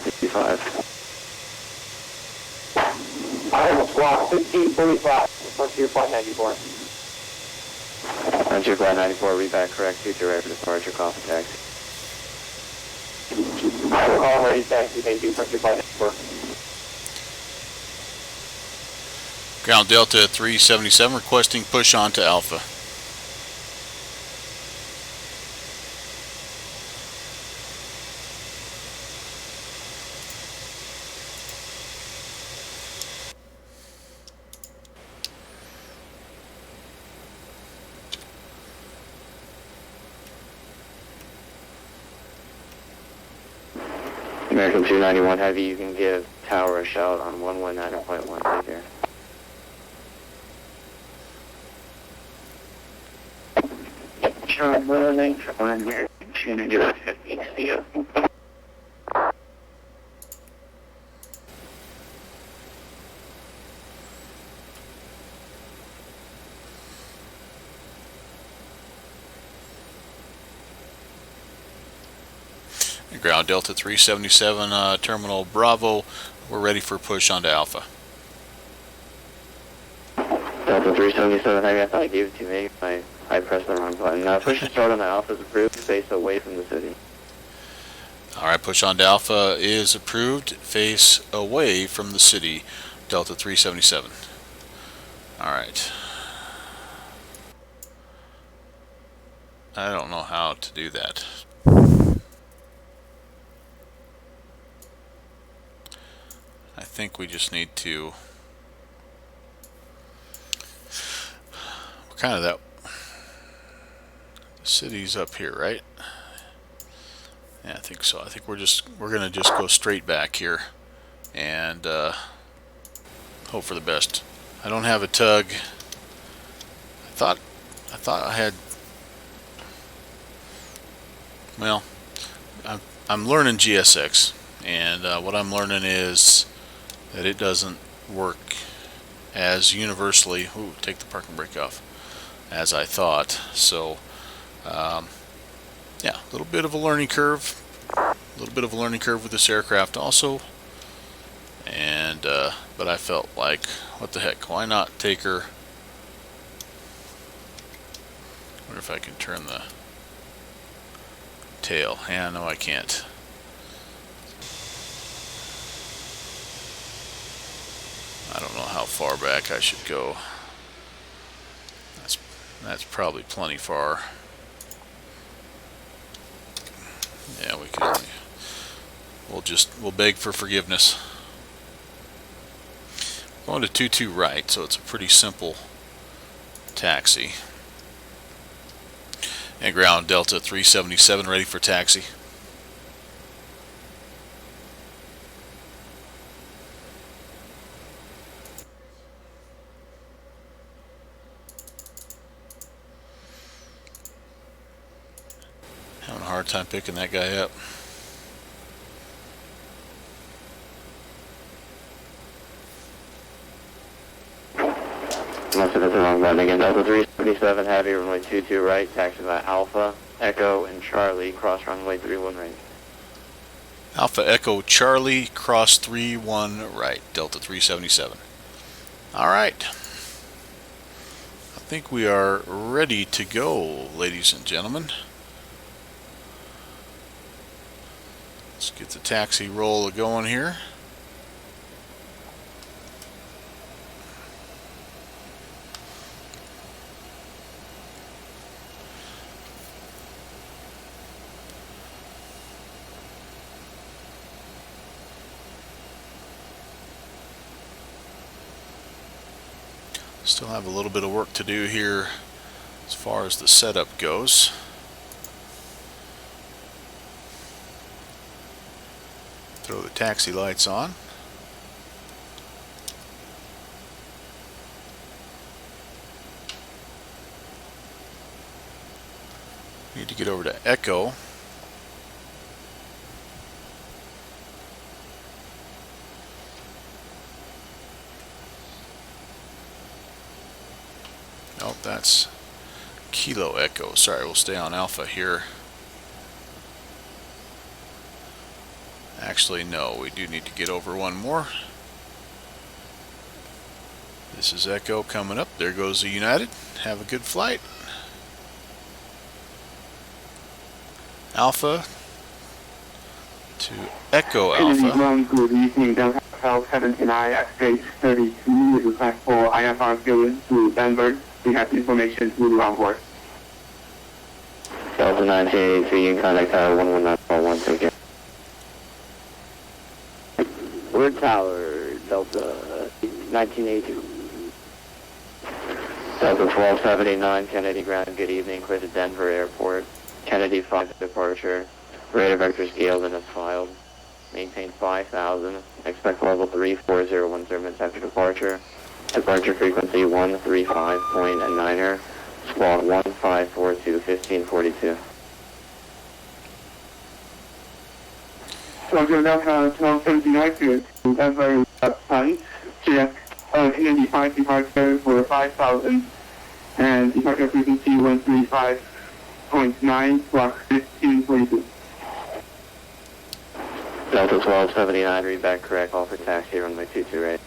55. Iowa squawk 1545. What's your flight 94? Onto your flight 94, read back correct, future ready for departure, call for taxi. Iowa call ready taxi, thank you, what's your flight 94? Ground Delta 377 requesting push on to Alpha. American 291 Heavy, you can give tower a shout on 119.1, take care. Sean, 109.1, American 291 Heavy, see ya. Ground Delta 377 Terminal Bravo, we're ready for push on to Alpha. Delta 377 Heavy, I thought I gave it to me. I pressed the wrong button. Push to start on the Alpha is approved, face away from the city. Alright, push on to Alpha is approved, face away from the city, Delta 377. Alright. I don't know how to do that. I think we just need to, we're kind of that, the city's up here, right? Yeah, I think so. I think we're gonna just go straight back here and hope for the best. I don't have a tug. I thought I had, well, I'm learning GSX, and what I'm learning is that it doesn't work as universally, ooh, take the parking brake off, as I thought. So yeah, a little bit of a learning curve, with this aircraft also, and but I felt like, what the heck, why not take her? I wonder if I can turn the tail. Yeah, no, I can't. I don't know how far back I should go. That's probably plenty far. Yeah, we can only, we'll beg for forgiveness. Going to 22 right, so it's a pretty simple taxi. And ground Delta 377 ready for taxi. Having a hard time picking that guy up. Must have hit the wrong button again. Delta 377 Heavy, runway 22 right, taxi by Alpha, Echo, and Charlie, cross runway 31 right. Alpha Echo Charlie, cross 31 right, Delta 377. Alright. I think we are ready to go, ladies and gentlemen. Let's get the taxi roll going here. Still have a little bit of work to do here as far as the setup goes. Throw the taxi lights on. Need to get over to Echo. Oh, that's Kilo Echo. Sorry, we'll stay on Alpha here. Actually, no, we do need to get over one more. This is Echo coming up. There goes the United. Have a good flight. Alpha to Echo Alpha. Good evening, Delta 79 at stage 32, request for IFR given to Denver. We have information to the onboard. Delta 1983, you can contact Tower 11941, take care. Word Tower, Delta 1982. Delta 1279, Kennedy ground, good evening, clear to Denver Airport. Kennedy 5 departure, radar vector scaled and is filed. Maintain 5,000, expect level 3401 minutes after departure. Departure frequency 135.9er, squawk 1542, 1542. So Delta 1279 to Denver site, Kennedy 5 departure for 5,000, and departure frequency 135.9, squawk 1542. Delta 1279, read back correct, call for taxi, runway 22 right.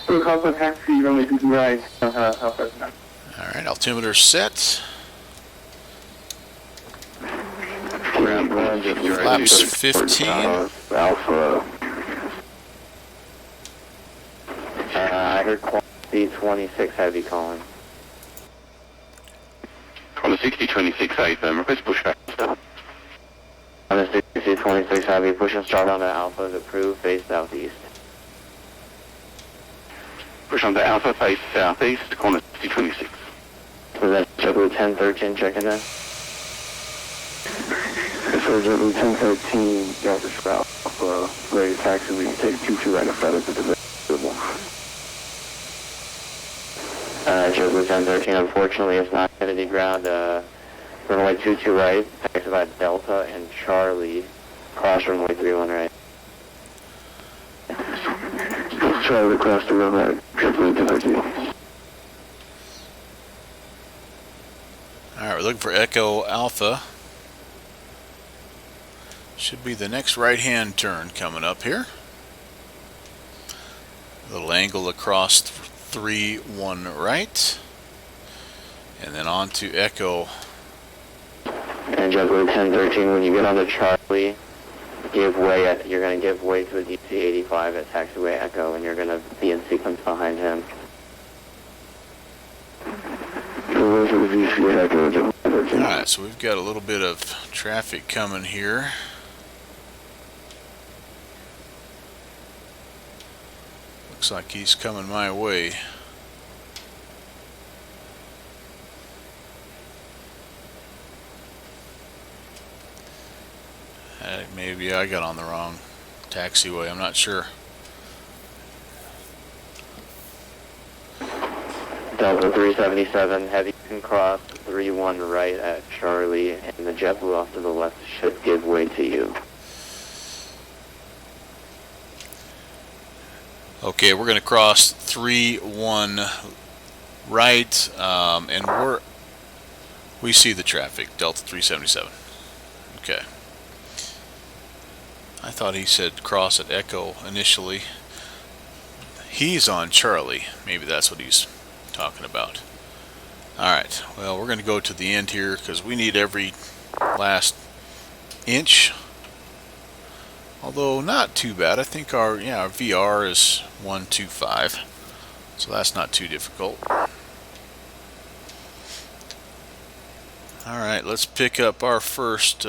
Call for taxi, runway 22 right, Alright, altimeter set. Flaps 15. Alpha. I heard quantity 26 heavy calling. On the 6026 request pushback start. On the 6026 heavy, push and start on the Alpha is approved, face southeast. Push on the Alpha, face southeast, corner 6026. So that's JetBlue 1013 checking in. So JetBlue 1013, Delta Alpha, ready to taxi, we can take 22 right outside of the available. JetBlue 1013, unfortunately it's not Kennedy ground, runway 22 right, taxi by Delta and Charlie, cross runway 31 right. Charlie across the runway, JetBlue 1013. Alright, we're looking for Echo Alpha. Should be the next right-hand turn coming up here. A little angle across 3-1 right. And then on to Echo. And JetBlue 1013, when you get on to Charlie, give way you're going to give way to a DC-85 at taxiway Echo, and you're going to be in sequence behind him. Alright, so we've got a little bit of traffic coming here. Looks like he's coming my way. Maybe I got on the wrong taxiway, I'm not sure. Delta 377, heavy can cross 3-1 right at Charlie, and the JetBlue off to the left should give way to you. Okay, we're going to cross 3-1 right, and we see the traffic, Delta 377. Okay. I thought he said cross at Echo initially. He's on Charlie. Maybe that's what he's talking about. Alright, well, we're going to go to the end here because we need every last inch. Although not too bad. I think our VR is 125. So that's not too difficult. Alright, let's pick up our first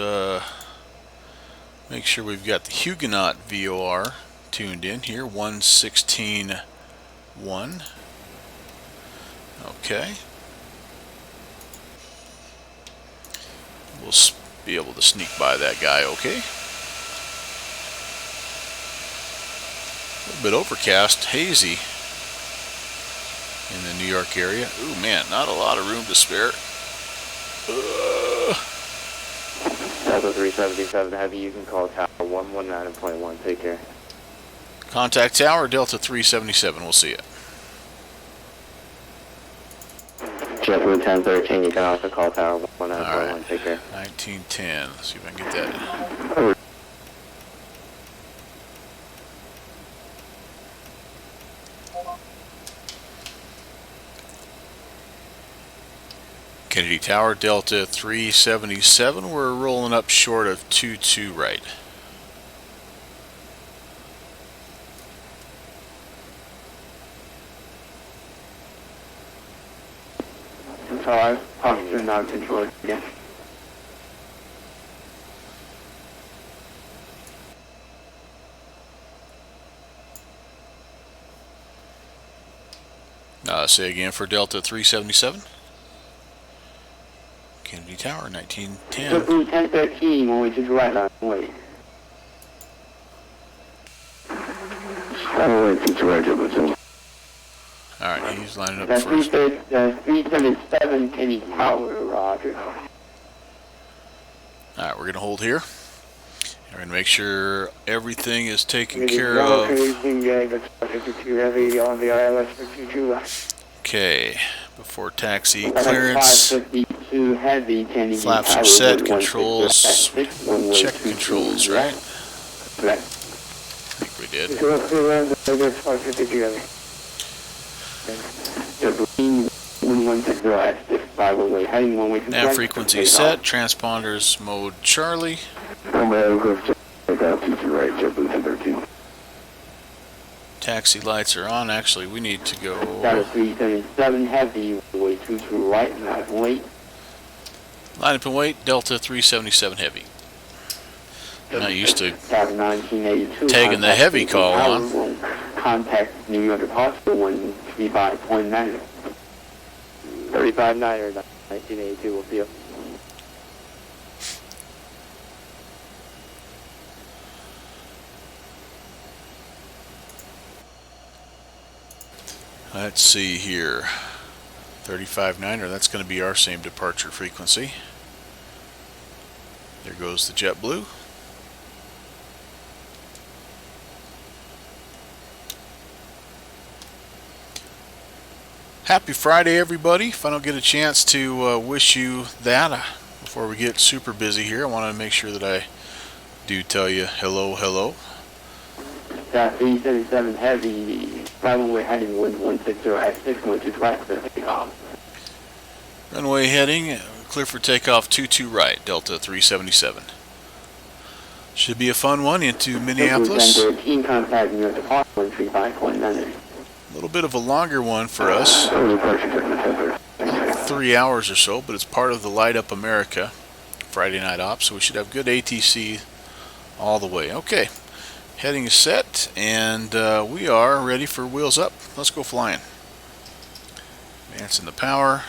make sure we've got the Huguenot VOR tuned in here, 116.1. Okay. We'll be able to sneak by that guy, okay. A little bit overcast, hazy in the New York area. Ooh, man, not a lot of room to spare. Delta 377 heavy, you can call Tower 119.1, take care. Contact Tower, Delta 377, we'll see it. JetBlue 1013, you can also call Tower 119.1, take care. 1910, let's see if I can get that. Kennedy Tower, Delta 377. We're rolling up short of 22 right. Tower, posture not controlled again. Say again for Delta 377. Kennedy Tower, 1910. 1013, when we took right on way. Alright, he's lining up That's first. 377, Kennedy Tower, roger. Alright, we're going to hold here. We're going to make sure everything is taken care of. Okay, before taxi clearance. Flaps are set, controls, check controls, right? I think we did. Nav frequency set, transponders mode Charlie. Taxi lights are on. Actually, we need to go. 377 heavy, way 22 right, not wait. Line up and wait, Delta 377 heavy. Not used to 1982. taking the heavy call on. Contact New York Hospital 135.9. 35.9 or 1982 will be up. Let's see here. 35.9er, that's going to be our same departure frequency. There goes the JetBlue. Happy Friday, everybody. If I don't get a chance to wish you that before we get super busy here, I want to make sure that I do tell you hello, hello. 377 heavy, runway heading 160 at 612 right for takeoff. Runway heading, clear for takeoff 22 right, Delta 377. Should be a fun one into Minneapolis. 13, contact New York Hospital 135.9. A little bit of a longer one for us. 3 hours or so, but it's part of the Light Up America Friday night op, so we should have good ATC all the way. Okay, heading is set, and we are ready for wheels up. Let's go flying. Advancing the power.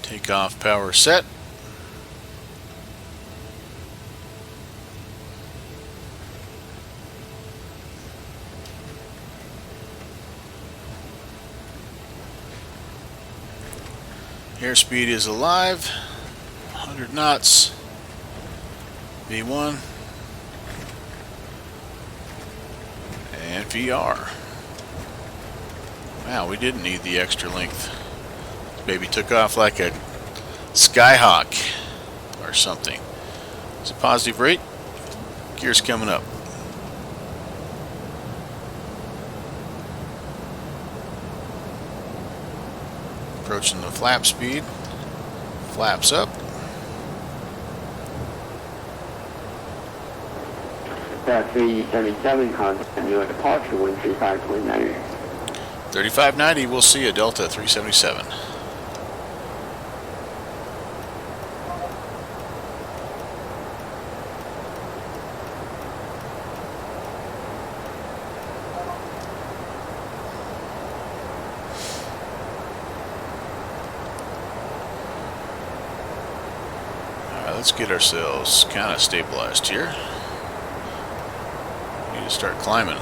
Takeoff power set. Airspeed is alive. 100 knots. V1. And VR. Wow, we didn't need the extra length. Baby took off like a Skyhawk or something. It's a positive rate. Gears coming up. Approaching the flap speed. Flaps up. That 377 contact New York departure 135.9. 3590, we'll see you, Delta 377. Let's get ourselves kind of stabilized here. Need to start climbing.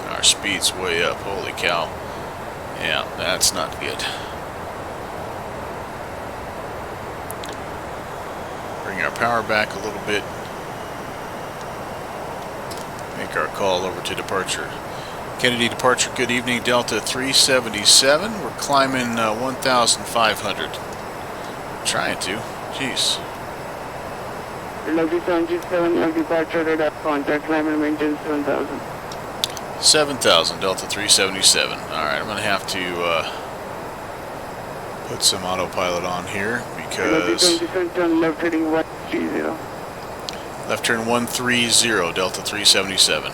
Our speed's way up. Holy cow. Yeah, that's not good. Bring our power back a little bit. Make our call over to departure. Kennedy departure, good evening, Delta 377. We're climbing 1,500. Trying to. Jeez. Lucky 77, your departure radar contact, climb and maintain 7,000. 7,000, Delta 377. Alright, I'm going to have to put some autopilot on here because... Turn left heading 130. Left turn 130, Delta 377.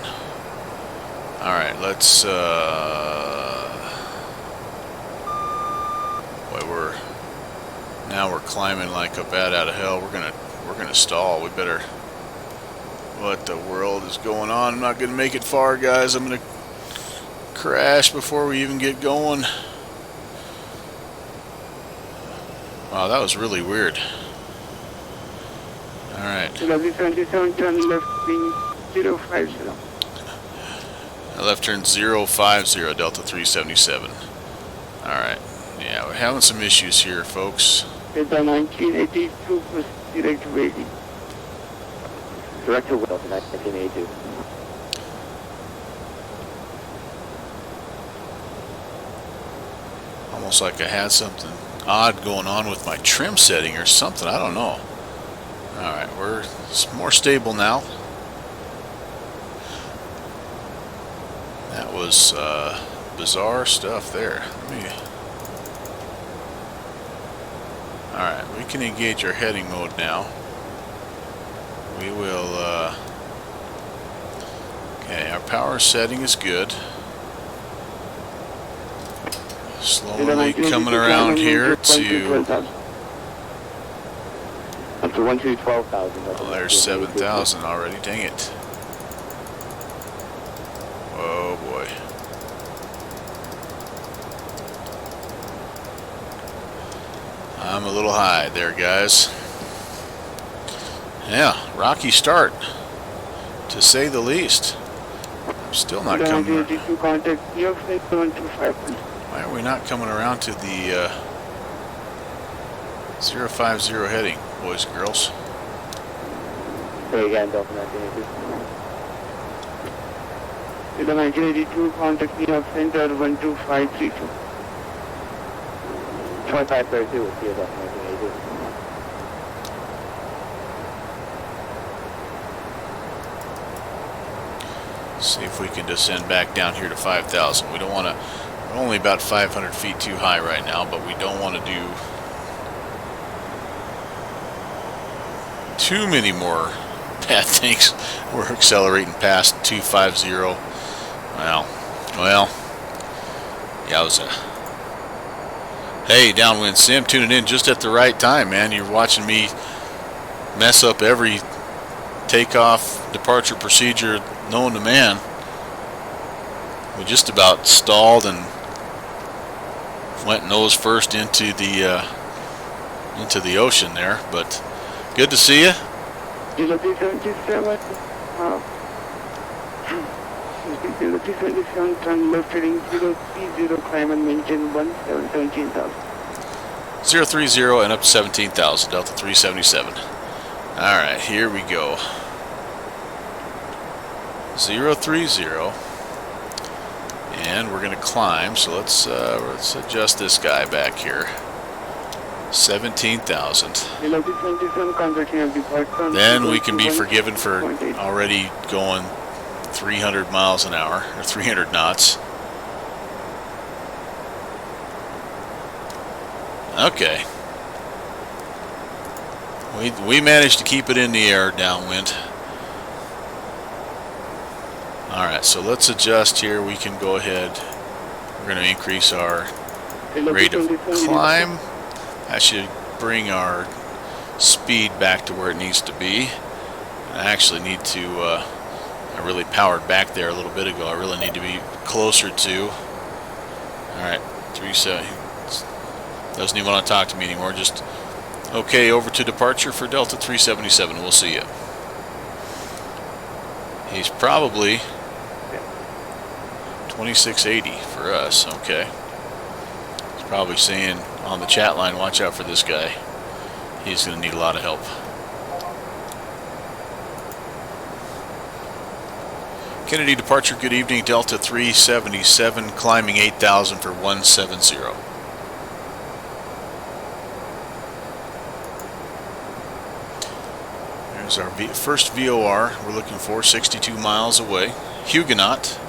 Alright, let's... boy, now we're climbing like a bat out of hell. We're gonna stall. We better... What the world is going on? I'm not gonna make it far, guys. I'm gonna crash before we even get going. Wow, that was really weird. Alright. Lovely 27, turn left being 050. Left turn 050, Delta 377. Alright. Yeah, we're having some issues here, folks. Delta 1982, direct waiting. Direct to Delta 1982. Almost like I had something odd going on with my trim setting or something. I don't know. Alright, we're more stable now. That was bizarre stuff there. Alright, we can engage our heading mode now. We will... okay, our power setting is good. Slowly coming around here to... Up to 12,000. Oh, there's 7,000 already. Dang it. Oh boy. I'm a little high there, guys. Yeah, rocky start, to say the least. I'm still not coming. Why are we not coming around to the 050 heading, boys and girls? Say again, Delta 1982. Delta 1982, contact me of center 12532. 2532 with you, Delta 1982. See if we can descend back down here to 5,000. We don't want to... We're only about 500 feet too high right now, but we don't want to do too many more bad things. We're accelerating past 250. Well, yowza. Hey, Downwind Sim, tuning in just at the right time, man. You're watching me mess up every takeoff departure procedure known to man. We just about stalled and went nose first into the ocean there, but good to see you. 077, 077, turn left heading 030, climb and maintain 17,000. 030 and up to 17,000, Delta 377. Alright, here we go. 030. And we're going to climb, so let's adjust this guy back here. 17,000. Then we can be forgiven for already going 300 miles an hour, or 300 knots. Okay. We managed to keep it in the air downwind. Alright, so let's adjust here. We can go ahead. We're going to increase our rate of climb. That should bring our speed back to where it needs to be. I actually need to, I really powered back there a little bit ago. I really need to be closer to. Alright, 370. Doesn't even want to talk to me anymore. Just, okay, over to departure for Delta 377. We'll see you. He's probably 2680 for us. Okay. He's probably saying on the chat line, watch out for this guy. He's going to need a lot of help. Kennedy departure, good evening. Delta 377, climbing 8,000 for 170. There's our first VOR we're looking for, 62 miles away. Huguenot.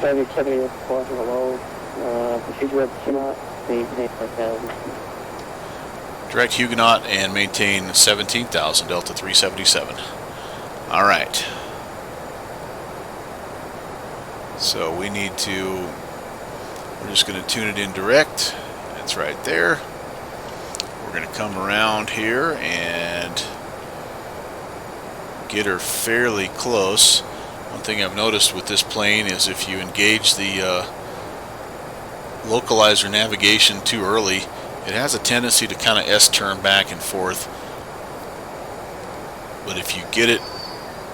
70 crossing below. Procedure of Huguenot, maintain 5,000. Direct Huguenot and maintain 17,000, Delta 377. All right. So we need to, we're just going to tune it in direct. It's right there. We're going to come around here and get her fairly close. One thing I've noticed with this plane is if you engage the localizer navigation too early, it has a tendency to kind of S-turn back and forth. But if you get it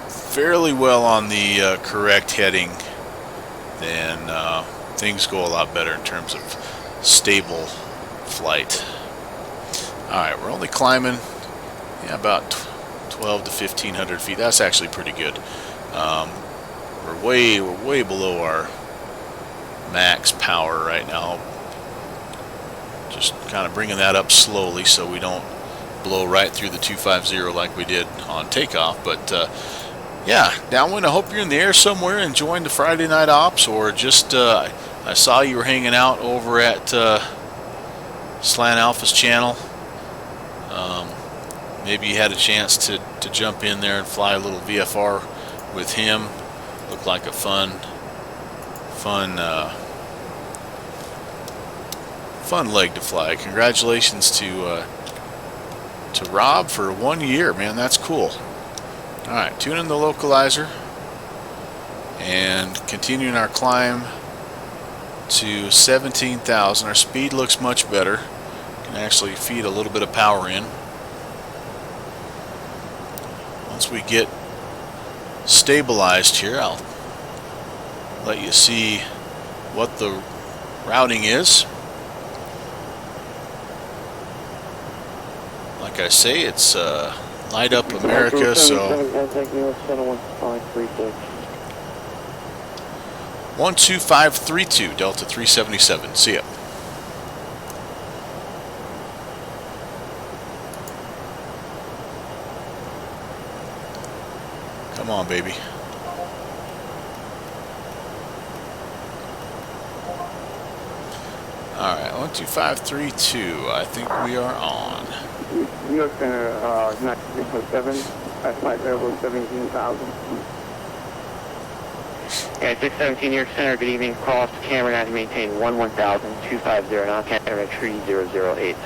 fairly well on the correct heading, then things go a lot better in terms of stable flight. Alright, we're only climbing about 12 to 1,500 feet. That's actually pretty good. We're way below our max power right now. Just kind of bringing that up slowly so we don't blow right through the 250 like we did on takeoff. But yeah, downwind, I hope you're in the air somewhere enjoying the Friday night ops, or just I saw you were hanging out over at Slant Alpha's channel. Maybe you had a chance to jump in there and fly a little VFR with him. Looked like a fun leg to fly. Congratulations to Rob for 1 year, man. That's cool. All right, tune in the localizer and continuing our climb to 17,000. Our speed looks much better. Can actually feed a little bit of power in. Once we get stabilized here, I'll let you see what the routing is. Like I say, it's Light Up America, so 12532 Delta 377. See ya. Come on, baby. Alright, 12532. I think we are on. New York Center, 93.7. That's my level 17,000. Yeah, 617 New York Center, good evening. Cross Cameron at maintain 11,000, 250, now Canada 3008.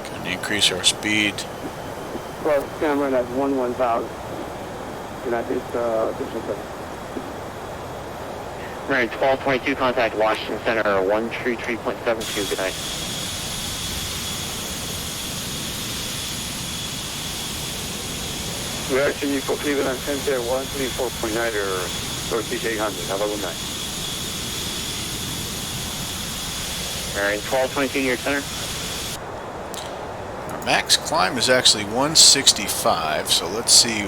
Can increase our speed. Cross Cameron at 11,000. And that is distance. Right, 1222, contact Washington Center, 133.72, good night. Reaction for Cleveland Center 134.9 or 3800. Have a good night. Alright, 1222 New York Center. Our max climb is actually 165, so let's see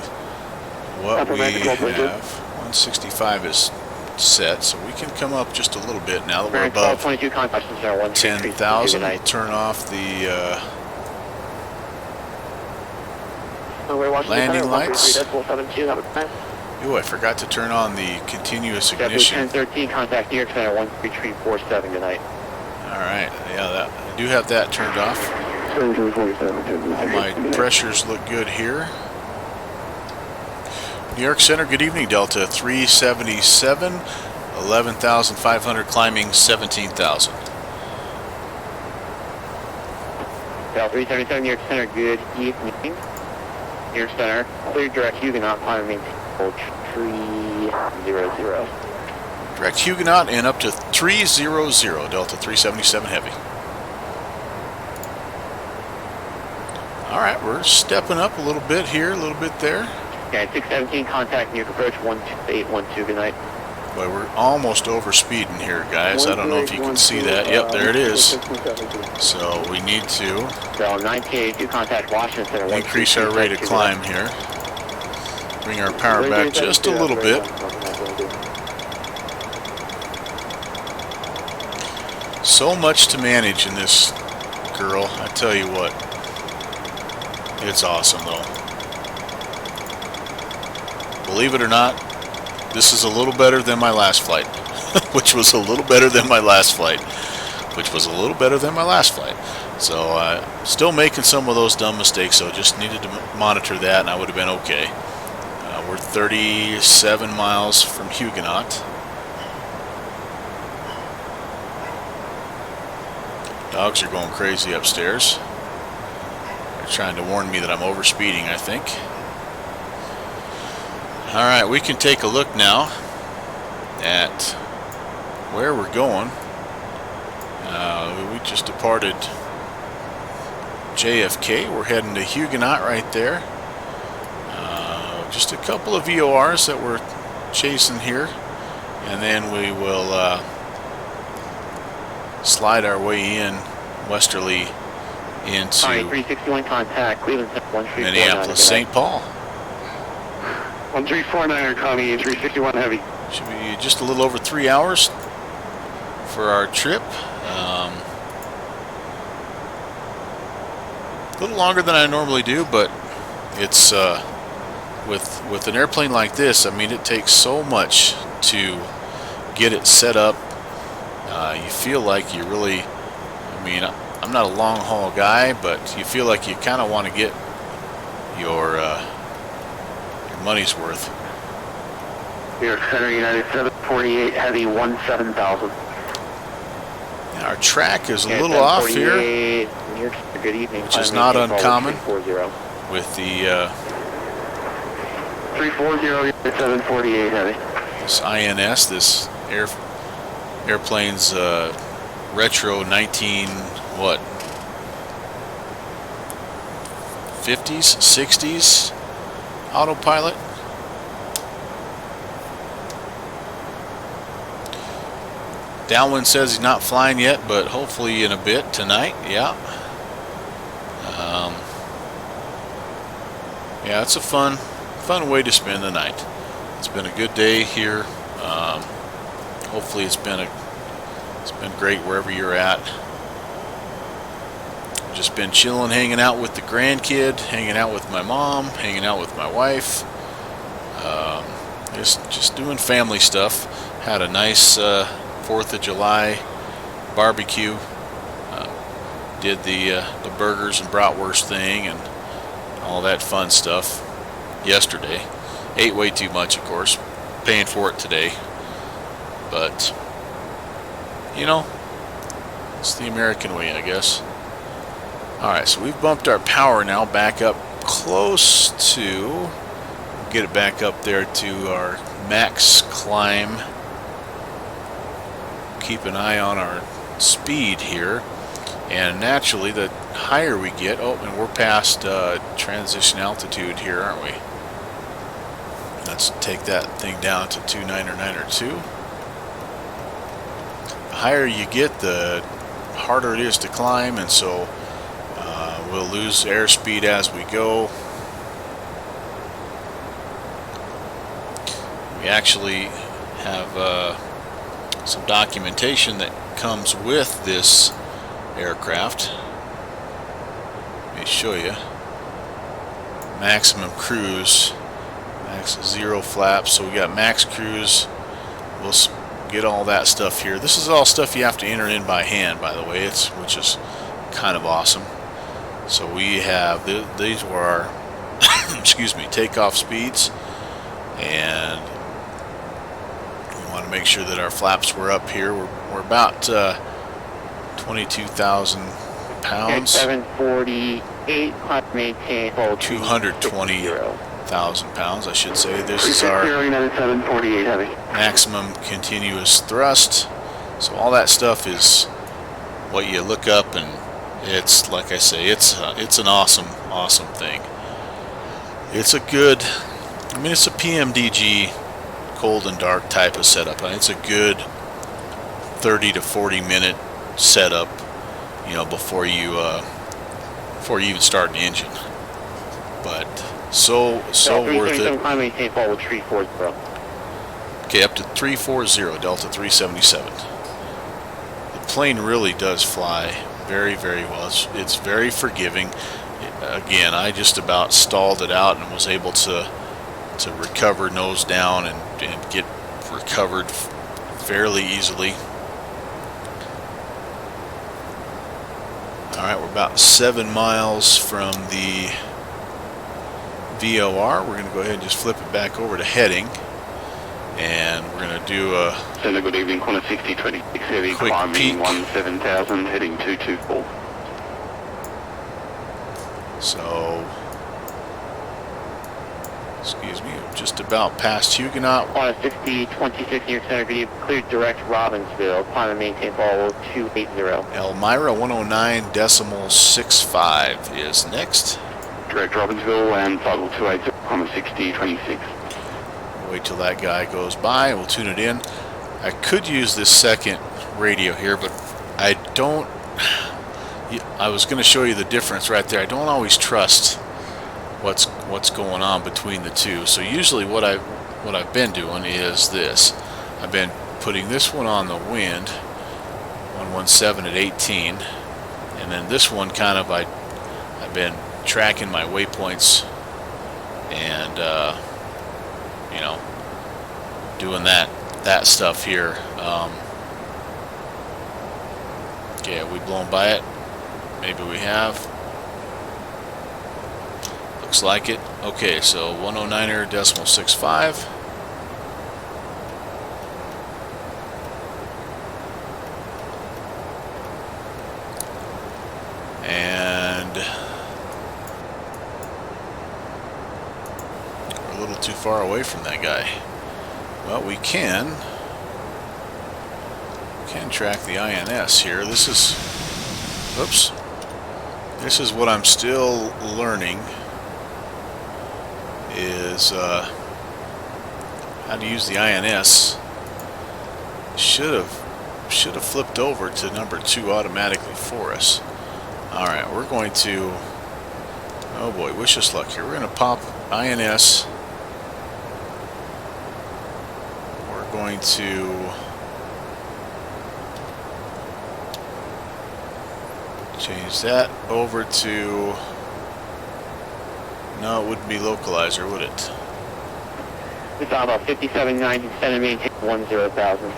what we have. 165 is set, so we can come up just a little bit now that we're above 10,000. We'll turn off the landing lights. Ooh, I forgot to turn on the continuous ignition. 1013, contact New York Center 13347, good night. Alright, yeah, I do have that turned off. All my pressures look good here. New York Center, good evening. Delta 377, 11,500, climbing 17,000. Delta 377, New York Center, good evening. New York Center, clear direct Huguenot, climb maintain 300. Direct Huguenot and up to 300, Delta 377 heavy. Alright, we're stepping up a little bit here, a little bit there. Okay, 617, contact New York approach 12812, good night. Boy, we're almost over speeding here, guys. I don't know if you can see that. Yep, there it is. So we need to So 1982, contact Washington Center. increase our rate of climb here. Bring our power back just a little bit. So much to manage in this girl, I tell you what. It's awesome though. Believe it or not, this is a little better than my last flight, which was a little better than my last flight, which was a little better than my last flight. So still making some of those dumb mistakes, so just needed to monitor that and I would have been okay. We're 37 miles from Huguenot. Dogs are going crazy upstairs. They're trying to warn me that I'm overspeeding, I think. Alright, we can take a look now at where we're going. We just departed JFK. We're heading to Huguenot right there. Just a couple of VORs that we're chasing here, and then we will slide our way in westerly into 361 contact, Cleveland 1349. Minneapolis, St. Paul. 1349 Connie, 361 heavy. Should be just a little over 3 hours for our trip. A little longer than I normally do, but it's with an airplane like this, I mean, it takes so much to get it set up. You feel like you really, I mean, I'm not a long haul guy, but you feel like you kind of want to get your money's worth. New York Center, United 748 heavy 17,000. Our track is a little off here, New York Center, good evening. which is not uncommon with the 340 748 heavy. this INS, this airplane's retro 19 what 50s 60s autopilot. Downwind says he's not flying yet, but hopefully in a bit tonight. Yeah. Yeah, it's a fun way to spend the night. It's been a good day here. Hopefully it's been great wherever you're at. Just been chilling, hanging out with the grandkid, hanging out with my mom, hanging out with my wife. Just doing family stuff. Had a nice 4th of July barbecue. Did the burgers and bratwurst thing and all that fun stuff yesterday. Ate way too much, of course. Paying for it today. But, you know, it's the American way, I guess. Alright, so we've bumped our power now back up close to, get it back up there to our max climb. Keep an eye on our speed here. And naturally, the higher we get, oh, and we're past transition altitude here, aren't we? Let's take that thing down to 29 or 9 or 2. The higher you get, the harder it is to climb, and so we'll lose airspeed as we go. We actually have some documentation that comes with this aircraft. Let me show you. Maximum cruise, max 0 flaps. So we got max cruise. We'll get all that stuff here. This is all stuff you have to enter in by hand, by the way. Which is kind of awesome. So we have these were our excuse me, takeoff speeds, and we want to make sure that our flaps were up here. We're about 22,000 pounds. 748, maintain hold 220,000 pounds, I should say. This is our 748 heavy. maximum continuous thrust. So all that stuff is what you look up, and it's, like I say, it's an awesome thing. It's a good, I mean, it's a PMDG cold and dark type of setup. And it's a good 30 to 40 minute setup, you know, before you even start an engine. But so worth it. Maintain forward 340. Okay, up to 340, Delta 377. The plane really does fly very, very well. It's very forgiving. again, I just about stalled it out and was able to recover nose down and get recovered fairly easily. Alright, we're about 7 miles from the VOR. We're going to go ahead and just flip it back over to heading. And we're going to do a Center, good evening, corner 6026 heavy, quick climbing peak. 17,000, heading 224. So, excuse me, just about past Huguenot. On a 6026 New York Center, good evening, cleared direct Robbinsville, climb and maintain follow 280. Elmira 109.65 is next. Direct Robbinsville and Flight 280, corner 6026. Wait till that guy goes by, we'll tune it in. I could use this second radio here, but I don't. I was going to show you the difference right there. I don't always trust what's going on between the two. So usually what I've been doing is this. I've been putting this one on the wind, 117 at 18, and then this one kind of I've been tracking my waypoints and you know, doing that stuff here. Okay, have we blown by it? Maybe we have. Looks like it. Okay, so 109.65. And we're a little too far away from that guy. Well, we can track the INS here. This is, oops, this is what I'm still learning, is how to use the INS. Should have flipped over to number 2 automatically for us. Alright, we're going to, oh boy, wish us luck here. We're going to pop INS. We're going to change that over to, no, it wouldn't be localizer, would it? It's about 5790, center maintain 10,000.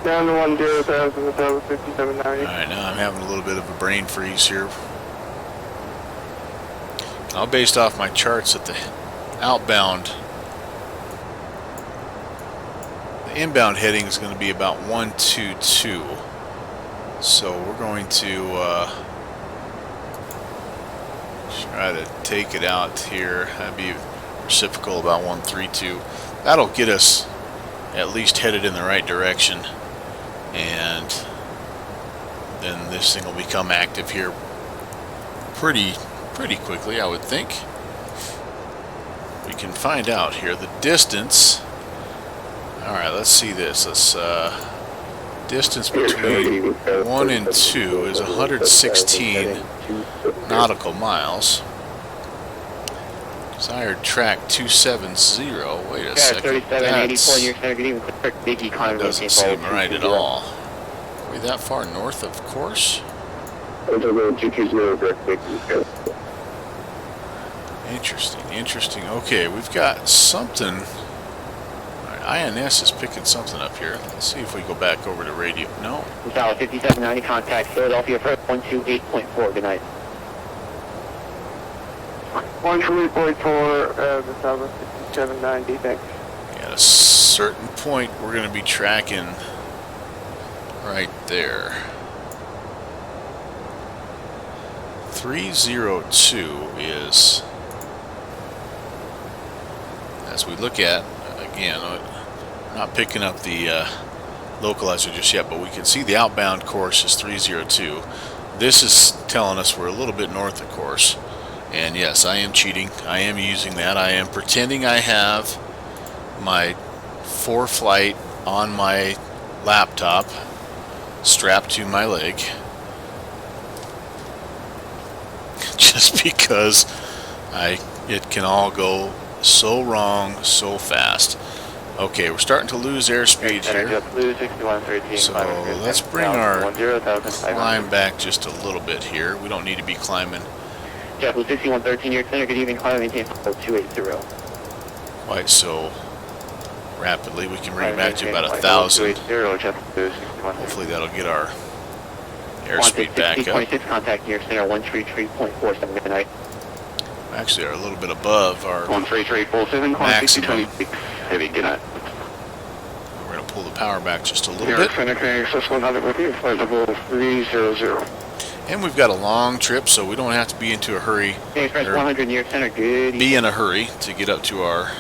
Down to 10,000, it's over 5790. Alright, now I'm having a little bit of a brain freeze here. All based off my charts at the outbound. The inbound heading is going to be about 122. So we're going to try to take it out here. That'd be reciprocal about 132. That'll get us at least headed in the right direction, and then this thing will become active here pretty quickly, I would think. We can find out here the distance. All right, let's see this. Let's distance between 1 and 2 is 116 nautical miles. Desired track 270. Wait a second. 3784 New York Center, good evening, cleared Biggie, climb and Doesn't maintain follow seem right at 220. all. Are we that far north of course? Interesting. Okay, we've got something. INS is picking something up here. Let's see if we go back over to radio. No. It's out 5790, contact Philadelphia for 128.4, good night. 128.4, the South 5790, thanks. At a certain point, we're going to be tracking right there. 302 is, as we look at, again, we're not picking up the localizer just yet, but we can see the outbound course is 302. This is telling us we're a little bit north of course. And yes, I am cheating. I am using that. I am pretending I have my ForeFlight on my laptop strapped to my leg. Just because it can all go so wrong so fast. Okay, we're starting to lose airspeed Center here. just lose 6113. So let's bring our climb back just a little bit here. We don't need to be climbing JetBlue 6113, your center, good evening, climb maintain 280. quite so rapidly. We can bring it back to about 1,000. Hopefully that'll get our airspeed back up. 26 contact near center 133.47 midnight. Actually, are a little bit above our 13347, maximum. Heavy, good night. We're going to pull the power back just a little Here, bit. Center, access 100 with you, flight level 300. And we've got a long trip, so we don't have to be into a hurry. Express or 100 near center, good be in a hurry to get up to our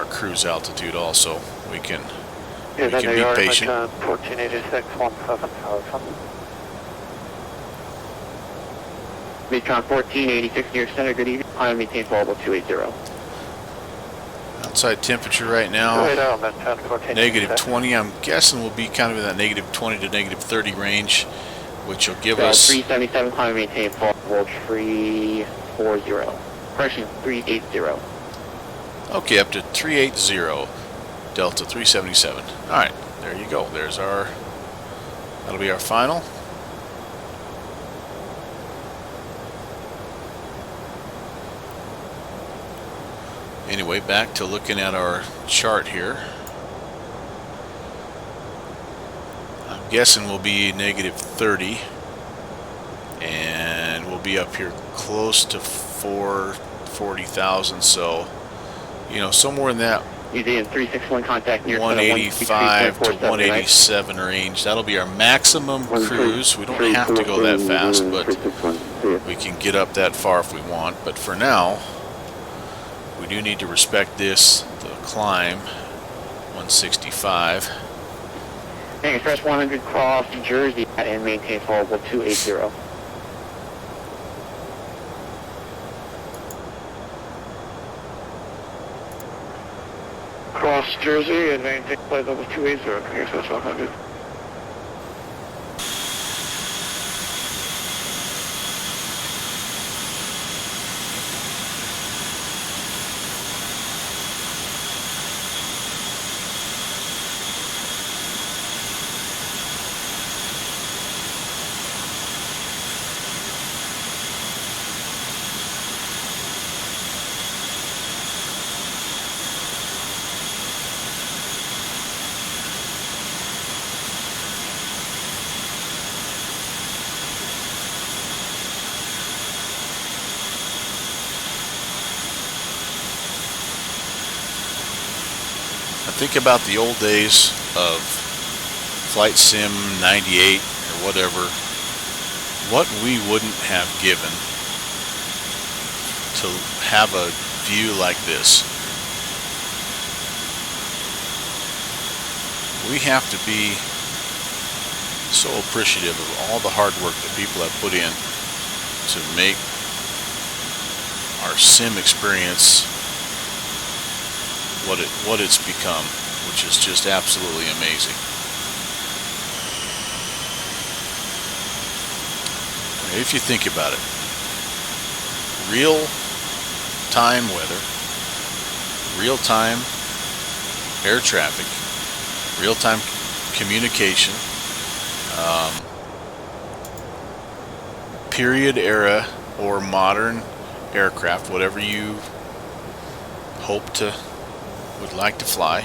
cruise altitude. Also, we can be patient. 1486, 17,000. Midtron 1486 near center, good evening, climb maintain level 280. Outside temperature right now, negative 20. I'm guessing we'll be kind of in that negative 20 to negative 30 range, which will give us 377, climb maintain level 340. Correction, 380. okay up to 380 Delta 377. All right, there you go. There's our. That'll be our final. Anyway, back to looking at our chart here. I'm guessing we'll be negative 30, and we'll be up here close to 40,000. So, you know, somewhere in that Museum 361 contact near 185 to 187 range. That'll be our maximum cruise. We don't have to go that fast, but we can get up that far if we want. But for now, we do need to respect the climb, 165. Express 100 cross Jersey and maintain level 280. Cross Jersey and maintain flight level 280, access 100. I think about the old days of Flight Sim 98 or whatever, what we wouldn't have given to have a view like this. We have to be so appreciative of all the hard work that people have put in to make our sim experience what it's become, which is just absolutely amazing. If you think about it, real-time weather, real-time air traffic, real-time communication, period era or modern aircraft, whatever you would like to fly,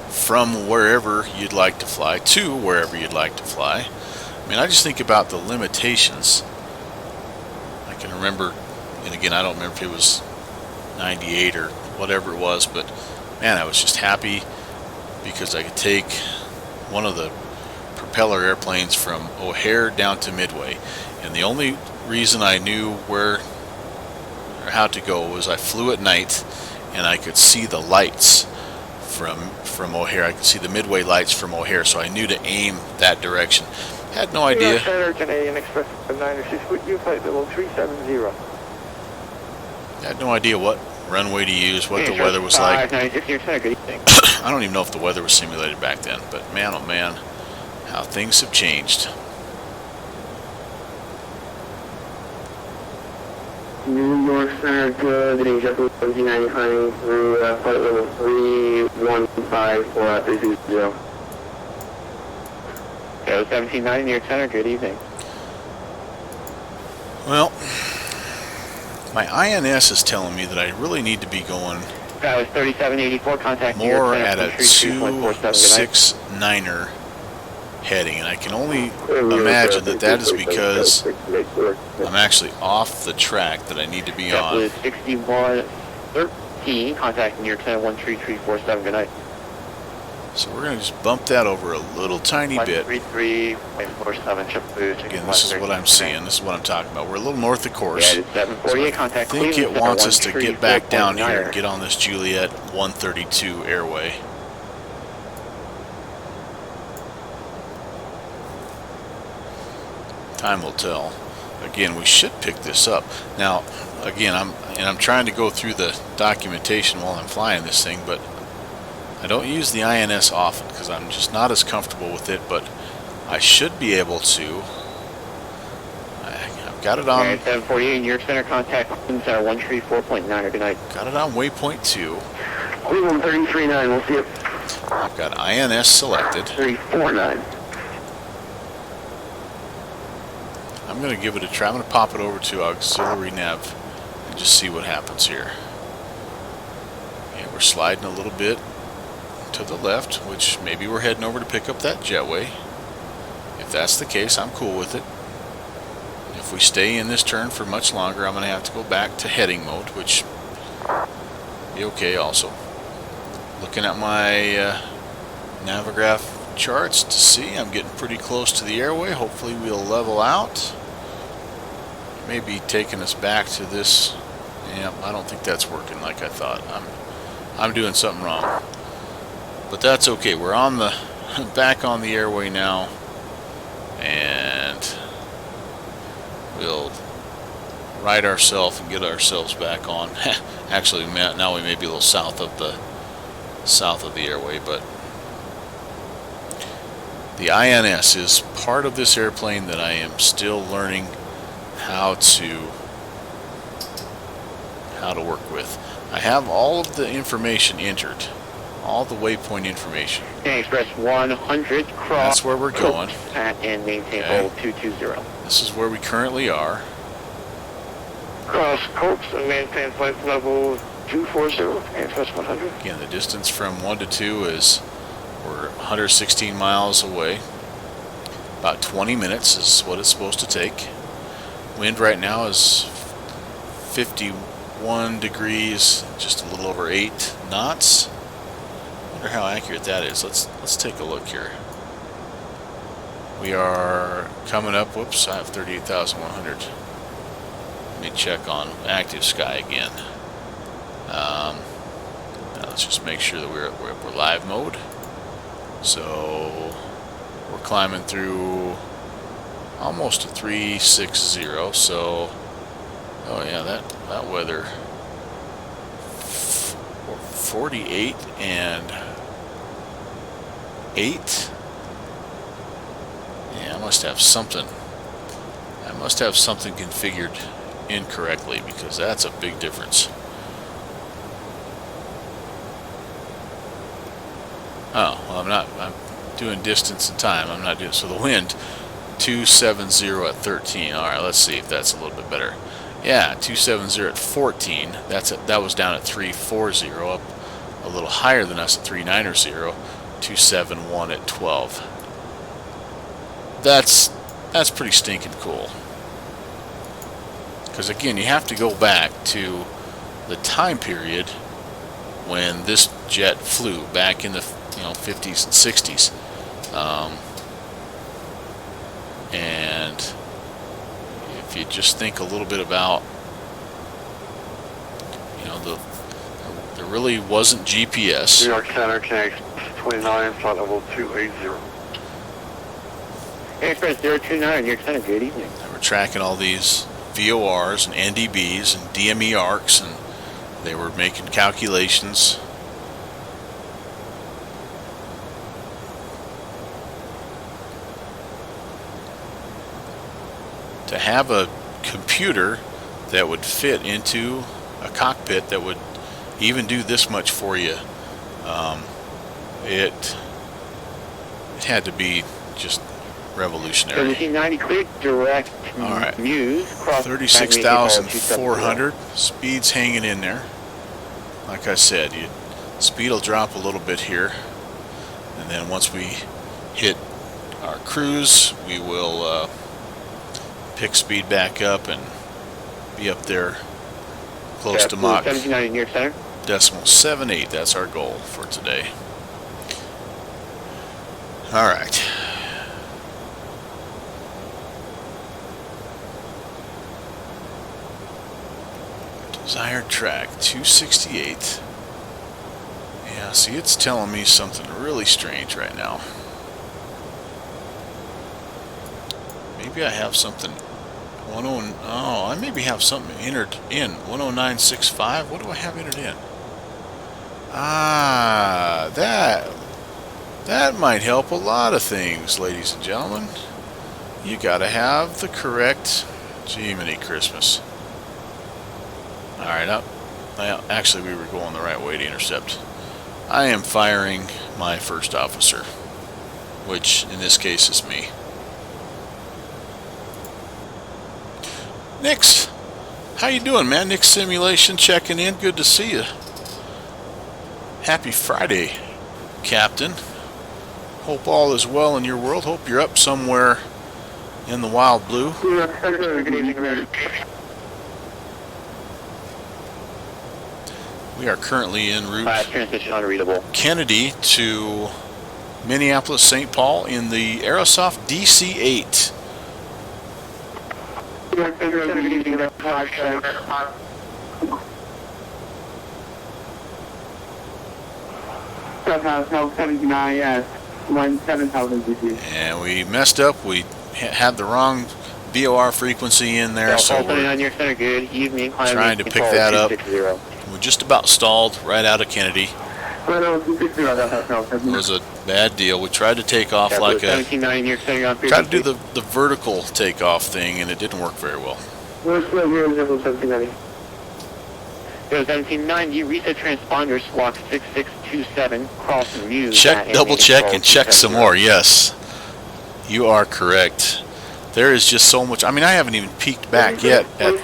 from wherever you'd like to fly to wherever you'd like to fly. I mean, I just think about the limitations. I can remember, and again, I don't remember if it was 98 or whatever it was, but man, I was just happy because I could take one of the propeller airplanes from O'Hare down to Midway, and the only reason I knew where or how to go was I flew at night and I could see the lights from O'Hare. I could see the Midway lights from O'Hare, so I knew to aim that direction. Had no idea. Center, Canadian Express 906 with you, flight level 370. Had no idea what runway to use, what the weather was like. I don't even know if the weather was simulated back then, but man, oh man, how things have changed. New York Center, good. Getting JetBlue 1790 climbing through flight level 315 for 320. Go 1790 New York Center, good evening. Well, my INS is telling me that I really need to be going That was 3784, contact New more York at Center, a 263.47, 269er heading, and I can only imagine that that is because I'm actually off the track that I need to be on. JetBlue 6113, contact New York Center, 13347, good night. So we're going to just bump that over a little tiny bit. 133.47, JetBlue. Again, this is what I'm seeing. This is what I'm talking about. We're a little north of course. Yeah, it's 748, contact I think Cleveland it Center, wants us to get back down here 134.9er. and get on this Juliet 132 airway. Time will tell. Again, we should pick this up. Now, again, I'm trying to go through the documentation while I'm flying this thing, but I don't use the INS often because I'm just not as comfortable with it, but I should be able to. I've got it on. 748 New York Center, contact Cleveland Center, 134.9er, good night. Got it on waypoint 2. Cleveland 339, we'll see it. I've got INS selected. 349. I'm going to give it a try. I'm going to pop it over to auxiliary nav and just see what happens here. And we're sliding a little bit to the left, which maybe we're heading over to pick up that jetway. If that's the case, I'm cool with it. If we stay in this turn for much longer, I'm going to have to go back to heading mode, which be okay also. Looking at my Navigraph charts to see I'm getting pretty close to the airway. Hopefully we'll level out. Maybe taking us back to this. Yeah, I don't think that's working like I thought. I'm doing something wrong. But that's okay. We're on the back on the airway now, and we'll right ourselves and get ourselves back on. Actually, now we may be a little south of the airway, but the INS is part of this airplane that I am still learning how to work with. I have all of the information entered, all the waypoint information. Express 100, cross. That's where we're going. And maintain Okay. hold 220. This is where we currently are. Cross Copes and maintain flight level 240, Express 100. Again, the distance from 1 to 2 is we're 116 miles away. About 20 minutes is what it's supposed to take. Wind right now is 51 degrees, just a little over 8 knots. Wonder how accurate that is. Let's take a look here. We are coming up. Whoops, I have 38,100. Let me check on active sky again. Now let's just make sure that we're live mode. So we're climbing through almost a 360. So, oh yeah, that weather. 48 and 8. Yeah, I must have something configured incorrectly, because that's a big difference. Oh, well, I'm doing distance and time. I'm not doing, so the wind 270 at 13. All right, let's see if that's a little bit better. Yeah, 270 at 14. That was down at 340, up a little higher than us at 390. 271 at 12. That's pretty stinking cool. Because again, you have to go back to the time period when this jet flew back in the 50s and 60s, and if you just think a little bit about, there really wasn't GPS. New York Center, connect 29, flight level 280. Express 029 New York Center, good evening. They were tracking all these VORs and NDBs and DME arcs, and they were making calculations. To have a computer that would fit into a cockpit that would even do this much for you. It had to be just revolutionary. 1790 cleared direct to All right. Muse. 36,400. Speed's hanging in there. Like I said, speed will drop a little bit here, and then once we hit our cruise, we will pick speed back up and be up there close to Mach 1790 near center. decimal 78. That's our goal for today. All right. Desired track 268. Yeah, see, it's telling me something really strange right now. Maybe I have something. I maybe have something entered in 10965. What do I have entered in? Ah, that might help a lot of things, ladies and gentlemen. You gotta have the correct Jiminy Christmas. Alright, actually we were going the right way to intercept. I am firing my first officer, which in this case is me. Nix, how you doing, man? Nix Simulation checking in. Good to see you. Happy Friday, Captain. Hope all is well in your world. Hope you're up somewhere in the wild blue. Good evening, America. We are currently en route Transmission unreadable. Kennedy to Minneapolis, St. Paul in the Aerosoft DC-8. And we messed up. We had the wrong VOR frequency in there, so we're trying to pick that up. We just about stalled right out of Kennedy. It was a bad deal. We tried to take off like tried to do the vertical takeoff thing, and it didn't work very well. 1790, reset transponder, squawk 6627, crossing Muse. Check, double check, and check some more. Yes, you are correct. There is just so much. I mean, I haven't even peeked back yet at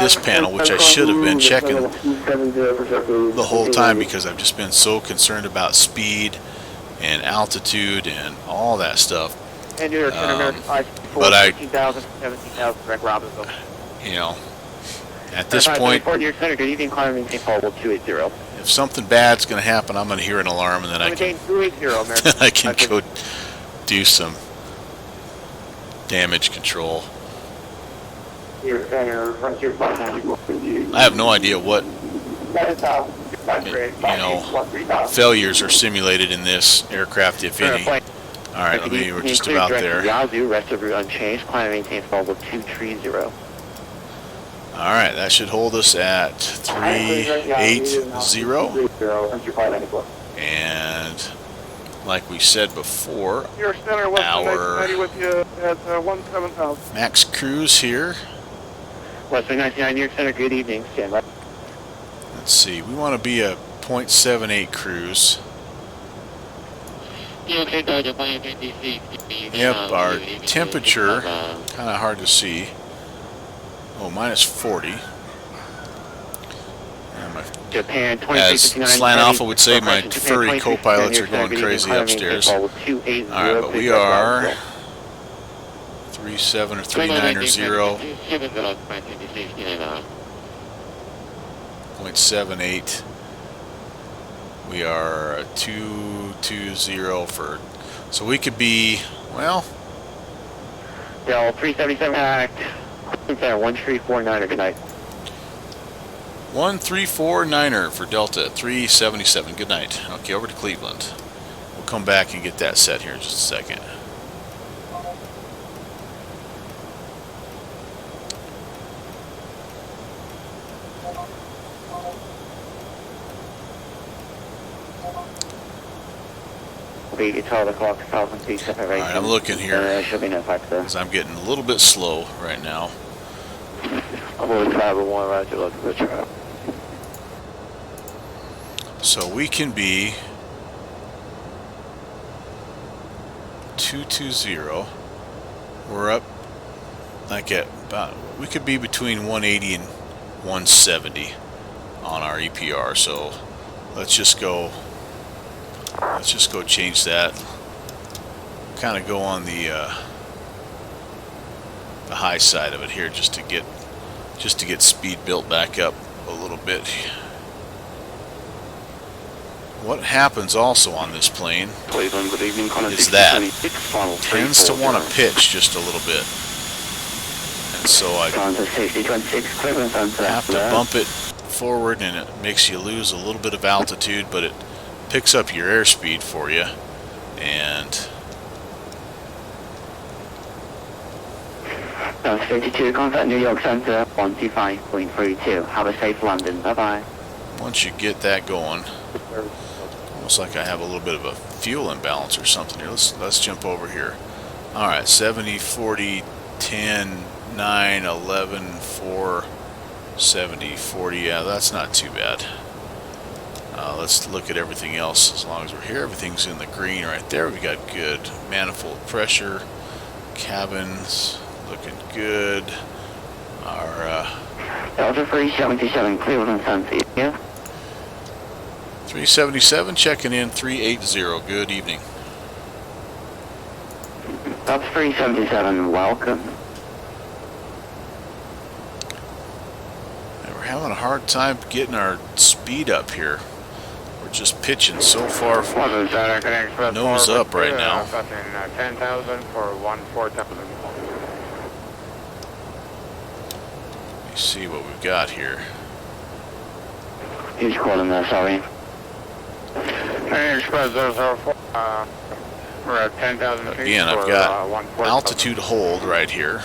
this panel, which I should have been checking the whole time because I've just been so concerned about speed and altitude and all that stuff. But you know, at this point, if something bad's going to happen, I'm going to hear an alarm, and then I can go do some damage control. I have no idea what failures are simulated in this aircraft, if any. All right, we're just about there. Rest of route unchanged. Climb maintains level 230. All right, that should hold us at 380. And like we said before, our max cruise here. Western 99 New York Center, good evening. Stand by. Let's see, we want to be a 0.78 cruise. Yep, our temperature, kind of hard to see. Oh, minus 40. Japan, as Slant Alpha would say, my furry co-pilots are going crazy upstairs. Alright, but we are 37 or 39 or 0.78. We are 220 for, so we could be, well, Del 377 act, 1349er, good night. 1349er for Delta 377. Good night. Okay, over to Cleveland. We'll come back and get that set here in just a second. Alright, I'm looking here because I'm getting a little bit slow right now. Avoid travel 1, roger, look for the trap. So we can be 220. We're up like at about, we could be between 180 and 170 on our EPR. So let's just go change that. Kind of go on the high side of it here just to get speed built back up a little bit. What happens also on this plane Cleveland, good evening, Connor is that 626, final tends to want to 340. pitch just a little bit, and so I Contact 6026, Cleveland, have to bump it forward, and it makes you lose a little bit of altitude, but it picks up your airspeed for you. And 52, contact New York Center, 125.32. Have a safe landing. Bye-bye. once you get that going, almost like I have a little bit of a fuel imbalance or something here. Let's jump over here. All right, 70, 40, 10, 9, 11, 4, 70, 40. Yeah, that's not too bad. Let's look at everything else. As long as we're here, everything's in the green right there. We got good manifold pressure, cabins looking good. Our Delta 377, Cleveland Center, yeah? 377 checking in 380. Good evening. Delta 377, welcome. And we're having a hard time getting our speed up here. We're just pitching so far nose up right now. 10,000 for 4,000. Let me see what we've got here. Who's calling there, sorry? Hey, Express 004, we're at 10,000 feet. Again, I've for, got 1,400. altitude hold right here.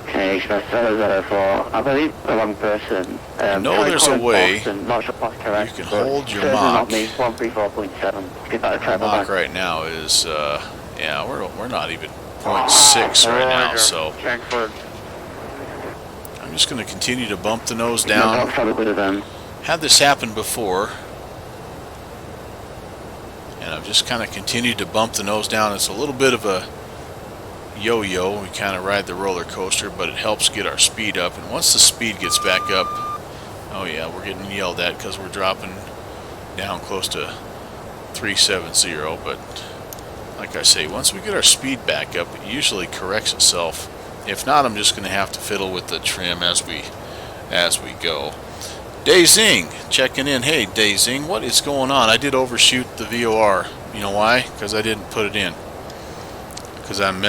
Okay, Express 004. I believe the wrong person. I know try there's a calling way Boston. Not sure if that's correct. you can but hold your certainly Mach. Not me, 134.7. Get that travel Mach back. right now is yeah, we're not even 0.6 right now, Roger. so Check for I'm just going to continue to bump the nose No, down. that's probably with them. Had this happen before, and I've just kind of continued to bump the nose down. It's a little bit of a yo-yo. We kind of ride the roller coaster, but it helps get our speed up. And once the speed gets back up, oh yeah, we're getting yelled at because we're dropping down close to 370. But like I say, once we get our speed back up, it usually corrects itself. If not, I'm just going to have to fiddle with the trim as we go. Dazing checking in. Hey Dazing, what is going on? I did overshoot the VOR. You know why? Because I didn't put it in. Because I'm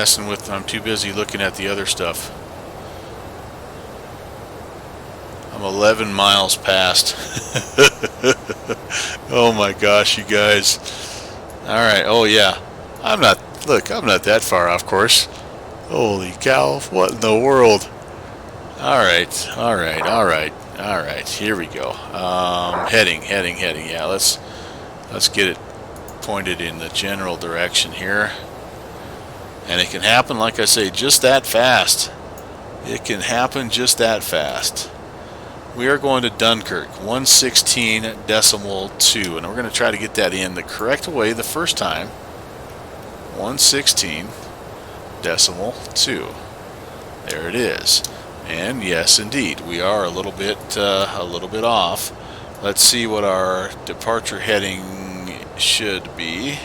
too busy looking at the other stuff. I'm 11 miles past. Oh my gosh, you guys. Alright, oh yeah. I'm not that far off course. Holy cow, what in the world? Alright, here we go. Heading. Yeah, let's get it pointed in the general direction here. And it can happen, like I say, just that fast. It can happen just that fast. We are going to Dunkirk, 116.2, and we're going to try to get that in the correct way the first time. 116.2. There it is. And yes, indeed, we are a little bit off. Let's see what our departure heading should be.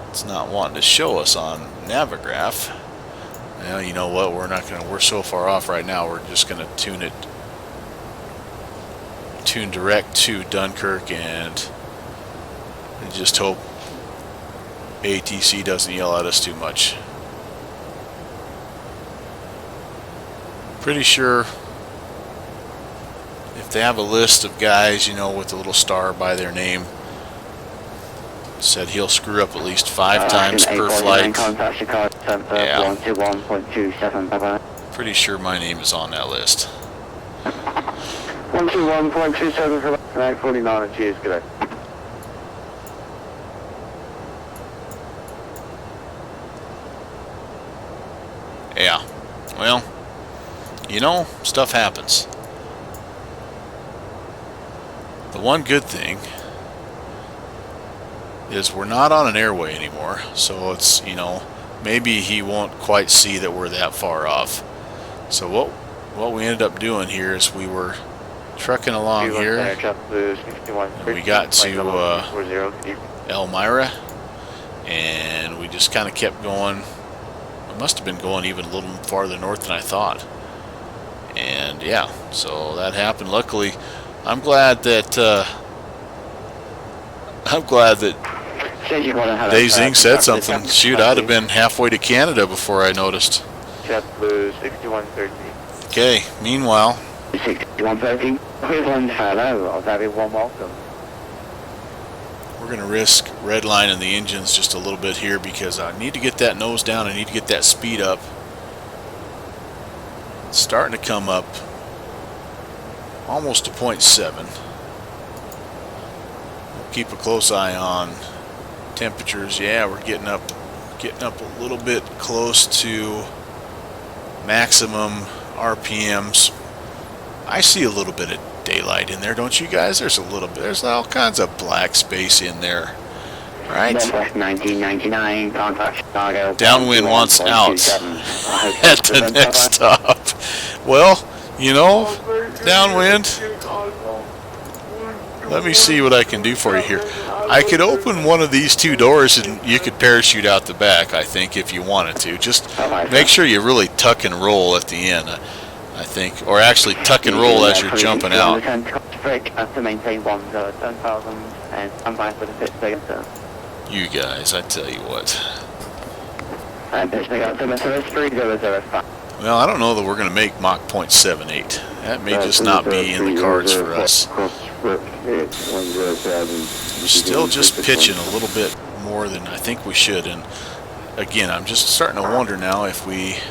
It's not wanting to show us on Navigraph. Well, you know what? We're so far off right now. We're just gonna tune direct to Dunkirk and just hope ATC doesn't yell at us too much. Pretty sure if they have a list of guys, with a little star by their name, said he'll screw up at least 5 times per flight. Contact Chicago Center, Yeah. 121.27, bye-bye. Pretty sure my name is on that list. 121.27 for 949 and cheers, good day. Yeah. Well, you know, stuff happens. The one good thing is we're not on an airway anymore, so it's, you know, maybe he won't quite see that we're that far off. So what we ended up doing here is we were trucking along here, and we got to Elmira, and we just kind of kept going. We must have been going even a little farther north than I thought. And yeah, so that happened. Luckily, I'm glad that Dazing said something. Shoot, I'd have been halfway to Canada before I noticed. JetBlue 6130. Okay, meanwhile, 6130. Cleveland, hello. Very warm welcome. we're going to risk redlining the engines just a little bit here because I need to get that nose down. I need to get that speed up. It's starting to come up almost to 0.7. We'll keep a close eye on temperatures. Yeah, we're getting up a little bit close to maximum RPMs. I see a little bit of daylight in there, don't you guys? There's all kinds of black space in there, right? Northwest 1999, contact Chicago. Downwind wants out at the next stop. Well, you know, downwind, let me see what I can do for you here. I could open one of these two doors and you could parachute out the back, I think, if you wanted to. Just make sure you really tuck and roll at the end, I think. Or actually tuck and roll as you're jumping out. You guys, I tell you what. Well, I don't know that we're going to make Mach 0.78. That may just not be in the cards for us. We're still just pitching a little bit more than I think we should, and again, I'm just starting to wonder now if we've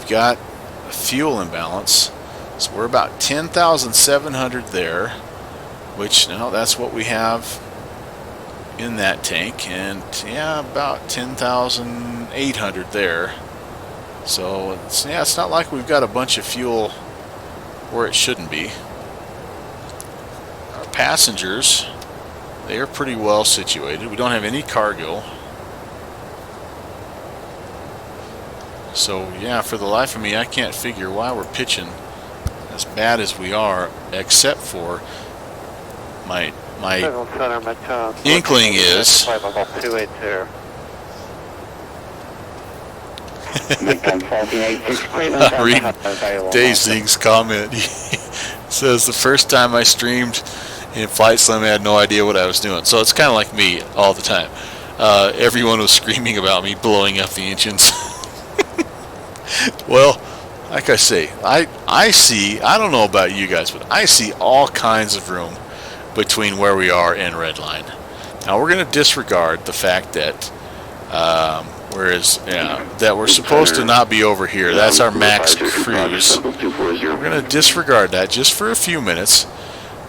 got a fuel imbalance. So we're about 10,700 there, which now that's what we have in that tank, and yeah, about 10,800 there. So it's not like we've got a bunch of fuel where it shouldn't be. Our passengers, they are pretty well situated. We don't have any cargo. So yeah, for the life of me, I can't figure why we're pitching as bad as we are, except for my inkling is read Dazing's comment. He says the first time I streamed in Flight Slam, I had no idea what I was doing. So it's kind of like me all the time. Everyone was screaming about me blowing up the engines. Well, like I say, I see, I don't know about you guys, but I see all kinds of room between where we are and Redline. Now we're going to disregard the fact that that we're supposed to not be over here. That's our max cruise. We're going to disregard that just for a few minutes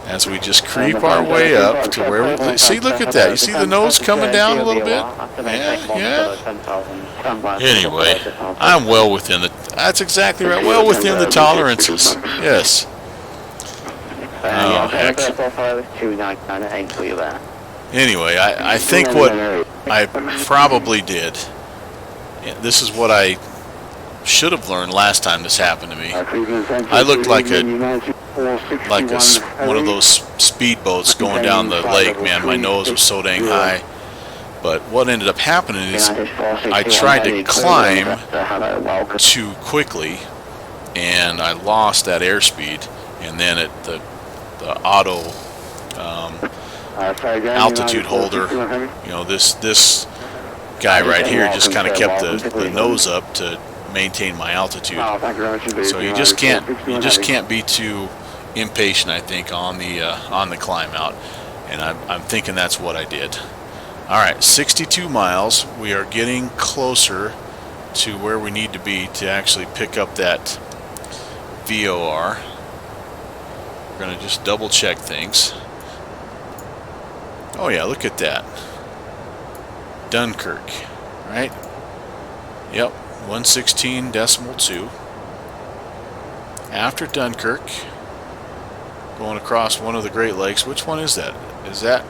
as we just creep our way up to where we see. Look at that. You see the nose coming down a little bit? Yeah. Anyway, I'm well within the. That's exactly right. Well within the tolerances. Yes. Oh heck. Anyway, I think what I probably did. This is what I should have learned last time this happened to me. I looked like one of those speedboats going down the lake, man. My nose was so dang high. But what ended up happening is I tried to climb too quickly, and I lost that airspeed. And then the auto altitude holder, you know, this guy right here just kind of kept the nose up to maintain my altitude. So you just can't be too impatient, I think, on the climb out, and I'm thinking that's what I did. All right, 62 miles. We are getting closer to where we need to be to actually pick up that VOR. We're going to just double check things. Oh yeah, look at that. Dunkirk, right? Yep, 116.2. after Dunkirk, going across one of the Great Lakes. Which one is that? Is that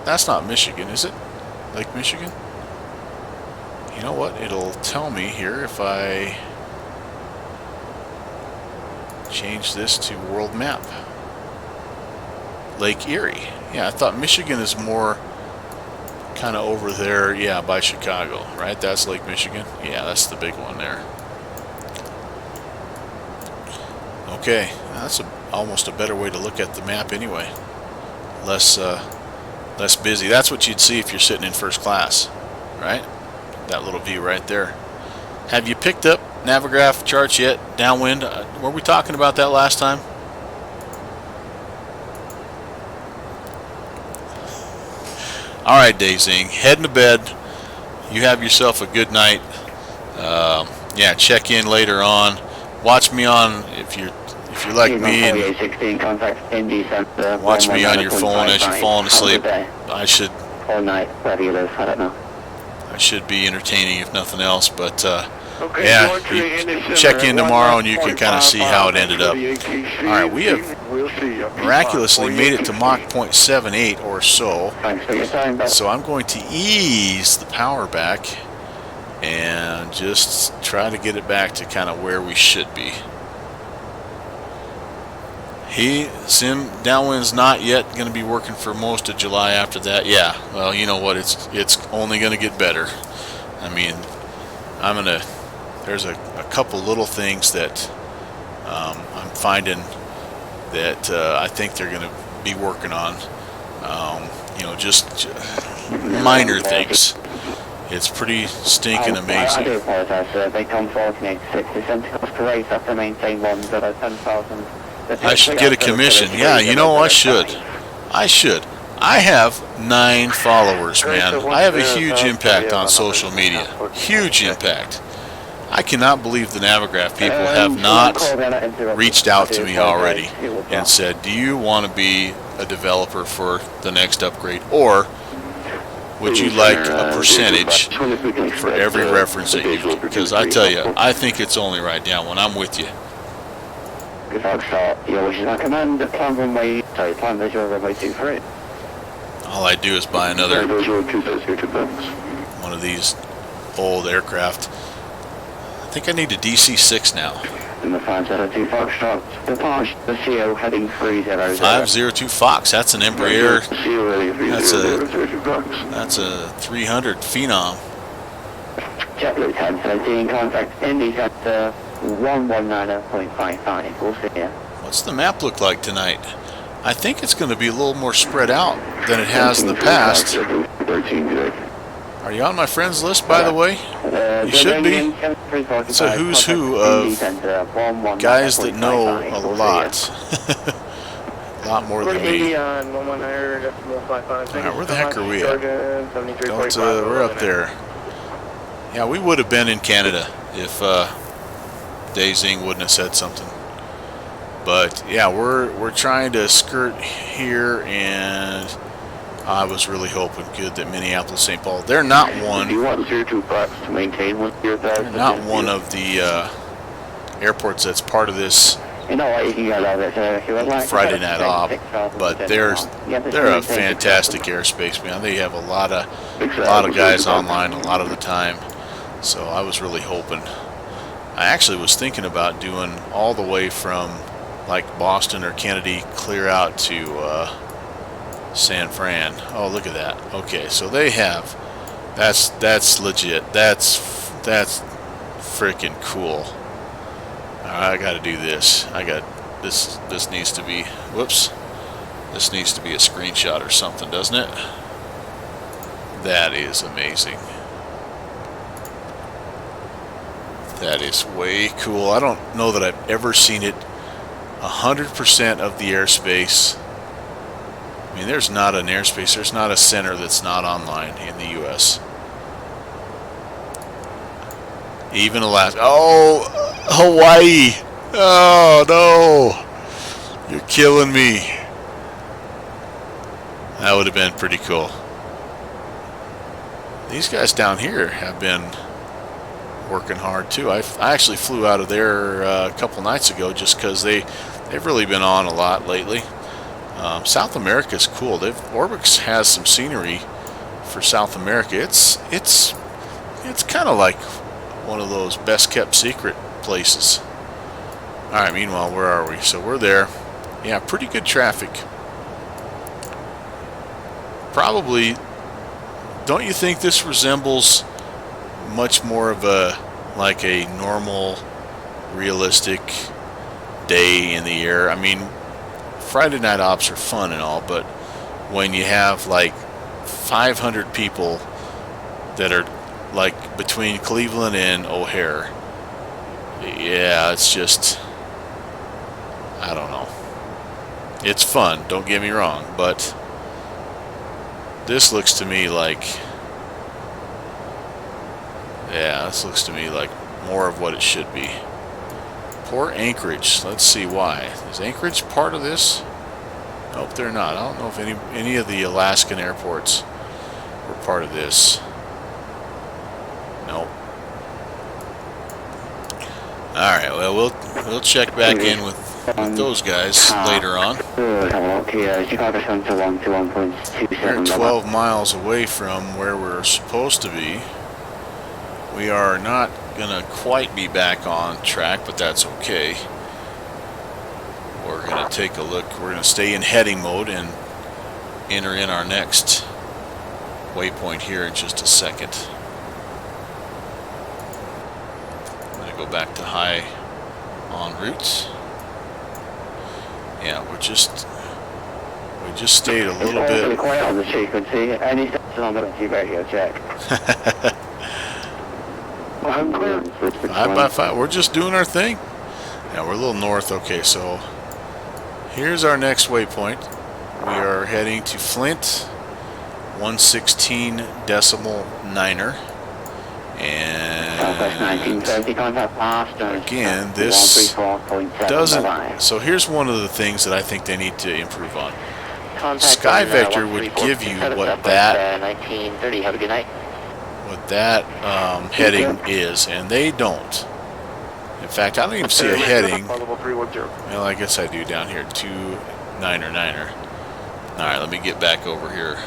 that's not Michigan, is it? Lake Michigan? You know what? It'll tell me here if I change this to world map. Lake Erie. Yeah, I thought Michigan is more kind of over there, yeah, by Chicago, right? That's Lake Michigan. Yeah, that's the big one there. Okay, that's almost a better way to look at the map anyway. Less busy. That's what you'd see if you're sitting in first class, right? That little view right there. Have you picked up Navigraph charts yet? Downwind? Were we talking about that last time? All right, Dazing, heading to bed. You have yourself a good night. Yeah, check in later on. Watch me on if you're like me and watch me on your phone as you're falling asleep. I should be entertaining if nothing else, but yeah, you check in tomorrow and you can kind of see how it ended up. All right, we have miraculously made it to Mach 0.78 or so. So I'm going to ease the power back and just try to get it back to kind of where we should be. Sim downwind's not yet going to be working for most of July after that. Yeah, well, you know what? It's only going to get better. I mean, there's a couple little things that I'm finding that I think they're going to be working on. You know, just minor things. It's pretty stinking amazing. I do apologise, sir. They come forwarding 60 centimeters per race after maintain ones that are 10,000. I should get a commission. Yeah, you know, I should. I have 9 followers, man. I have a huge impact on social media. Huge impact. I cannot believe the Navigraph people have not reached out to me already and said, do you want to be a developer for the next upgrade, or would you like a percentage for every reference that you use? Because I tell you, I think it's only right, down when I'm with you. All I do is buy another one of these old aircraft. I think I need a DC-6 now. 502 Fox. That's an Embraer. That's a 300 Phenom. JetBlue 1017, contact Indy Center 119.55. We'll see you. What's the map look like tonight? I think it's going to be a little more spread out than it has in the past. Are you on my friends list, by the way? You should be. It's a who's who of guys that know a lot. A lot more than me. Alright, where the heck are we at? We're up there. Yeah, we would have been in Canada if Dazing wouldn't have said something. But yeah, we're trying to skirt here, and I was really hoping good that Minneapolis, St. Paul. They're not one. Do you want 02 Fox to maintain 1,000? They're not one of the airports that's part of this Friday night op, but they're a fantastic airspace, man. They have a lot of guys online a lot of the time. So I was really hoping. I actually was thinking about doing all the way from like Boston or Kennedy clear out to San Fran. Oh, look at that. Okay, so they have. That's legit. That's freaking cool. I got to do this. This needs to be. Whoops. This needs to be a screenshot or something, doesn't it? That is amazing. That is way cool. I don't know that I've ever seen it 100% of the airspace. I mean, there's not an airspace, there's not a center that's not online in the U.S. Even Alaska. Oh, Hawaii. Oh, no. You're killing me. That would have been pretty cool. These guys down here have been working hard too. I actually flew out of there a couple nights ago just because they've really been on a lot lately. South America is cool. Orbix has some scenery for South America. It's kind of like one of those best kept secret places. All right. Meanwhile, where are we? So we're there. Yeah, pretty good traffic. Probably. Don't you think this resembles much more of a normal, realistic day in the air? I mean, Friday night ops are fun and all, but when you have like 500 people that are like between Cleveland and O'Hare, yeah, it's just, I don't know. It's fun, don't get me wrong, but this looks to me like, yeah, this looks to me like more of what it should be. Poor Anchorage. Let's see why. Is Anchorage part of this? Nope, they're not. I don't know if any of the Alaskan airports were part of this. Nope. All right. Well, we'll check back in with those guys later on. We're 12 miles away from where we're supposed to be. We are not gonna quite be back on track, but that's okay. We're gonna take a look. We're gonna stay in heading mode and enter in our next waypoint here in just a second. I'm gonna go back to high en route. Yeah, we just stayed a little bit. Quiet on the frequency. Any steps on the radio check. I'm clear. 5x5. We're just doing our thing. Yeah, we're a little north. Okay, so here's our next waypoint. We are heading to Flint, 116.9er. And again, this doesn't. So here's one of the things that I think they need to improve on. Sky Vector would give you what that 1930. Have a good night. What that heading is, and they don't. In fact, I don't even see a heading. Well, I guess I do down here, 29er. All right, let me get back over here.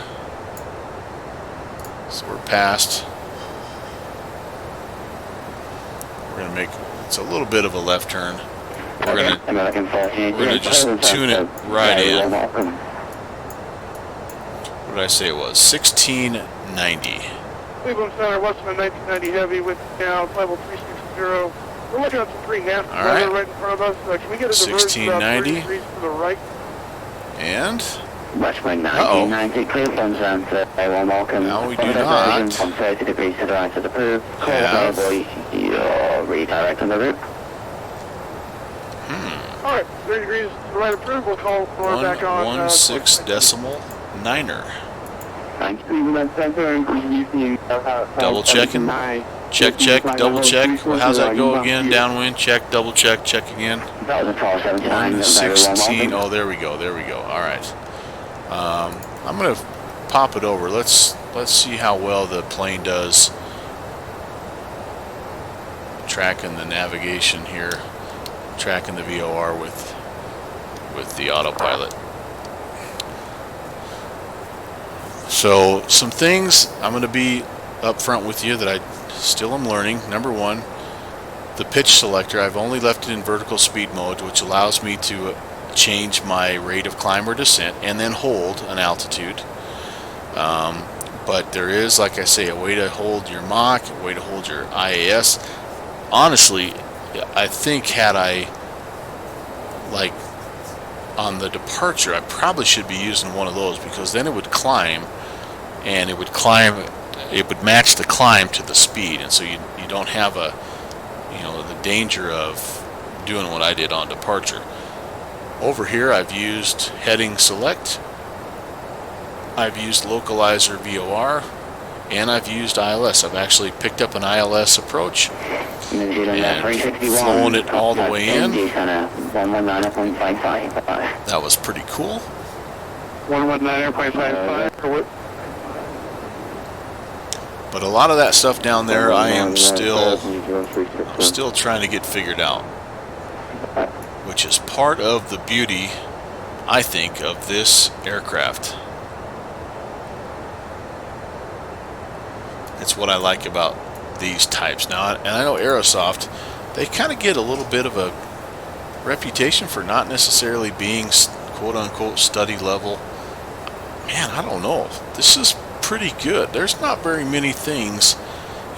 So we're past. We're gonna make. It's a little bit of a left turn. We're gonna just tune it right in. What did I say it was? 1690. Cleveland Center, Western 1990 Heavy with now level 360. We're looking at some pretty nasty weather right in front of us. Can we get a diversion about 30 degrees to the right? And? Western 1990 Cleveland Center, welcome. No, we do not. From 30 degrees to the right of the proof. You're redirecting the route. Alright, 30 degrees to the right of proof. We'll call back on. 16.9er. Double checking. Check, double check. Well, how's that go again? Downwind, check, double check, check again. 116. Oh, there we go. All right. I'm gonna pop it over. Let's see how well the plane does tracking the navigation here, tracking the VOR with the autopilot. So some things I'm going to be upfront with you that I still am learning. Number one, the pitch selector. I've only left it in vertical speed mode, which allows me to change my rate of climb or descent and then hold an altitude. But there is, like I say, a way to hold your Mach, a way to hold your IAS. Honestly, I think had I, like, on the departure, I probably should be using one of those, because then it would climb, and it would match the climb to the speed, and so you don't have the danger of doing what I did on departure. Over here I've used heading select, I've used localizer VOR, and I've used ILS. I've actually picked up an ILS approach and flown it all the way in. That was pretty cool. 119.55. But a lot of that stuff down there, I'm still trying to get figured out, which is part of the beauty, I think, of this aircraft. It's what I like about these types. Now, and I know Aerosoft, they kind of get a little bit of a reputation for not necessarily being quote-unquote study level. Man, I don't know. This is pretty good. There's not very many things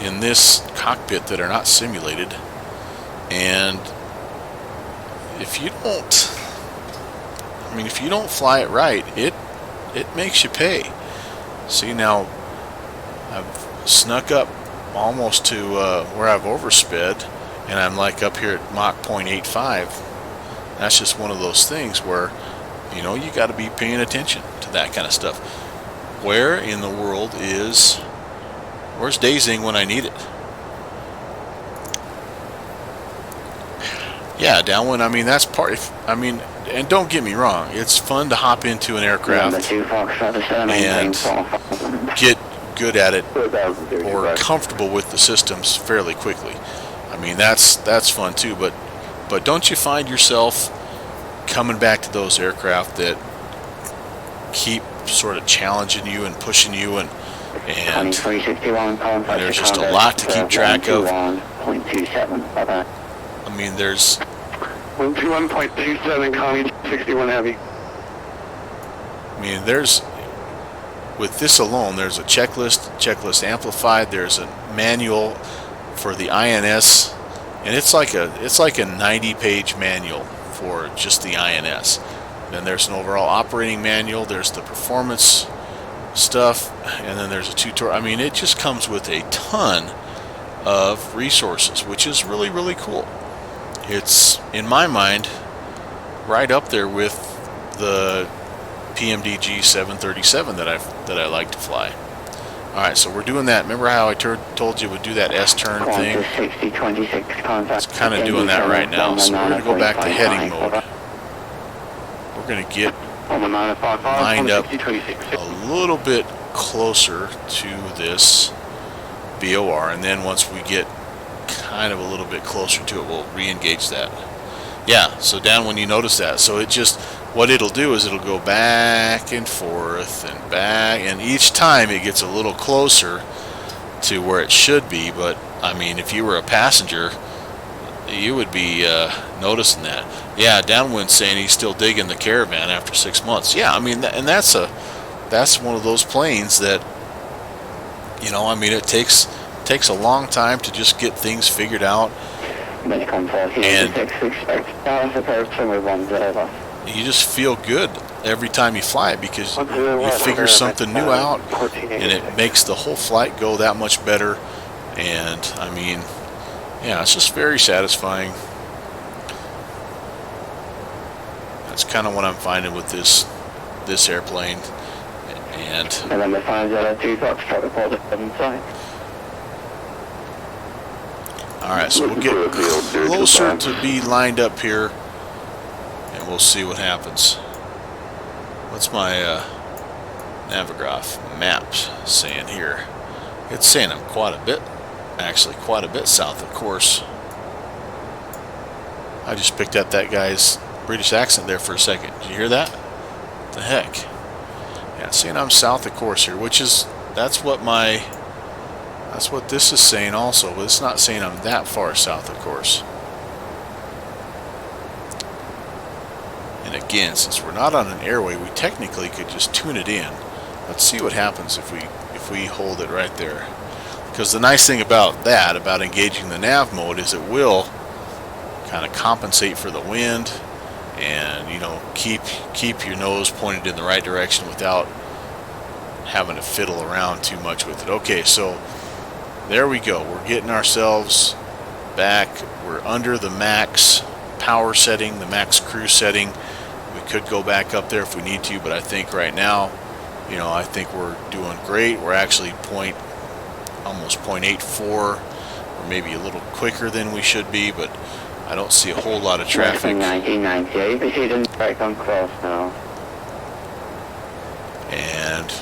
in this cockpit that are not simulated, and if you don't fly it right, it makes you pay. See, now I've snuck up almost to where I've oversped, and I'm like up here at Mach 0.85. That's just one of those things where, you know, you got to be paying attention to that kind of stuff. Where in the world where's Dazing when I need it? Yeah, downwind, I mean, that's part, and don't get me wrong, it's fun to hop into an aircraft and get good at it or comfortable with the systems fairly quickly. I mean, that's fun too, but don't you find yourself coming back to those aircraft that keep sort of challenging you and pushing you, and there's just a lot to keep track of. I mean, there's 121.27, Connie, 61 heavy. I mean, with this alone, there's a checklist amplified, there's a manual for the INS, and it's like a 90-page manual for just the INS. Then there's an overall operating manual, there's the performance stuff, and then there's a tutorial. I mean, it just comes with a ton of resources, which is really, really cool. It's, in my mind, right up there with the PMDG 737 that I like to fly. Alright, so we're doing that. Remember how I told you we'd do that S-turn thing? It's kind of doing that right now. So we're going to go back to heading mode. We're going to get lined up a little bit closer to this VOR, and then once we get kind of a little bit closer to it, we'll re-engage that. Yeah, so down when you notice that, so it just, what it'll do is it'll go back and forth and back, and each time it gets a little closer to where it should be. But I mean, if you were a passenger, you would be noticing that. Yeah, Downwind's saying he's still digging the Caravan after 6 months. Yeah, I mean, and that's one of those planes that, you know, I mean, it takes a long time to just get things figured out, and you just feel good every time you fly it because you figure something new out, and it makes the whole flight go that much better. And I mean, yeah, it's just very satisfying. That's kind of what I'm finding with this airplane. And then the 502 Foxtrot reported inside. Alright, so we'll get closer to be lined up here, and we'll see what happens. What's my Navigraph maps saying here? It's saying I'm quite a bit south of course. I just picked up that guy's British accent there for a second. Did you hear that? What the heck? Yeah, it's saying I'm south of course here, which is, that's what this is saying also, but it's not saying I'm that far south of course. And again, since we're not on an airway, we technically could just tune it in. Let's see what happens if we hold it right there. Because the nice thing about that, about engaging the nav mode, is it will kind of compensate for the wind, and, you know, keep your nose pointed in the right direction without having to fiddle around too much with it. Okay, so there we go. We're getting ourselves back. We're under the max power setting, the max cruise setting. We could go back up there if we need to, but I think right now, you know, I think we're doing great. We're actually almost 0.84, or maybe a little quicker than we should be, but I don't see a whole lot of traffic. 1998, proceeding back on cross now. And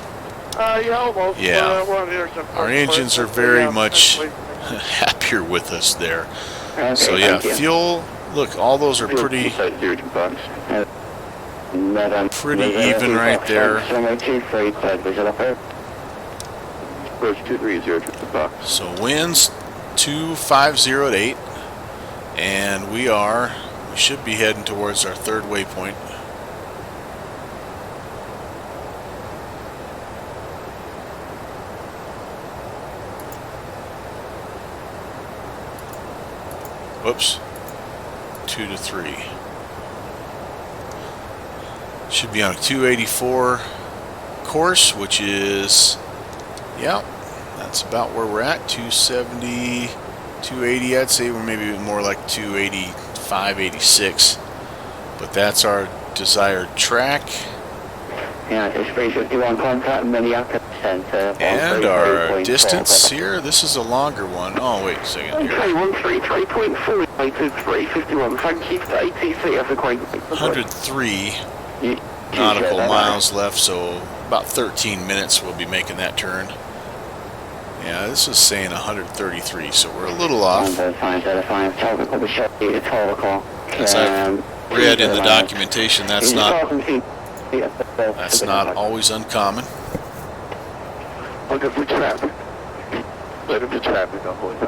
Yeah, almost. Yeah. Well, Our engines are very much happier with us there. Okay, So yeah, thank you. fuel, look, all those are pretty $02. even right there. Runway 23, cleared visual approach. Approach 230 So winds 250 at 8, and we should be heading towards our third waypoint. Whoops. 2 to 3. Should be on a 284 course, which is, yeah, that's about where we're at. 270, 280. I'd say we're maybe more like 285, 86. But that's our desired track. Yeah, it's 351 contact Minneapolis Center. And our distance here, this is a longer one. Oh, wait a second here. Okay, 133.4, latitude 351. Thank you for ATC as a quaint. 103 nautical miles left, so about 13 minutes we'll be making that turn. Yeah, this is saying 133, so we're a little off. As I've read in the documentation, that's not always uncommon. Look at the traffic. Let him to traffic on board.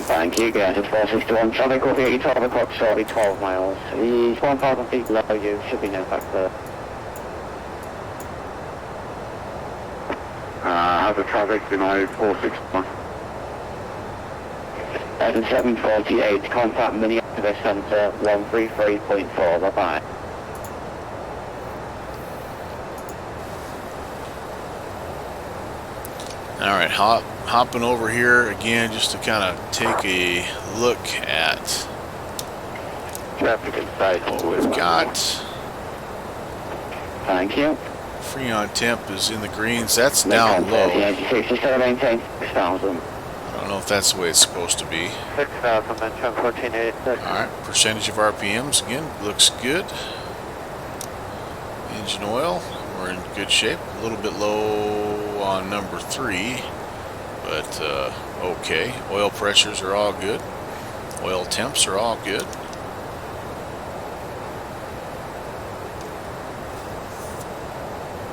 Thank you, guys. It's 461. Traffic will be at 12 o'clock shortly, 12 miles. He's 1,000 feet below you. Should be no factor. Have the traffic denied 461. At 748, contact Minneapolis Center 133.4. Bye-bye. Alright, hopping over here again just to kind of take a look at. Traffic inside. We've got Thank you. Freon temp is in the greens. That's down low. I maintain 6,000. don't know if that's the way it's supposed to be. 6,000, mention 1486. Alright, percentage of RPMs again looks good. Engine oil, we're in good shape. A little bit low on number 3, but okay. Oil pressures are all good. Oil temps are all good.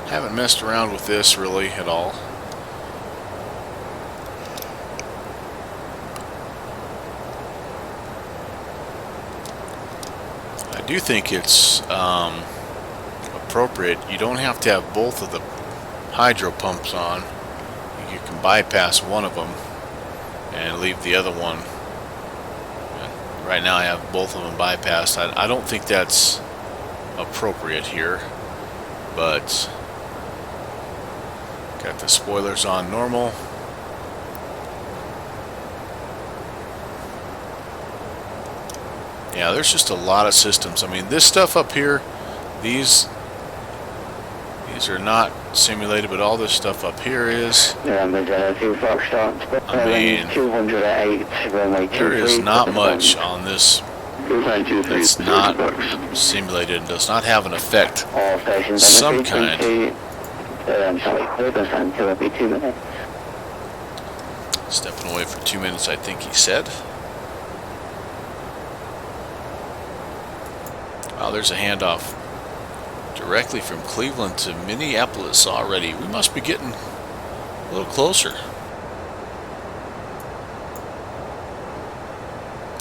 Haven't messed around with this really at all. I do think it's appropriate. You don't have to have both of the hydro pumps on. You can bypass one of them and leave the other one. And right now I have both of them bypassed. I don't think that's appropriate here, but got the spoilers on normal. Yeah, there's just a lot of systems. I mean, this stuff up here, these are not simulated, but all this stuff up here is. I mean, there is not much on this that's not simulated and does not have an effect of some kind. Stepping away for 2 minutes, I think he said. Wow, there's a handoff directly from Cleveland to Minneapolis already. We must be getting a little closer.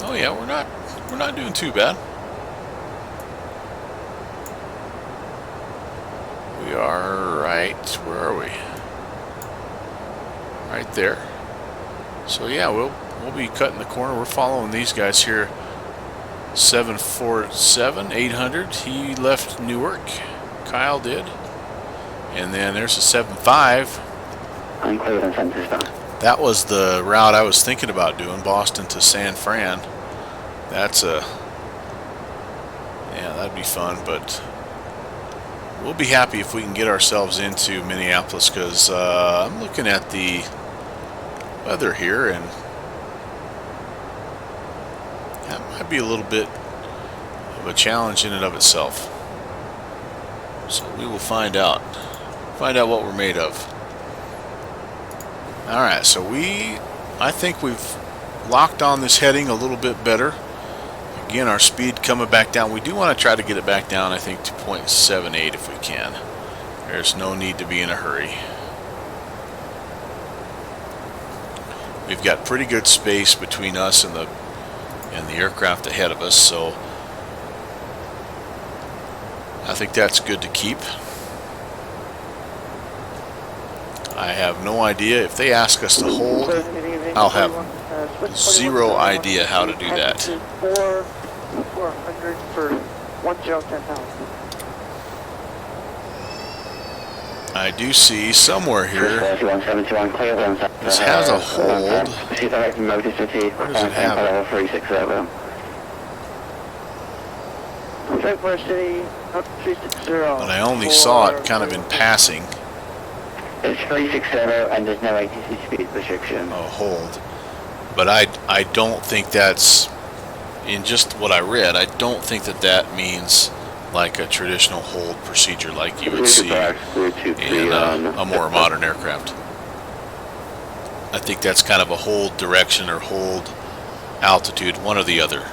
Oh yeah, we're not doing too bad. We are right, where are we? Right there. So yeah, we'll be cutting the corner. We're following these guys here. 747 800. He left Newark. Kyle did. And then there's a 75. That was the route I was thinking about doing, Boston to San Fran. That's yeah, that'd be fun, but we'll be happy if we can get ourselves into Minneapolis, because I'm looking at the weather here, and that might be a little bit of a challenge in and of itself. So we will find out. find out what we're made of. Alright, so I think we've locked on this heading a little bit better. Again, our speed coming back down. We do want to try to get it back down, I think, to 0.78 if we can. There's no need to be in a hurry. We've got pretty good space between us and the aircraft ahead of us, so I think that's good to keep. I have no idea. If they ask us to hold, I'll have zero idea how to do that. 400 for 10,000. I do see somewhere here, 3171 clear on this has a hold. Proceed direct from Motor City, Where does it have it? 360. Straight for City, 360. But I only saw it kind of in passing. It's 360 and there's no ATC speed restriction. A hold. But I don't think that's, in just what I read, I don't think that means like a traditional hold procedure like you would see in a more modern aircraft. I think that's kind of a hold direction or hold altitude, one or the other.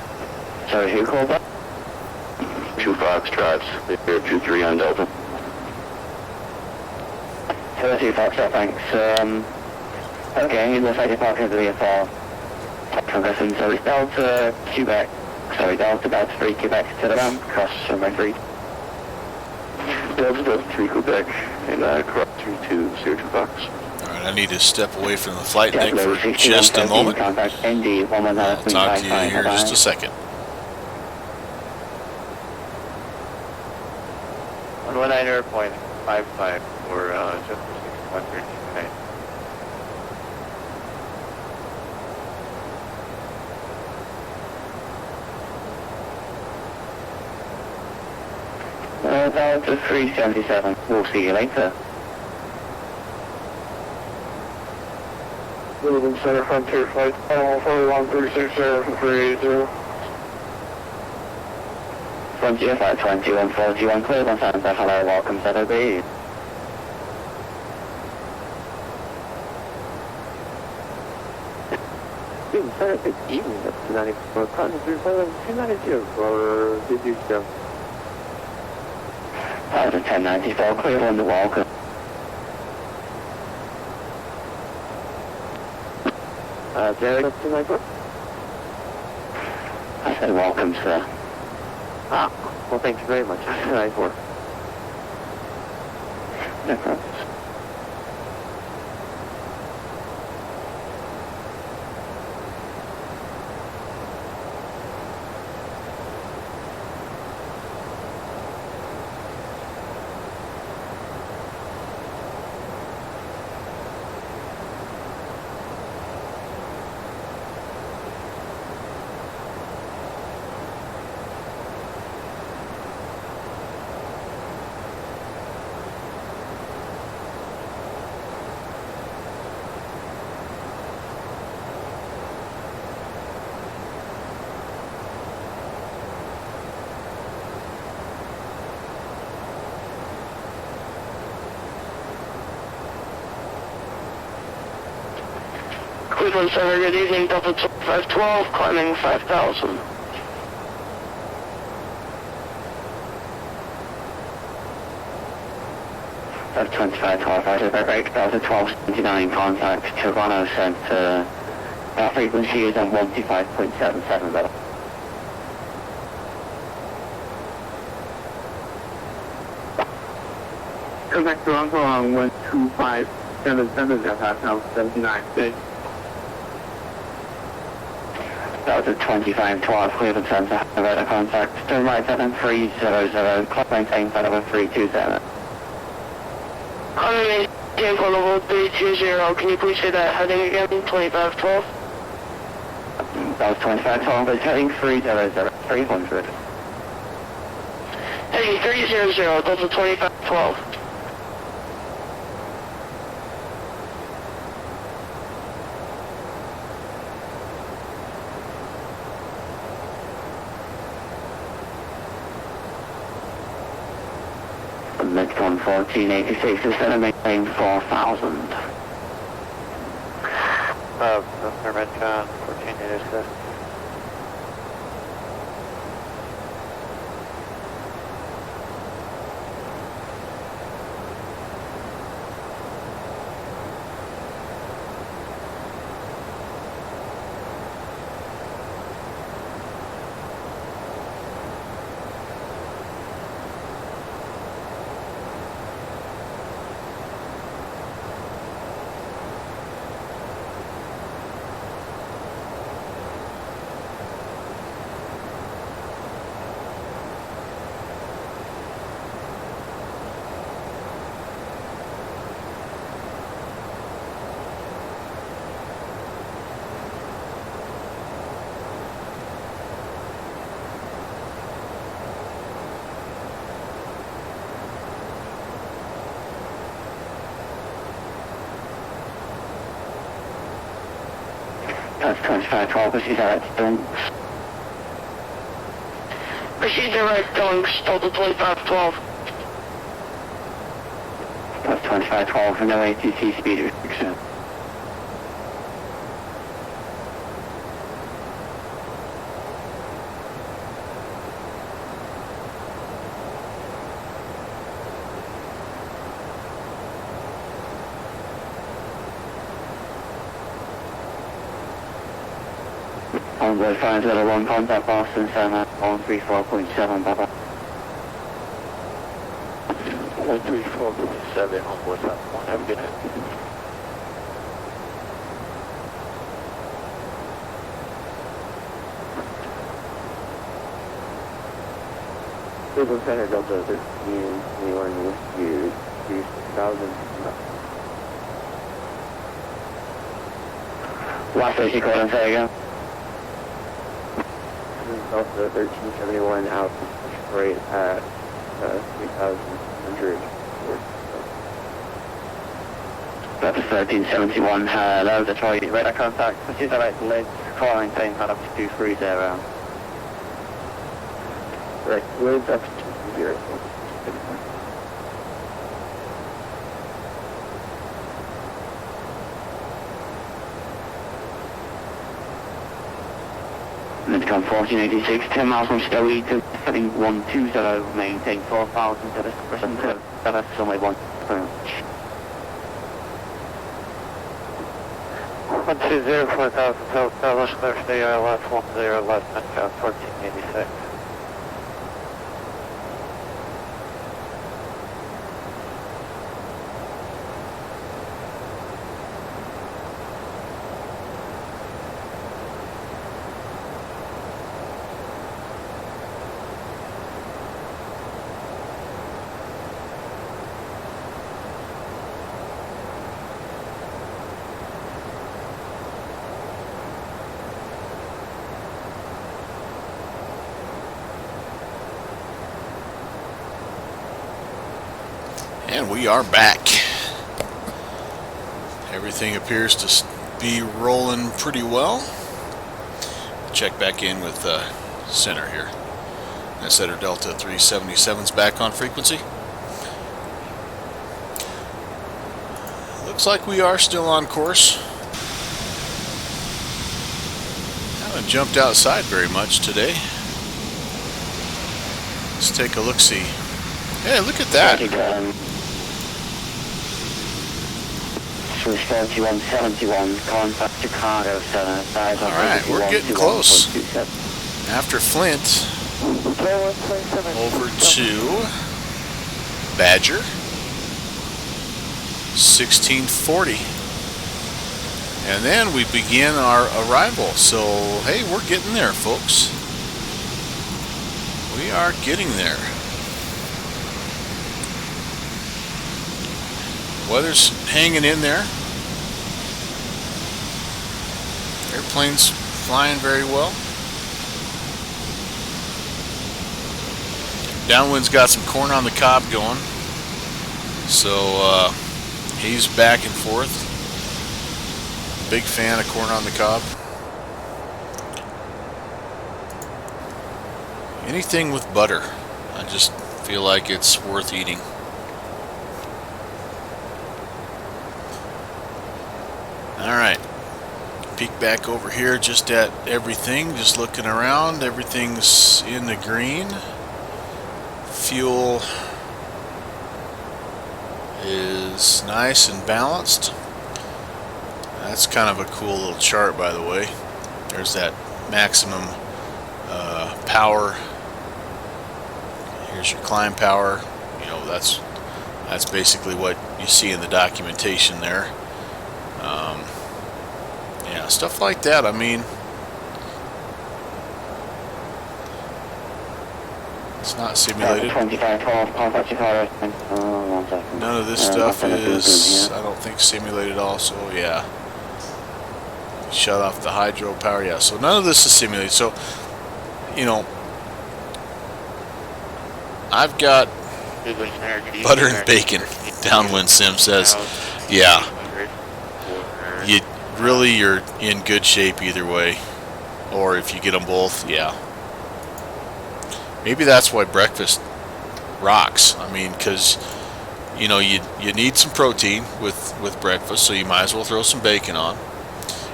Sorry, who called that? 2 Foxtrots, they're 2-3 on Delta. 2 Foxtrot, thanks. Okay, it looks like you're parking the VFR. Progressing, so it's Delta Quebec. Sorry, Delta 3 Quebec to the ramp, cross runway 3. Delta 3 Quebec, and cross 32, 02 Fox. Alright, I need to step away from the flight deck for just a moment. I'll talk to you here in just a second. 119.55 for just 6113 tonight. Delta 377. We'll see you later. Moving Center Frontier Flight 41360 for 380. Frontier Flight 2141 cleared on Santa. Hello, welcome to the B. Center 15 up to 94. Cotton 292 for Did show. 1094 cleared on the welcome. Derek up to 94. I said welcome, sir. Ah, well, thank you very much. 94. No problem. Cleveland Center, good evening, Delta 2512, climbing 5,000. Delta 2512, I said break Delta 1279, contact Toronto Center. Our frequency is on 125.77 level. Connect Toronto on 12577, now 79. Delta 2512, Cleveland Center, radar contact, turn right 7300, clock maintain flight over 327. Climbing 18 for level 320, can you please say that heading again, 2512? Delta 2512 is heading 300, 300. Heading 300, Delta 2512. Midcon 1486 is going to maintain 4,000. November Midcon 1486. That's 2512, proceed direct Dunks. Proceed direct Dunks, total 2512. That's 2512 for no ATC speed restriction. Onboard 501, contact Boston, 134.7, bye-bye. 134.7, onboard 501, have a good night. Cleveland Center, Delta 13, anyone with you, 2,000. Last AC code on say again. Delta 1371 out straight at 3,100. Delta 1371, hello Detroit, radar contact, proceed direct lids, calling thing, head up to 230. Direct lids up to 230. Midcon 1486, 10 miles from Stowe to heading 120, maintain 4,000 to this person to that's only one approach. 120, 4,000, Southwest Thursday, ILS 10 left, Midcon 1486. And we are back. Everything appears to be rolling pretty well. Check back in with center here. And Center Delta 377's back on frequency. Looks like we are still on course. Haven't jumped outside very much today. Let's take a look-see. Hey, look at that. 3171, contact Chicago Center. Alright, we're getting close. After Flint, over to Badger, 1640. And then we begin our arrival. So, hey, we're getting there, folks. We are getting there. Weather's hanging in there. Airplane's flying very well. Downwind's got some corn on the cob going. So he's back and forth. Big fan of corn on the cob. Anything with butter, I just feel like it's worth eating. Alright. Peek back over here just at everything, just looking around. Everything's in the green. Fuel is nice and balanced. That's kind of a cool little chart, by the way. There's that maximum power. Here's your climb power. You know, that's basically what you see in the documentation there. Yeah, stuff like that. I mean, it's not simulated. None of this stuff is, I don't think, simulated also. Yeah. Shut off the hydro power. Yeah, so none of this is simulated. So, you know, I've got butter and bacon, Downwind Sim says. Yeah. You're in good shape either way. Or if you get them both, yeah. Maybe that's why breakfast rocks. I mean, because, you know, you need some protein with breakfast, so you might as well throw some bacon on.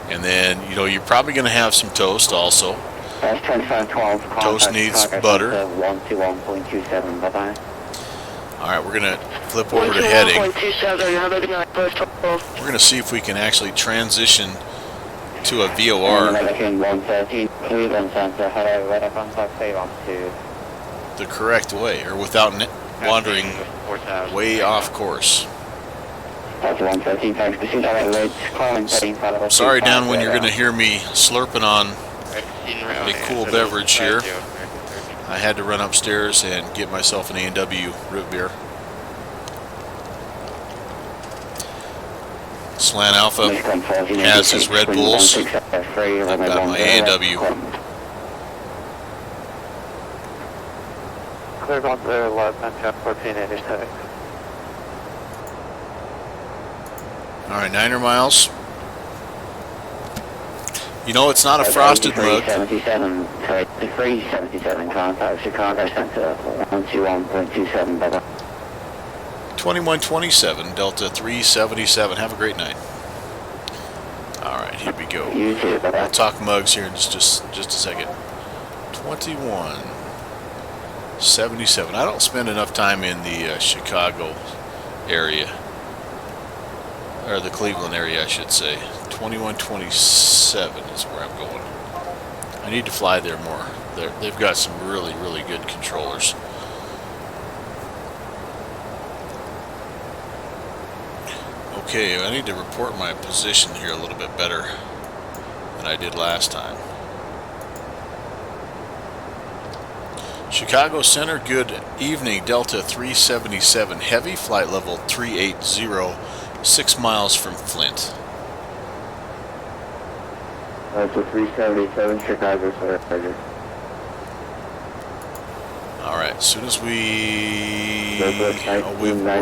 And then, you know, you're probably going to have some toast also. Toast needs butter. 121.27, bye-bye. Alright, we're going to flip over to heading. We're going to see if we can actually transition to a VOR the correct way, or without wandering way off course. Sorry, Downwind, you're going to hear me slurping on a cool beverage here. I had to run upstairs and get myself an A&W root beer. Slant Alpha has his Red Bulls. I've got my A&W. Clear on there, left, and 1486. Alright, 9 miles. You know, it's not a frosted mug. 377, contact Chicago Center, 121.27, bye-bye. 2127, Delta 377. Have a great night. Alright, here we go. You too, bye-bye. We'll talk mugs here in just a second. 2177. I don't spend enough time in the Chicago area. Or the Cleveland area, I should say. 2127 is where I'm going. I need to fly there more. They've got some really, really good controllers. Okay, I need to report my position here a little bit better than I did last time. Chicago Center, good evening. Delta 377 Heavy, flight level 380, 6 miles from Flint. Delta 377, Chicago Center. Alright, as soon as we're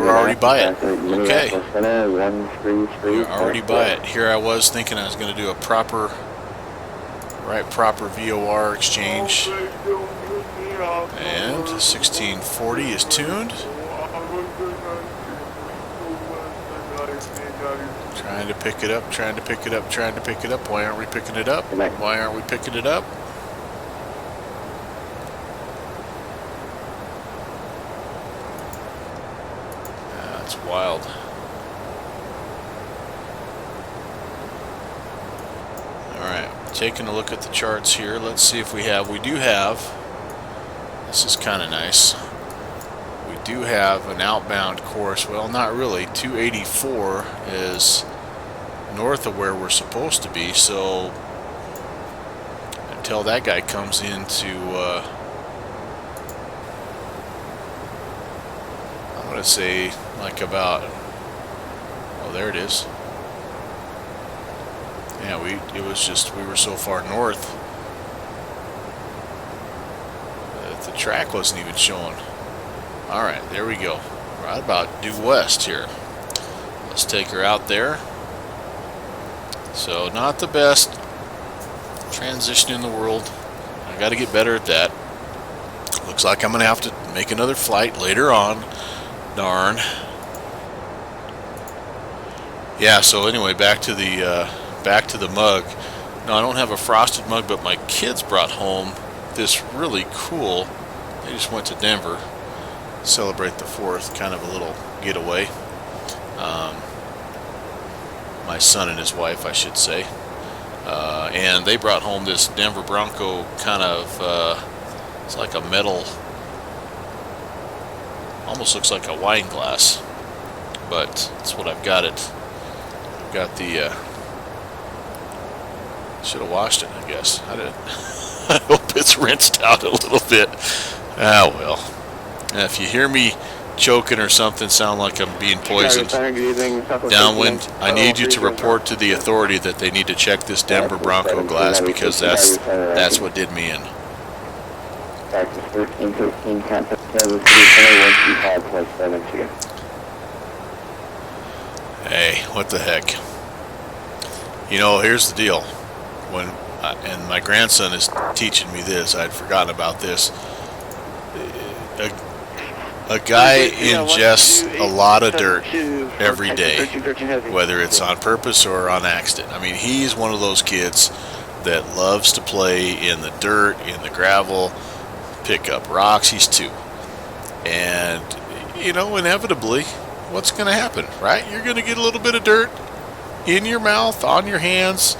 already by it. Okay. We're already by it. Here I was thinking I was going to do a proper VOR exchange. And 1640 is tuned. Trying to pick it up, trying to pick it up, trying to pick it up. Why aren't we picking it up? Why aren't we picking it up? That's wild. Alright, taking a look at the charts here. Let's see if we do have, this is kind of nice. We do have an outbound course. Well, not really. 284 is north of where we're supposed to be, so until that guy comes into I'm gonna say like about, oh, there it is. Yeah, we were so far north that the track wasn't even showing. Alright, there we go. Right about due west here. Let's take her out there. So, not the best transition in the world. I got to get better at that. Looks like I'm going to have to make another flight later on. Darn. Yeah. So anyway, back to the mug. No, I don't have a frosted mug, but my kids brought home this really cool. They just went to Denver to celebrate the 4th, kind of a little getaway. My son and his wife, I should say. And they brought home this Denver Bronco kind of, it's like a metal, almost looks like a wine glass, but that's what I've got it. I've got the, should have washed it, I guess. I didn't. I hope it's rinsed out a little bit. Ah, well. And if you hear me choking or something, sound like I'm being poisoned, downwind, I need you to report to the authority that they need to check this Denver Bronco glass, because that's what did me in. Practice 1315, contact Kansas City 125.72. Hey, what the heck? You know, here's the deal. When and my grandson is teaching me this. I'd forgotten about this. A guy ingests a lot of dirt every day, whether it's on purpose or on accident. I mean, he's one of those kids that loves to play in the dirt, in the gravel, pick up rocks. He's 2. And, you know, inevitably, what's going to happen, right? You're going to get a little bit of dirt in your mouth, on your hands.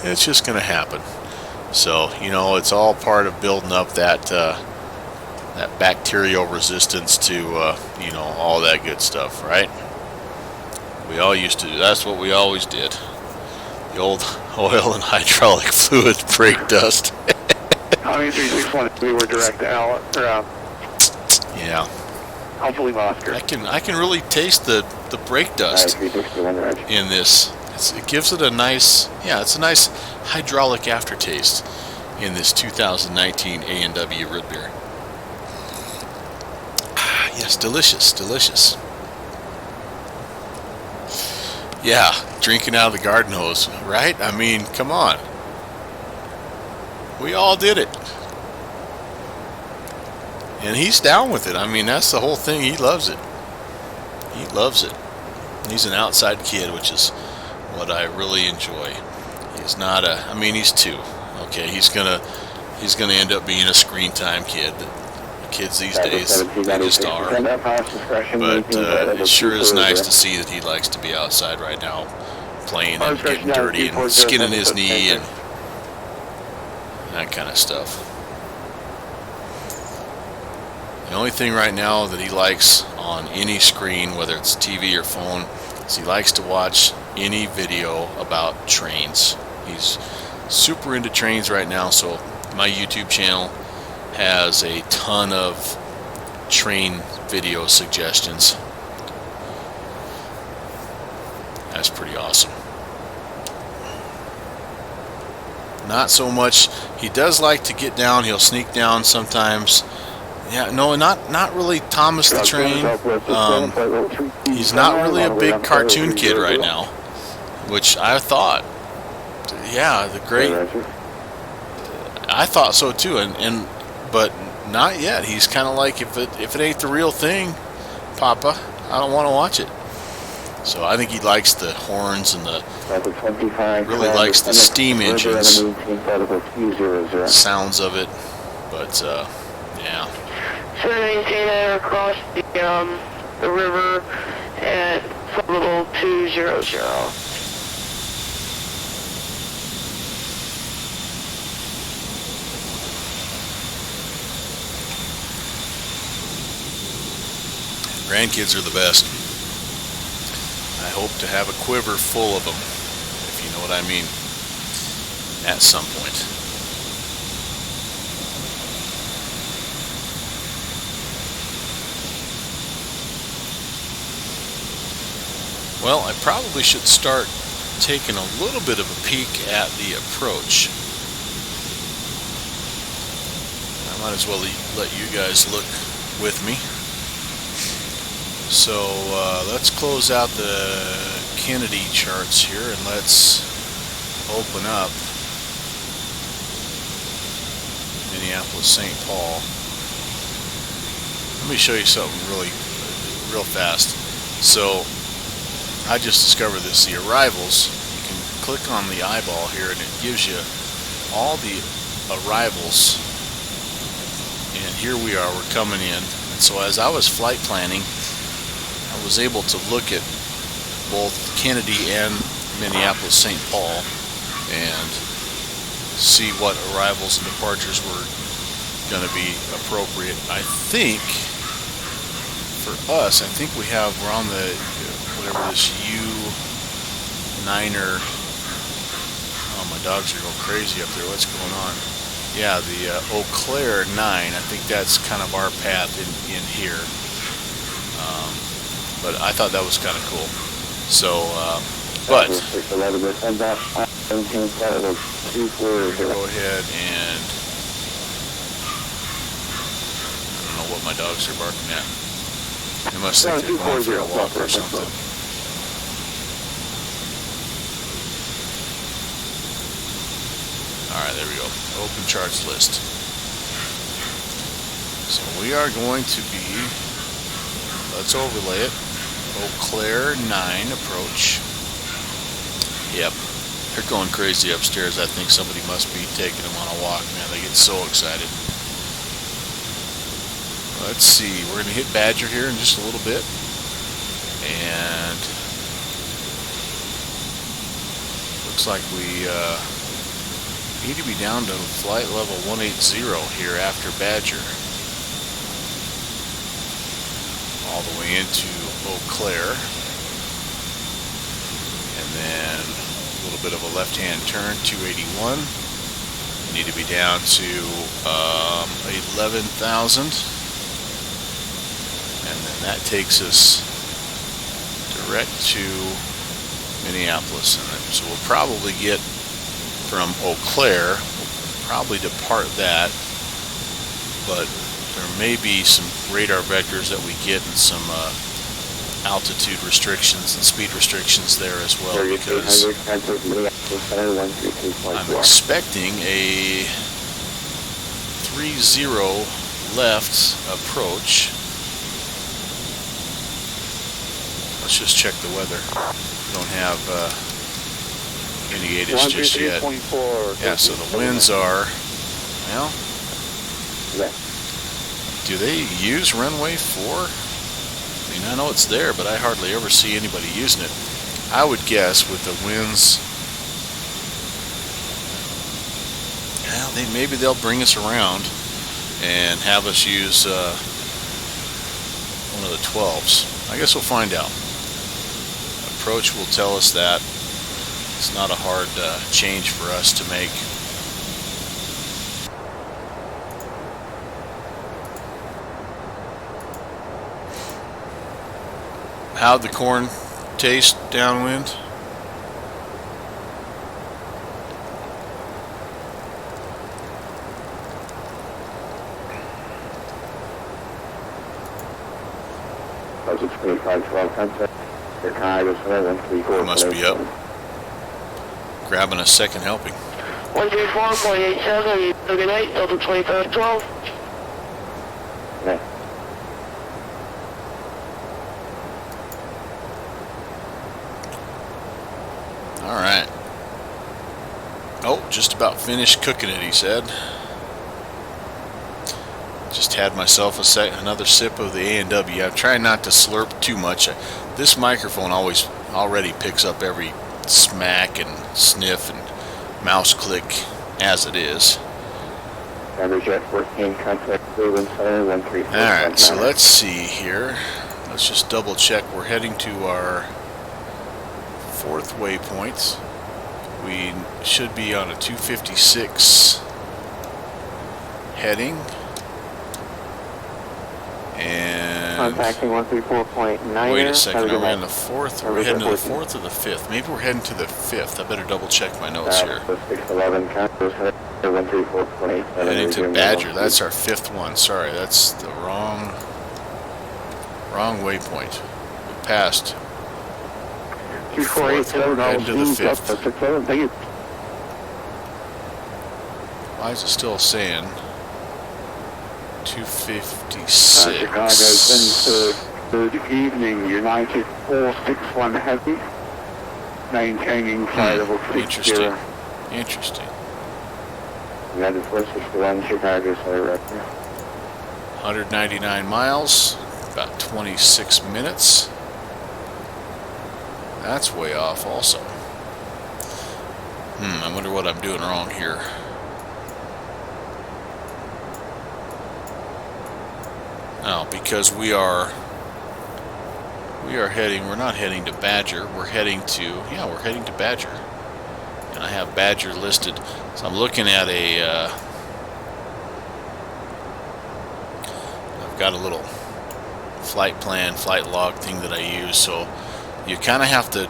It's just going to happen. So, you know, it's all part of building up that that bacterial resistance to, you know, all that good stuff, right? We all used to do. That's what we always did. The old oil and hydraulic fluid brake dust. Tommy 361, we were direct out, or Yeah. hopefully Oscar. I can really taste the brake dust in this. It gives it a nice, it's a nice hydraulic aftertaste in this 2019 A&W root beer. Yes, delicious, delicious. Yeah, drinking out of the garden hose, right? I mean, come on. We all did it. And he's down with it. I mean, that's the whole thing. He loves it. He loves it. He's an outside kid, which is what I really enjoy. He's not a, I mean, he's 2. Okay, he's gonna end up being a screen time kid. Kids these days, they just are. But it sure is nice to see that he likes to be outside right now, playing and getting dirty and skinning his knee and that kind of stuff. The only thing right now that he likes on any screen, whether it's TV or phone, is he likes to watch any video about trains. He's super into trains right now, so my YouTube channel has a ton of train video suggestions. That's pretty awesome. Not so much. He does like to get down. He'll sneak down sometimes. Yeah, no, not really Thomas the Train. He's not really a big cartoon kid right now, which I thought. Yeah, the great. I thought so too, but not yet. He's kind of like, if it ain't the real thing, Papa, I don't want to watch it. So I think he likes the horns and really likes the steam engines, sounds of it. But yeah. 718 across the river at flight level 200. Grandkids are the best. I hope to have a quiver full of them, if you know what I mean, at some point. Well, I probably should start taking a little bit of a peek at the approach. I might as well let you guys look with me. So let's close out the Kennedy charts here and let's open up Minneapolis-St. Paul. Let me show you something real fast. So I just discovered this, the arrivals, you can click on the eyeball here and it gives you all the arrivals, and here we are, we're coming in. And so as I was flight planning, I was able to look at both Kennedy and Minneapolis-St. Paul and see what arrivals and departures were going to be appropriate. I think for us, I think we're on the whatever this U9er. Oh, my dogs are going crazy up there. What's going on? Yeah, the Eau Claire 9. I think that's kind of our path in here. But I thought that was kind of cool. So, but go ahead and I don't know what my dogs are barking at. They must think they're going for a walk or something. Alright, there we go. Open charts list. So we are going to be, let's overlay it, Eau Claire 9 approach. Yep, they're going crazy upstairs. I think somebody must be taking them on a walk, man. They get so excited. Let's see, we're going to hit Badger here in just a little bit. And looks like we need to be down to flight level 180 here after Badger. All the way into Eau Claire. And then a little bit of a left-hand turn, 281. We need to be down to 11,000. And then that takes us direct to Minneapolis. And so we'll probably get from Eau Claire, we'll probably depart that, but there may be some radar vectors that we get and some altitude restrictions and speed restrictions there as well, because I'm expecting a 30 left approach. Let's just check the weather. We don't have any ATIS just yet. Yeah, so the winds are, well, do they use runway 4? I mean, I know it's there, but I hardly ever see anybody using it. I would guess with the winds, well, maybe they'll bring us around and have us use one of the 12s. I guess we'll find out. Approach will tell us that. It's not a hard change for us to make. How'd the corn taste downwind? Must be up. Grabbing a second helping. 134.87, good night, Delta 2512. Yeah. Alright. Oh, just about finished cooking it, he said. Just had myself another sip of the A&W. I'm trying not to slurp too much. This microphone already picks up every smack and sniff and mouse click as it is. Alright, so let's see here. Let's just double check. We're heading to our 4th waypoint. We should be on a 256 heading. And contacting 134.9. wait a second, are we on the 4th? Are we heading to the 4th or the 5th? Maybe we're heading to the 5th. I better double check my notes here. Heading to Badger. That's our 5th one. Sorry, that's the wrong waypoint. We passed 4th, we're heading to the 5th. Why is it still saying 256? Good evening, United 461 Heavy, maintaining flight level 60. Interesting. Interesting. United 461, Chicago, Director. 199 miles, about 26 minutes. That's way off also. I wonder what I'm doing wrong here. Oh, because we are heading, we're not heading to Badger, we're heading to Badger. And I have Badger listed. So I'm looking at I've got a little flight plan, flight log thing that I use, so you kind of have to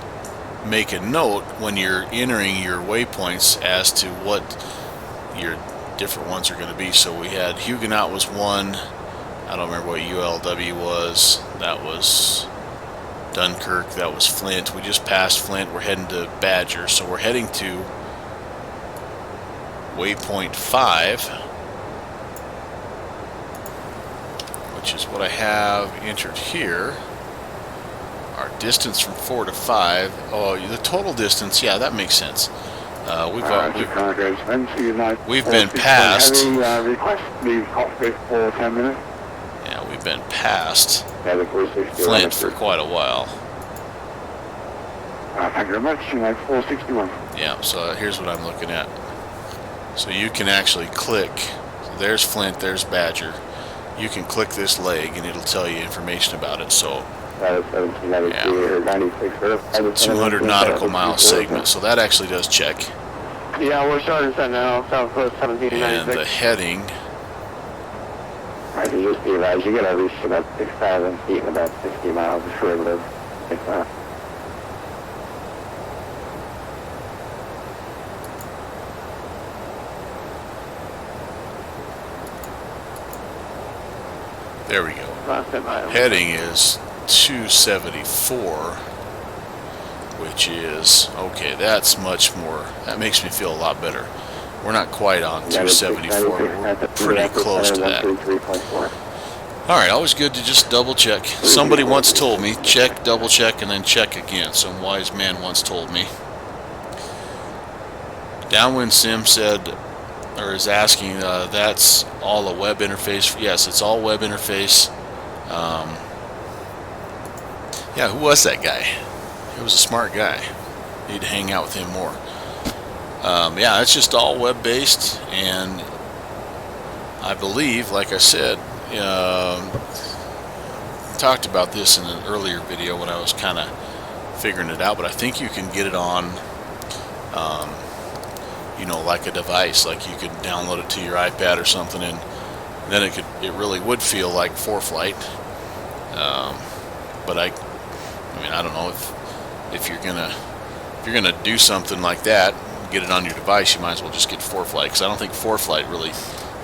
make a note when you're entering your waypoints as to what your different ones are going to be. So we had Huguenot was one. I don't remember what ULW was. That was Dunkirk. That was Flint. We just passed Flint. We're heading to Badger. So we're heading to waypoint 5, which is what I have entered here. Our distance from 4 to 5. Oh, the total distance. Yeah, that makes sense. We've been past. Request leave cockpit for 10 minutes. Yeah, we've been past Flint for quite a while. Thank you very much. United 461. Yeah, so here's what I'm looking at. So you can actually click. So there's Flint, there's Badger. You can click this leg and it'll tell you information about it. So yeah, it's a 200 nautical mile segment. So that actually does check. Yeah, we're starting to now, Southwest And 1796. the heading. I can just be advised, you gotta reach about 6,000 feet and about 60 miles before you live. There we go. Last 10 miles. Heading is 274, which is, okay, that's much more, that makes me feel a lot better. We're not quite on 274, but we're pretty close to that. Alright, always good to just double check. Somebody once told me, check, double check, and then check again. Some wise man once told me. Downwind Sim said, or is asking, that's all a web interface. Yes, it's all web interface. Yeah, who was that guy? He was a smart guy. Need to hang out with him more. Yeah, it's just all web-based, and I believe, like I said, talked about this in an earlier video when I was kind of figuring it out, but I think you can get it on, you know, like a device, like you could download it to your iPad or something, and then it really would feel like ForeFlight. But I mean, I don't know if you're gonna do something like that, get it on your device, you might as well just get ForeFlight, because I don't think ForeFlight really,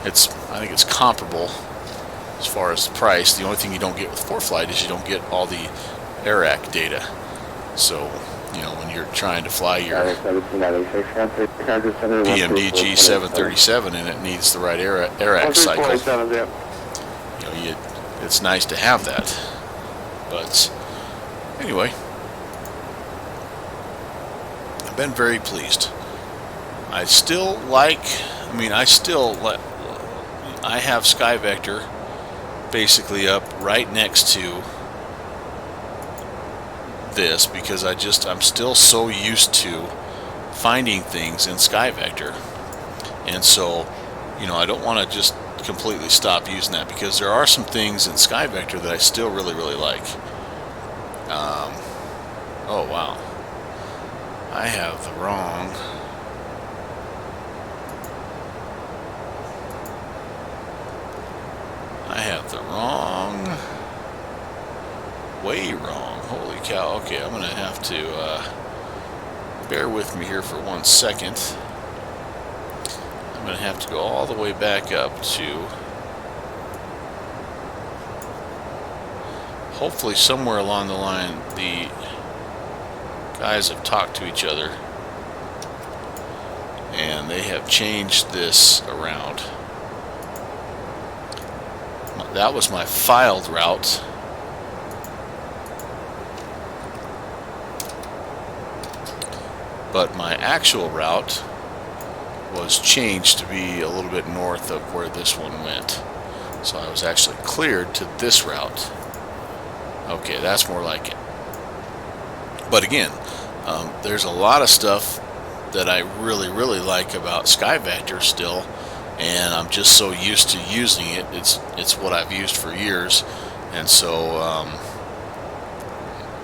I think it's comparable as far as the price. The only thing you don't get with ForeFlight is you don't get all the ARAC data. So, you know, when you're trying to fly your PMDG 737 and it needs the right ARAC cycle, you know, it's nice to have that. But anyway, I've been very pleased. I still like, I have SkyVector basically up right next to this because I'm still so used to finding things in SkyVector, and so, you know, I don't want to just completely stop using that, because there are some things in SkyVector that I still really like. Oh wow, I have the wrong way wrong. Holy cow. Okay, I'm gonna have to bear with me here for 1 second. I'm gonna have to go all the way back up to, hopefully somewhere along the line the guys have talked to each other and they have changed this around. That was my filed route, but my actual route was changed to be a little bit north of where this one went. So I was actually cleared to this route. Okay, that's more like it. But again, there's a lot of stuff that I really like about SkyVector still, and I'm just so used to using it. It's what I've used for years, and so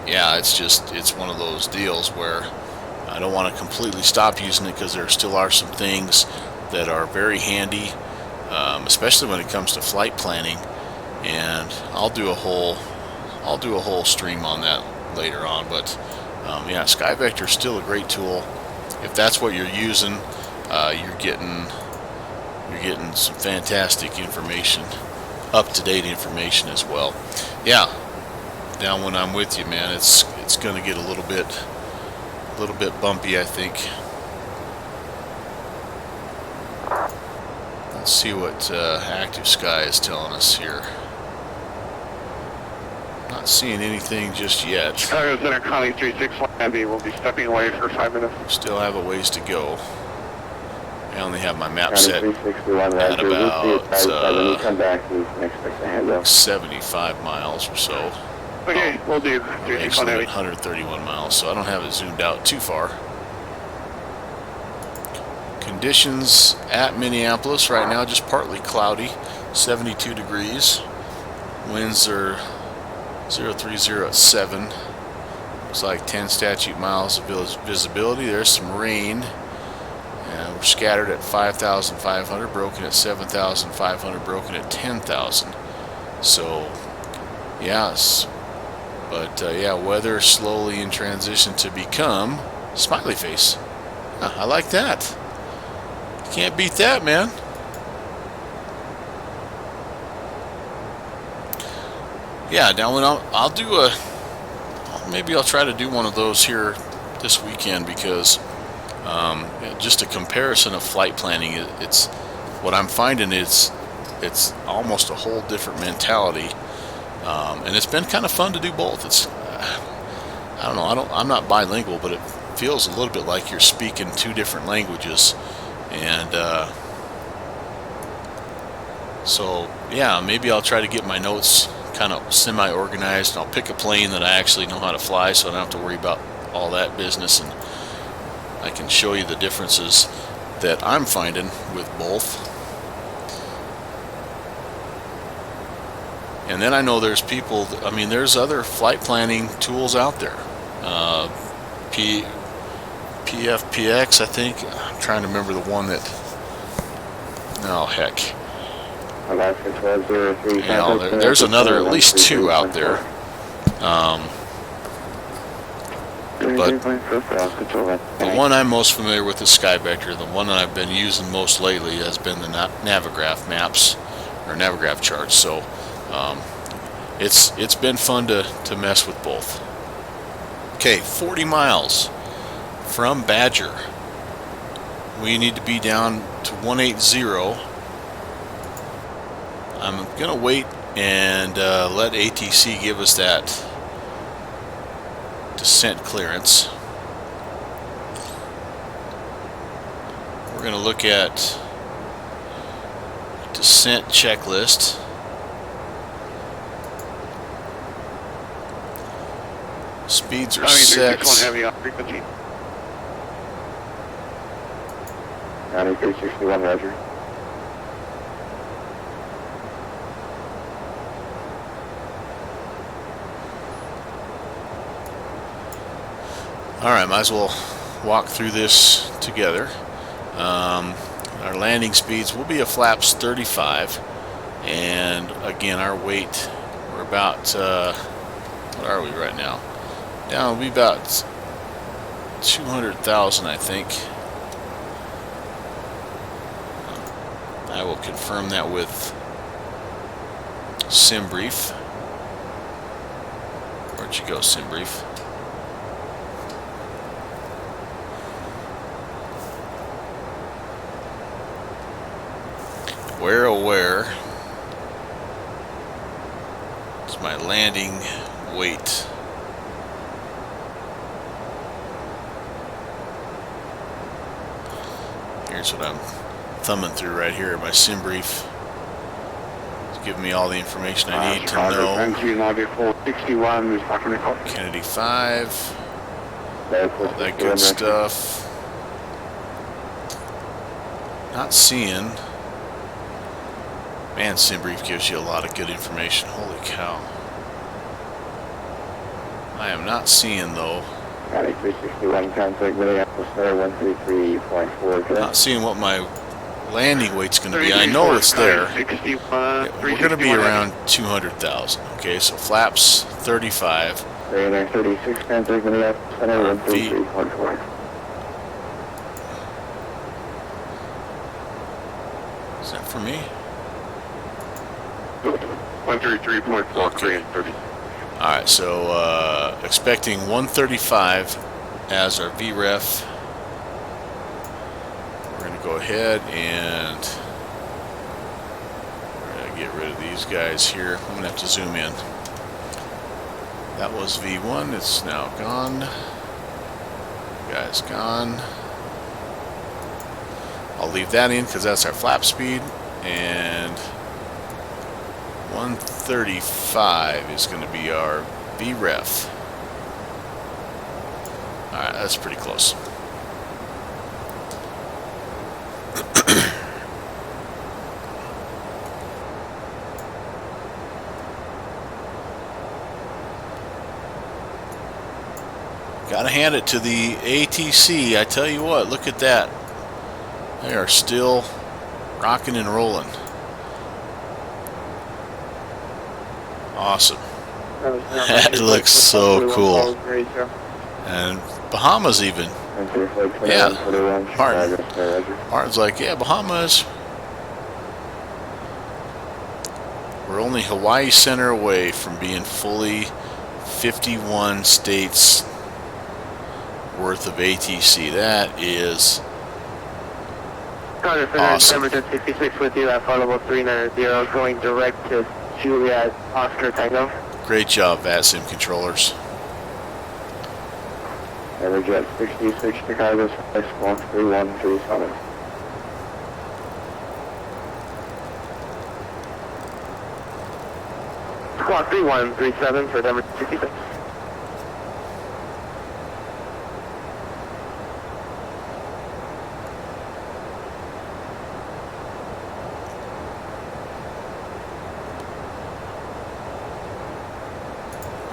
yeah, it's one of those deals where I don't want to completely stop using it, because there still are some things that are very handy, especially when it comes to flight planning. And I'll do a whole stream on that later on. But yeah, SkyVector is still a great tool. If that's what you're using, you're getting some fantastic information, up-to-date information as well. Yeah, down when I'm with you, man, it's going to get a little bit bumpy, I think. Let's see what Active Sky is telling us here. Not seeing anything just yet. Chicago Center, Connie 36 Landy. We'll be stepping away for 5 minutes. Still have a ways to go. I only have my map set 361 at Roger. about Come back, we can expect a handoff. 75 miles or so. Okay, we'll do Actually 361 at Heavy. 131 miles, so I don't have it zoomed out too far. Conditions at Minneapolis right now, just partly cloudy, 72 degrees. Winds are 030 at 7. Looks like 10 statute miles of visibility. There's some rain. And we're scattered at 5,500, broken at 7,500, broken at 10,000. So, yes. But yeah, weather slowly in transition to become smiley face. I like that. Can't beat that, man. Yeah, now when I'll do maybe I'll try to do one of those here this weekend, because just a comparison of flight planning, it's what I'm finding it's almost a whole different mentality, and it's been kind of fun to do both. It's I don't know, I'm not bilingual, but it feels a little bit like you're speaking two different languages. And so yeah, maybe I'll try to get my notes kind of semi-organized, and I'll pick a plane that I actually know how to fly, so I don't have to worry about all that business, and I can show you the differences that I'm finding with both. And then I know there's people, I mean, there's other flight planning tools out there. PFPX, I think. I'm trying to remember the one that, oh heck. Alaska 1203. Yeah, there's another, at least two out there. But the one I'm most familiar with is SkyVector. The one that I've been using most lately has been the Navigraph maps, or Navigraph charts. So it's been fun to mess with both. Okay, 40 miles from Badger. We need to be down to 180. I'm gonna wait and let ATC give us that descent clearance. We're gonna look at descent checklist. Speeds are set. 361 Heavy on frequency. County 361 Roger. Alright, might as well walk through this together. Our landing speeds will be a flaps 35, and again our weight, we're about what are we right now? Down, we'll be about 200,000, I think. I will confirm that with SimBrief. Where'd you go, SimBrief? Where is my landing weight? Here's what I'm thumbing through right here. My sim brief is giving me all the information I need to know. Kennedy 5, all that good stuff. Not seeing. Man, sim brief gives you a lot of good information. Holy cow. I am not seeing though. County 361, contact Minneapolis Star 133.4. Not seeing what my landing weight's going to be. I know it's there. We're going to be around 200,000. Okay, so flaps 35. Radar 36, contact Minneapolis Center 133.4. Is that for me? 133.4, Okay. and 30. Alright, so expecting 135 as our VREF. We're going to go ahead and we're going to get rid of these guys here. I'm going to have to zoom in. That was V1. It's now gone. Guy's gone. I'll leave that in because that's our flap speed. And 135 is going to be our VREF. Alright, that's pretty close. Gotta hand it to the ATC. I tell you what, look at that. They are still rocking and rolling. Awesome. That looks so cool. And Bahamas even. Yeah. Martin's like, yeah, Bahamas. We're only Hawaii Center away from being fully 51 states worth of ATC. That is awesome. 66 with you at followable 390 going direct to Juliet Oscar Tango. Great job, VATSIM controllers. Everjet 66, Chicago, Squawk 3137. Squawk 3137 for Denver 66.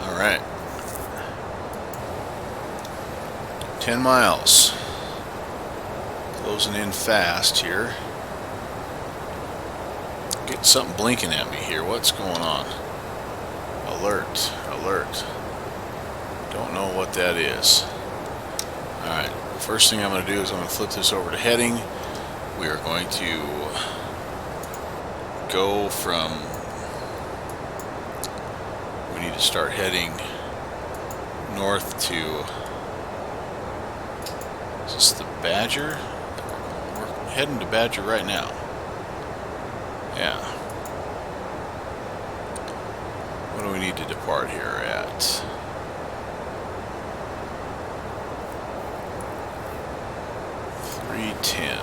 Alright. 10 miles. Closing in fast here. Getting something blinking at me here. What's going on? Alert. Alert. Don't know what that is. Alright. First thing I'm going to do is I'm going to flip this over to heading. We are going to go from... We need to start heading north to... Is this the Badger? We're heading to Badger right now. Yeah. What do we need to depart here at? .310.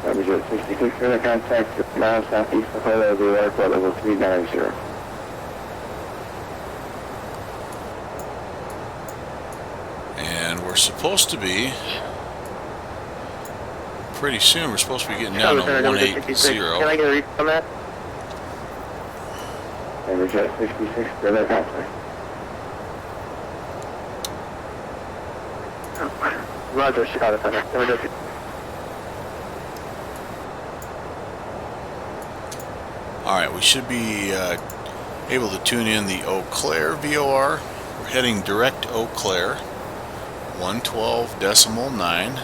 Everjet 66, further contact miles southeast of the airport level 390. And we're supposed to be, pretty soon, we're supposed to be getting down to 180. Can I get a read on that? Everjet 66, further contact. Roger, Chicago Center. Denver. Alright, we should be able to tune in the Eau Claire VOR. We're heading direct Eau Claire, 112.9.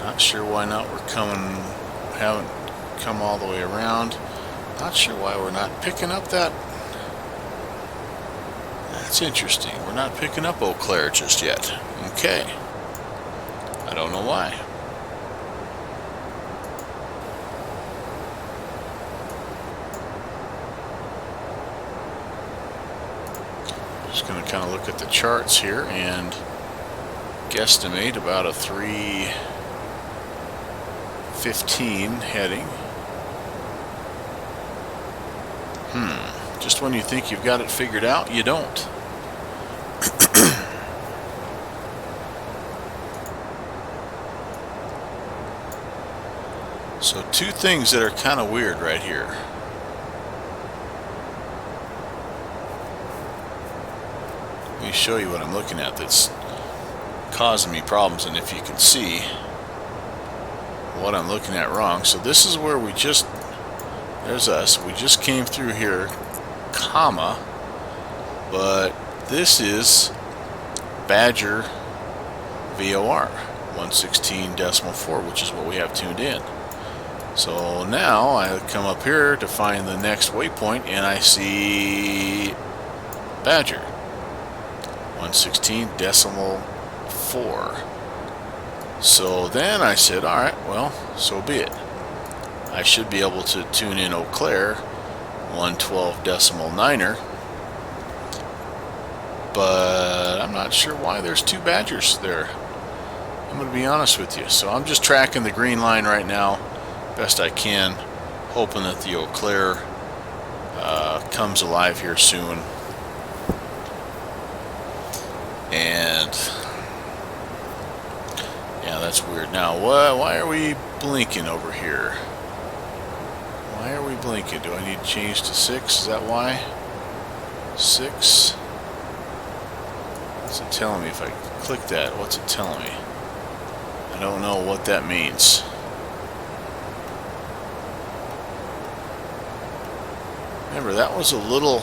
Not sure why not. Haven't come all the way around. Not sure why we're not picking up that. That's interesting. We're not picking up Eau Claire just yet. Okay. I don't know why. Just going to kind of look at the charts here and guesstimate about a 315 heading. Just when you think you've got it figured out, you don't. So two things that are kind of weird right here. Let me show you what I'm looking at that's causing me problems, and if you can see what I'm looking at wrong. So this is where we just, there's us, we just came through here, comma, but this is Badger VOR 116.4, which is what we have tuned in. So now I come up here to find the next waypoint, and I see Badger 116.4. So then I said, alright, well, so be it. I should be able to tune in Eau Claire 112.9er, but I'm not sure why there's two Badgers there. I'm going to be honest with you. So I'm just tracking the green line right now best I can, hoping that the Eau Claire comes alive here soon. And yeah, that's weird. Now, why are we blinking over here? Why are we blinking? Do I need to change to 6? Is that why? 6? What's it telling me? If I click that, what's it telling me? I don't know what that means. Remember, that was a little...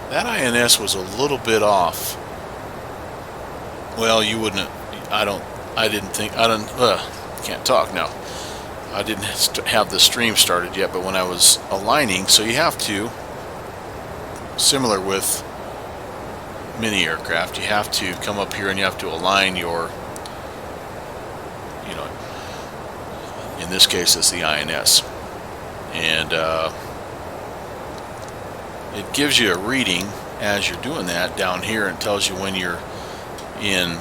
That INS was a little bit off. Well, you wouldn't... can't talk now. I didn't have the stream started yet, but when I was aligning, so you have to, similar with mini aircraft, you have to come up here and you have to align your, you know, in this case it's the INS, and it gives you a reading as you're doing that down here, and tells you when you're in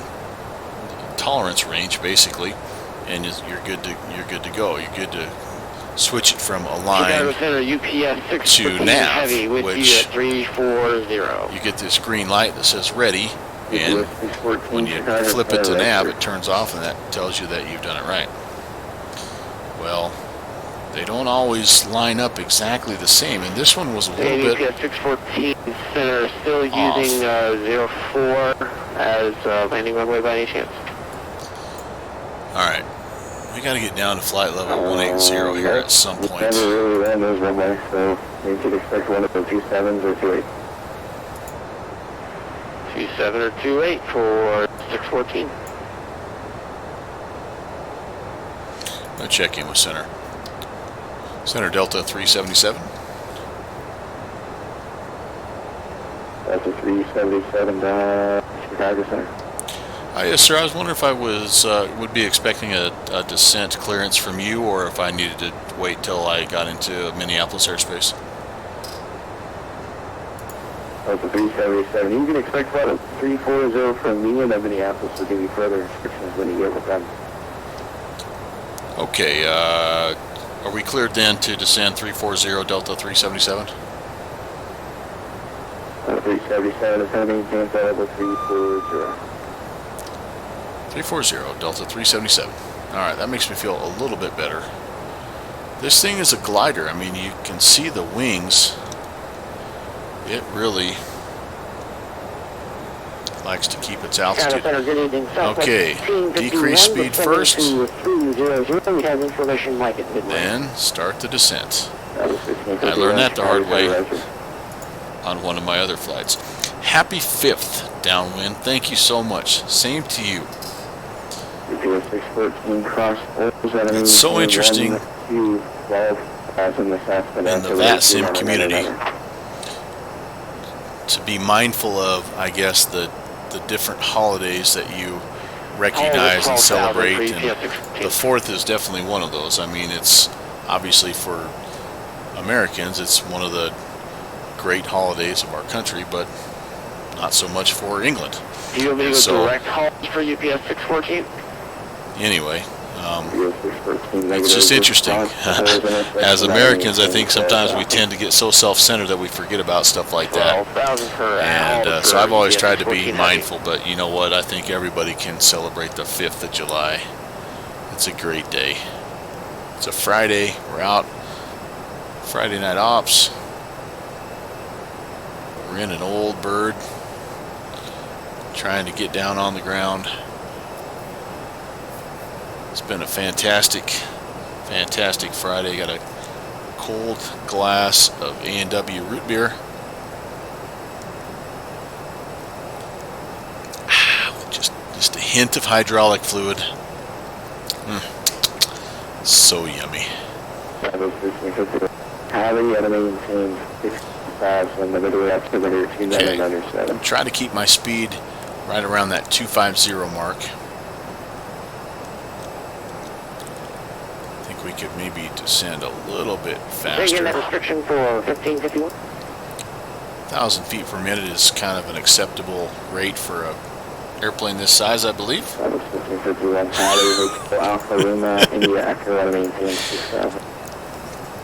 tolerance range basically, and you're good to go. You're good to switch it from align to nav, which 340. you get this green light that says ready, and when you flip it to nav, it turns off, and that tells you that you've done it right. Well, they don't always line up exactly the same, and this one was a little bit UPS 614 center still off. using 04 as landing runway by any chance? Alright, we got to get down to flight level 180 here at some point. Never really ran those runways, so you could expect one of the 27s or 28. 27 or 28 for 614. I'll check in with center. Center Delta 377. That's a 377 Chicago Center. Yes, sir. I was wondering if I would be expecting a descent clearance from you, or if I needed to wait till I got into Minneapolis airspace. That's a 377. You can expect about a 340 from me, and then Minneapolis will give you further instructions when you get with them. Okay. Are we cleared then to descend 340 Delta 377? 377 is going to maintain flight level 340. 340 Delta 377. Alright, that makes me feel a little bit better. This thing is a glider. I mean, you can see the wings. It really likes to keep its altitude. Okay, decrease speed first, then start the descent. I learned that the hard way on one of my other flights. Happy 5th, downwind. Thank you so much. Same to you. It's so interesting in the VATSIM community to be mindful of, I guess, the the different holidays that you recognize and celebrate, and the 4th is definitely one of those. I mean, it's obviously for Americans, it's one of the great holidays of our country, but not so much for England. Do you want me to go So- direct haulage for UPS 614? Anyway, it's just interesting. As Americans, I think sometimes we tend to get so self-centered that we forget about stuff like that. 12,000 per And hour so for I've always UPS tried to be 614 mindful, but you know what? I think everybody can celebrate the 5th of July. It's a great day. It's a Friday. We're out. Friday night ops. We're in an old bird, trying to get down on the ground. It's been a fantastic Friday. Got a cold glass of A&W root beer. Just a hint of hydraulic fluid. So yummy. Okay. Try to keep my speed right around that 250 mark. I think we could maybe descend a little bit Taking that faster. restriction for 1551. 1,000 feet per minute is kind of an acceptable rate for a airplane this size, I believe.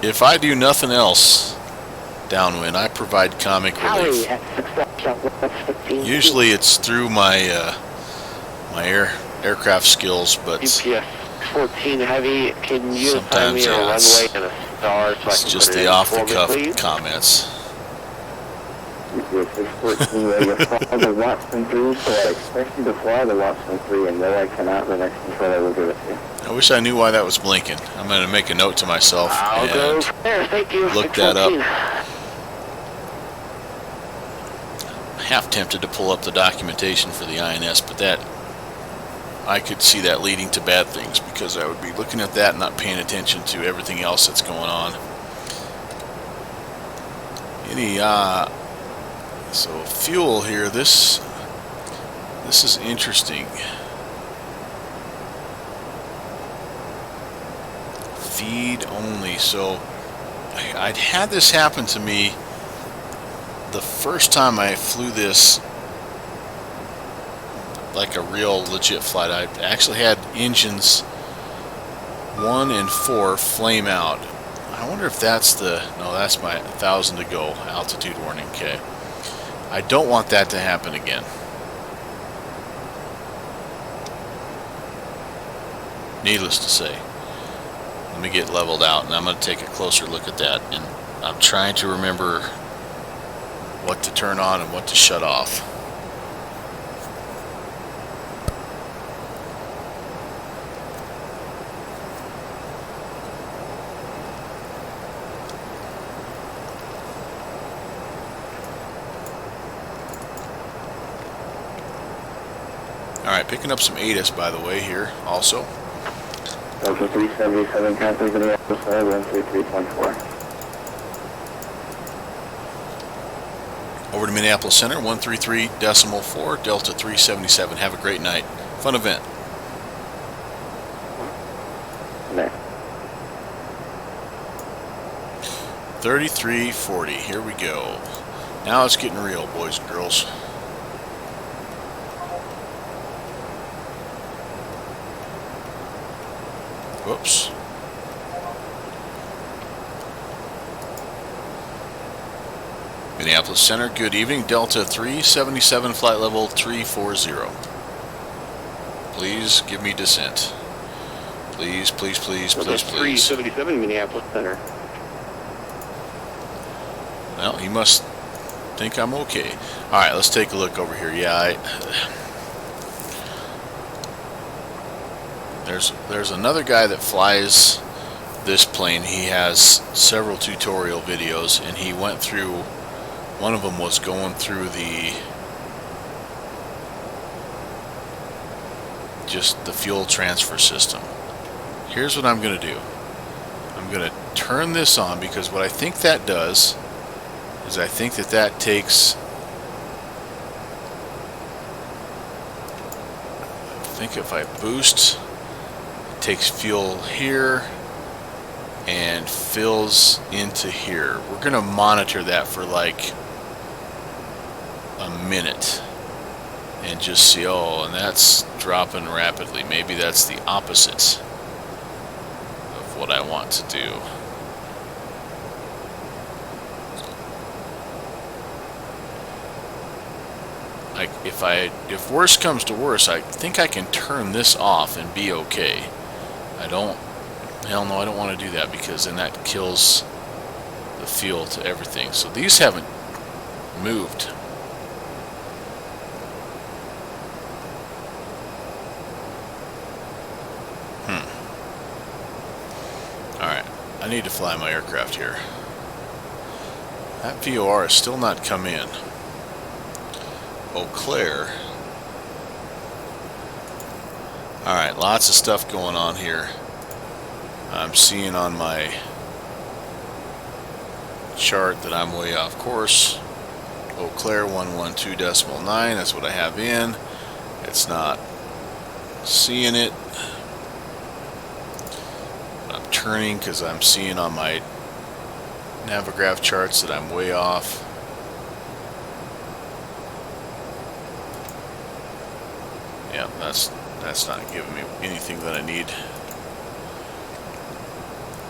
If I do nothing else downwind, I provide comic relief. Usually it's through my aircraft skills, but UPS 14 Heavy, can you assign me sometimes, a yeah, it's- runway and a star so I it's can just put it the in off the for me, cuff please? comments. The Watson 3, so I expect you to fly the Watson 3, and no, I cannot. The next controller will give it to you. I wish I knew why that was blinking. I'm going to make a note to myself I'll go and from there, thank you. look that up. 614. half tempted to pull up the documentation for the INS, but that I could see that leading to bad things because I would be looking at that and not paying attention to everything else that's going on. So fuel here, this is interesting. Feed only. So I'd had this happen to me the first time I flew this like a real legit flight. I actually had engines 1 and 4 flame out. I wonder if that's no, that's my 1,000 to go altitude warning. Okay, I don't want that to happen again. Needless to say, let me get leveled out and I'm going to take a closer look at that, and I'm trying to remember what to turn on and what to shut off. Alright, picking up some ATIS by the way here also. Delta 377, contact Minneapolis, 133.4. Over to Minneapolis Center, 133.4, Delta 377. Have a great night. Fun event. Next. 3340. Here we go. Now it's getting real, boys and girls. Whoops. Minneapolis Center, good evening. Delta 377, flight level 340. Please give me descent. Please, please, please, please, please. 377 Minneapolis Center. Well, he must think I'm okay. Alright, let's take a look over here. Yeah, there's another guy that flies this plane. He has several tutorial videos, and he went through, one of them was going through just the fuel transfer system. Here's what I'm going to do. I'm going to turn this on, because what I think that does is I think that takes think if I boost, it takes fuel here and fills into here. We're gonna monitor that for like a minute and just see, oh, and that's dropping rapidly. Maybe that's the opposite of what I want to do. Like if worse comes to worse, I think I can turn this off and be okay. Hell no, I don't want to do that, because then that kills the fuel to everything. So these haven't moved. Alright, I need to fly my aircraft here. That VOR has still not come in. Eau Claire. Alright, lots of stuff going on here. I'm seeing on my chart that I'm way off course. Eau Claire 112.9, that's what I have in. It's not seeing it. I'm turning because I'm seeing on my Navigraph charts that I'm way off. Yeah, that's not giving me anything that I need.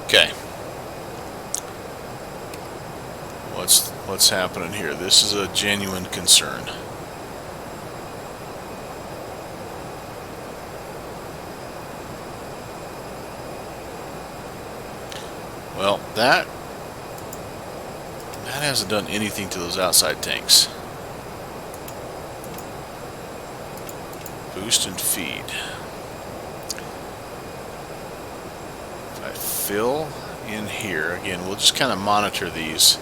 Okay. What's happening here? This is a genuine concern. Well, that hasn't done anything to those outside tanks. Boost and feed. If I fill in here, again, we'll just kind of monitor these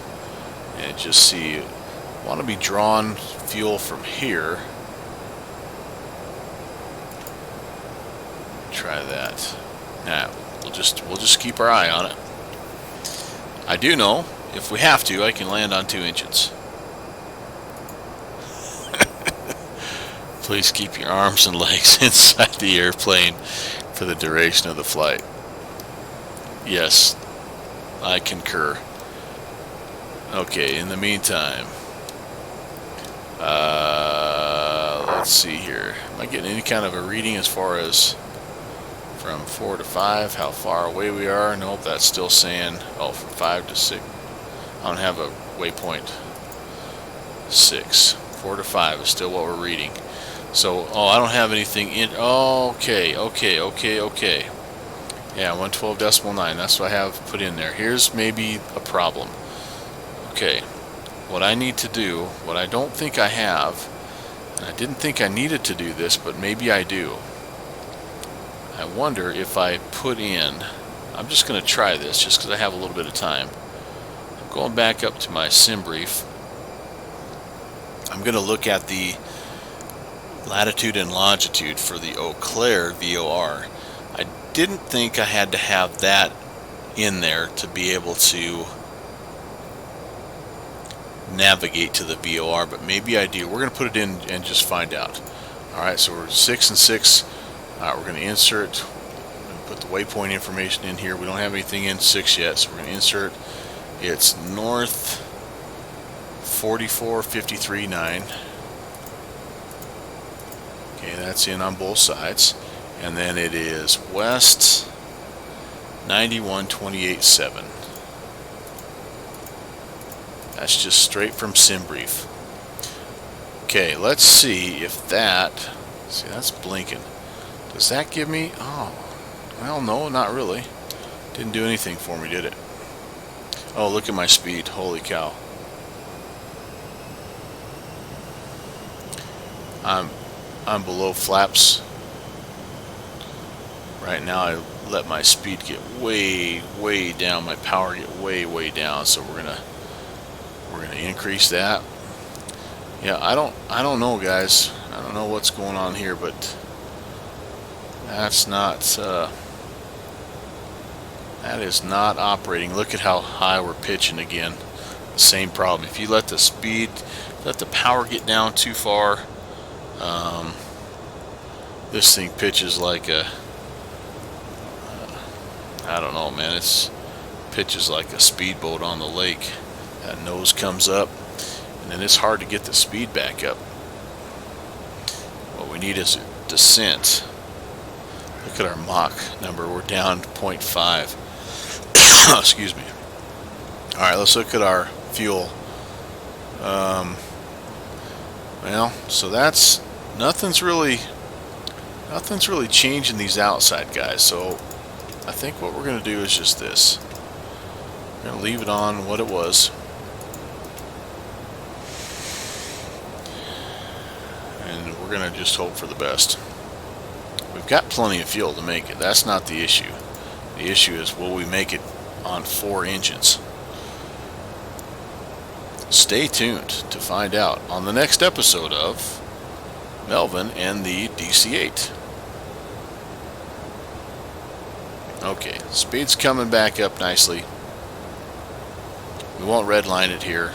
and just see. I want to be drawn fuel from here. Try that. Now, we'll just keep our eye on it. I do know, if we have to, I can land on 2 engines. Please keep your arms and legs inside the airplane for the duration of the flight. Yes, I concur. Okay, in the meantime, let's see here. Am I getting any kind of a reading as far as from 4 to 5, how far away we are? Nope, that's still saying, oh, from 5 to 6. I don't have a waypoint. 6. 4 to 5 is still what we're reading. So, oh, I don't have anything in. Oh, okay. Yeah, 112.9. That's what I have put in there. Here's maybe a problem. Okay, what I need to do, what I don't think I have, and I didn't think I needed to do this, but maybe I do. I wonder if I put in, I'm just going to try this just because I have a little bit of time. I'm going back up to my sim brief. I'm going to look at the latitude and longitude for the Eau Claire VOR. I didn't think I had to have that in there to be able to navigate to the VOR, but maybe I do. We're going to put it in and just find out. Alright, so we're 6 and 6. Alright, we're going to insert and put the waypoint information in here. We don't have anything in 6 yet, so we're going to insert. It's north 44.53.9. Okay, that's in on both sides. And then it is west 91.28.7. That's just straight from SimBrief. Okay, let's see if that, see, that's blinking. Does that give me, oh, well, no, not really. Didn't do anything for me, did it? Oh, look at my speed. Holy cow. I'm below flaps. Right now I let my speed get way down, my power get way down, so we're gonna increase that. Yeah, I don't know, guys. I don't know what's going on here, but that's not that is not operating. Look at how high we're pitching again. The same problem. If you let the speed, let the power get down too far, This thing pitches like a, I don't know, man. It's pitches like a speedboat on the lake. That nose comes up, and then it's hard to get the speed back up. What we need is a descent. Look at our Mach number. We're down to 0.5. Excuse me. All right, let's look at our fuel. Well, so that's nothing's really changing these outside guys. So I think what we're going to do is just this. We're going to leave it on what it was. And we're going to just hope for the best. We've got plenty of fuel to make it. That's not the issue. The issue is, will we make it on 4 engines? Stay tuned to find out on the next episode of Melvin and the DC-8. Okay, speed's coming back up nicely. We won't redline it here.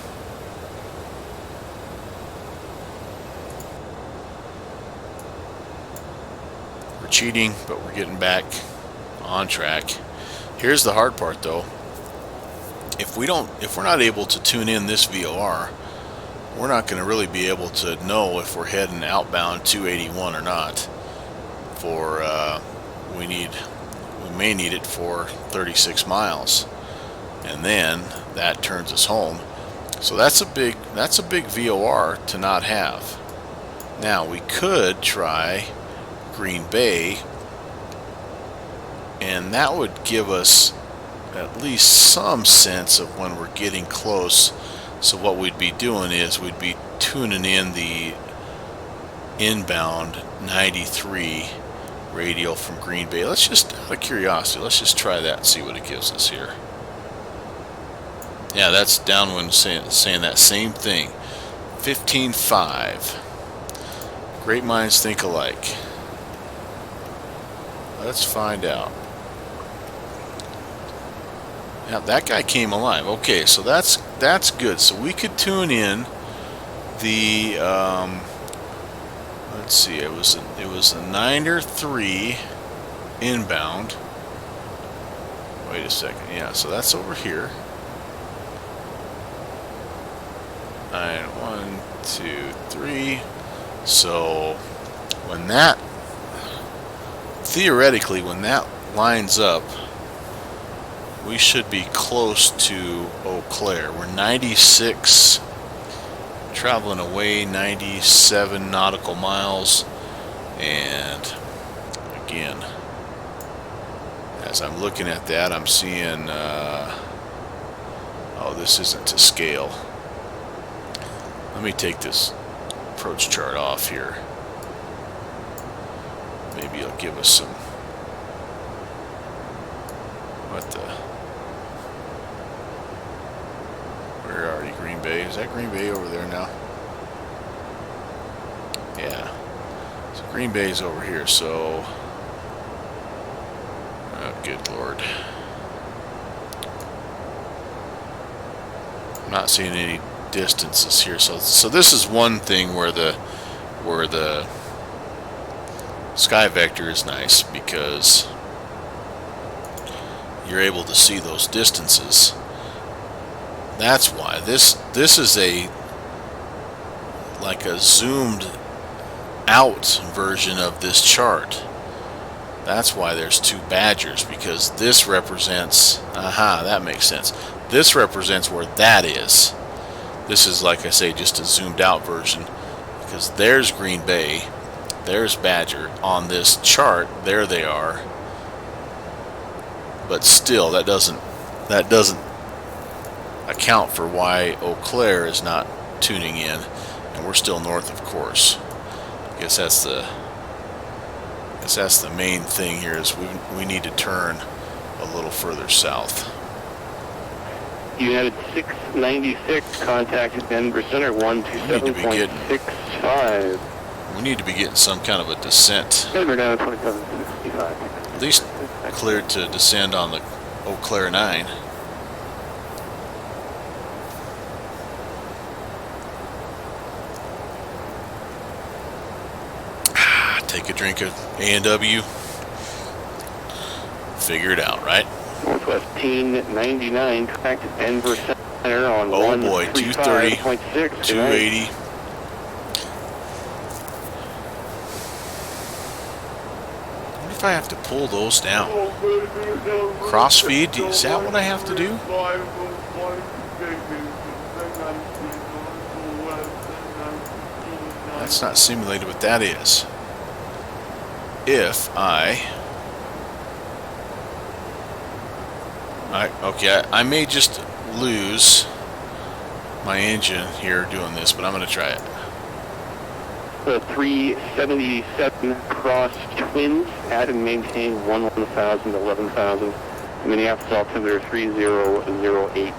We're cheating, but we're getting back on track. Here's the hard part, though. If we're not able to tune in this VOR, we're not going to really be able to know if we're heading outbound 281 or not. We may need it for 36 miles, and then that turns us home. So that's a big VOR to not have. Now we could try Green Bay, and that would give us at least some sense of when we're getting close. So what we'd be doing is we'd be tuning in the inbound 93 radio from Green Bay. Let's just, out of curiosity, let's just try that and see what it gives us here. Yeah, that's downwind saying that same thing. 15.5. Great minds think alike. Let's find out. Now that guy came alive. Okay, so that's good. So we could tune in the let's see. It was a 9-3 inbound. Wait a second. Yeah, so that's over here. 9, 1, 2, 3. So when that theoretically when that lines up, we should be close to Eau Claire. We're 96, traveling away 97 nautical miles, and again, as I'm looking at that, I'm seeing, oh, this isn't to scale. Let me take this approach chart off here. Maybe it'll give us some, what the, where are you, Green Bay? Is that Green Bay over there now? Yeah. So Green Bay's over here, so, oh, good Lord. I'm not seeing any distances here, so this is one thing where the sky vector is nice, because you're able to see those distances. That's why this is like a zoomed out version of this chart. That's why there's 2 badgers, because this represents, that makes sense. This represents where that is. This is, like I say, just a zoomed out version, because there's Green Bay, there's Badger on this chart. There they are. But still, that doesn't account for why Eau Claire is not tuning in, and we're still north, of course. I guess that's the main thing here, is we need to turn a little further south. United 696 contacted Denver Center 127.65. We need to be getting some kind of a descent. Denver down 2765. At least cleared to descend on the Eau Claire 9. Take a drink of A&W. Figure it out, right? Northwest 1099, track to Denver Center on Oh boy, 230, 135.6. 280. What if I have to pull those down? Crossfeed, is that what I have to do? That's not simulated what that is. If okay, I may just lose my engine here doing this, but I'm going to try it. The 377 cross twins, add and maintain 11,000 to 11,000. Minneapolis altimeter 3008.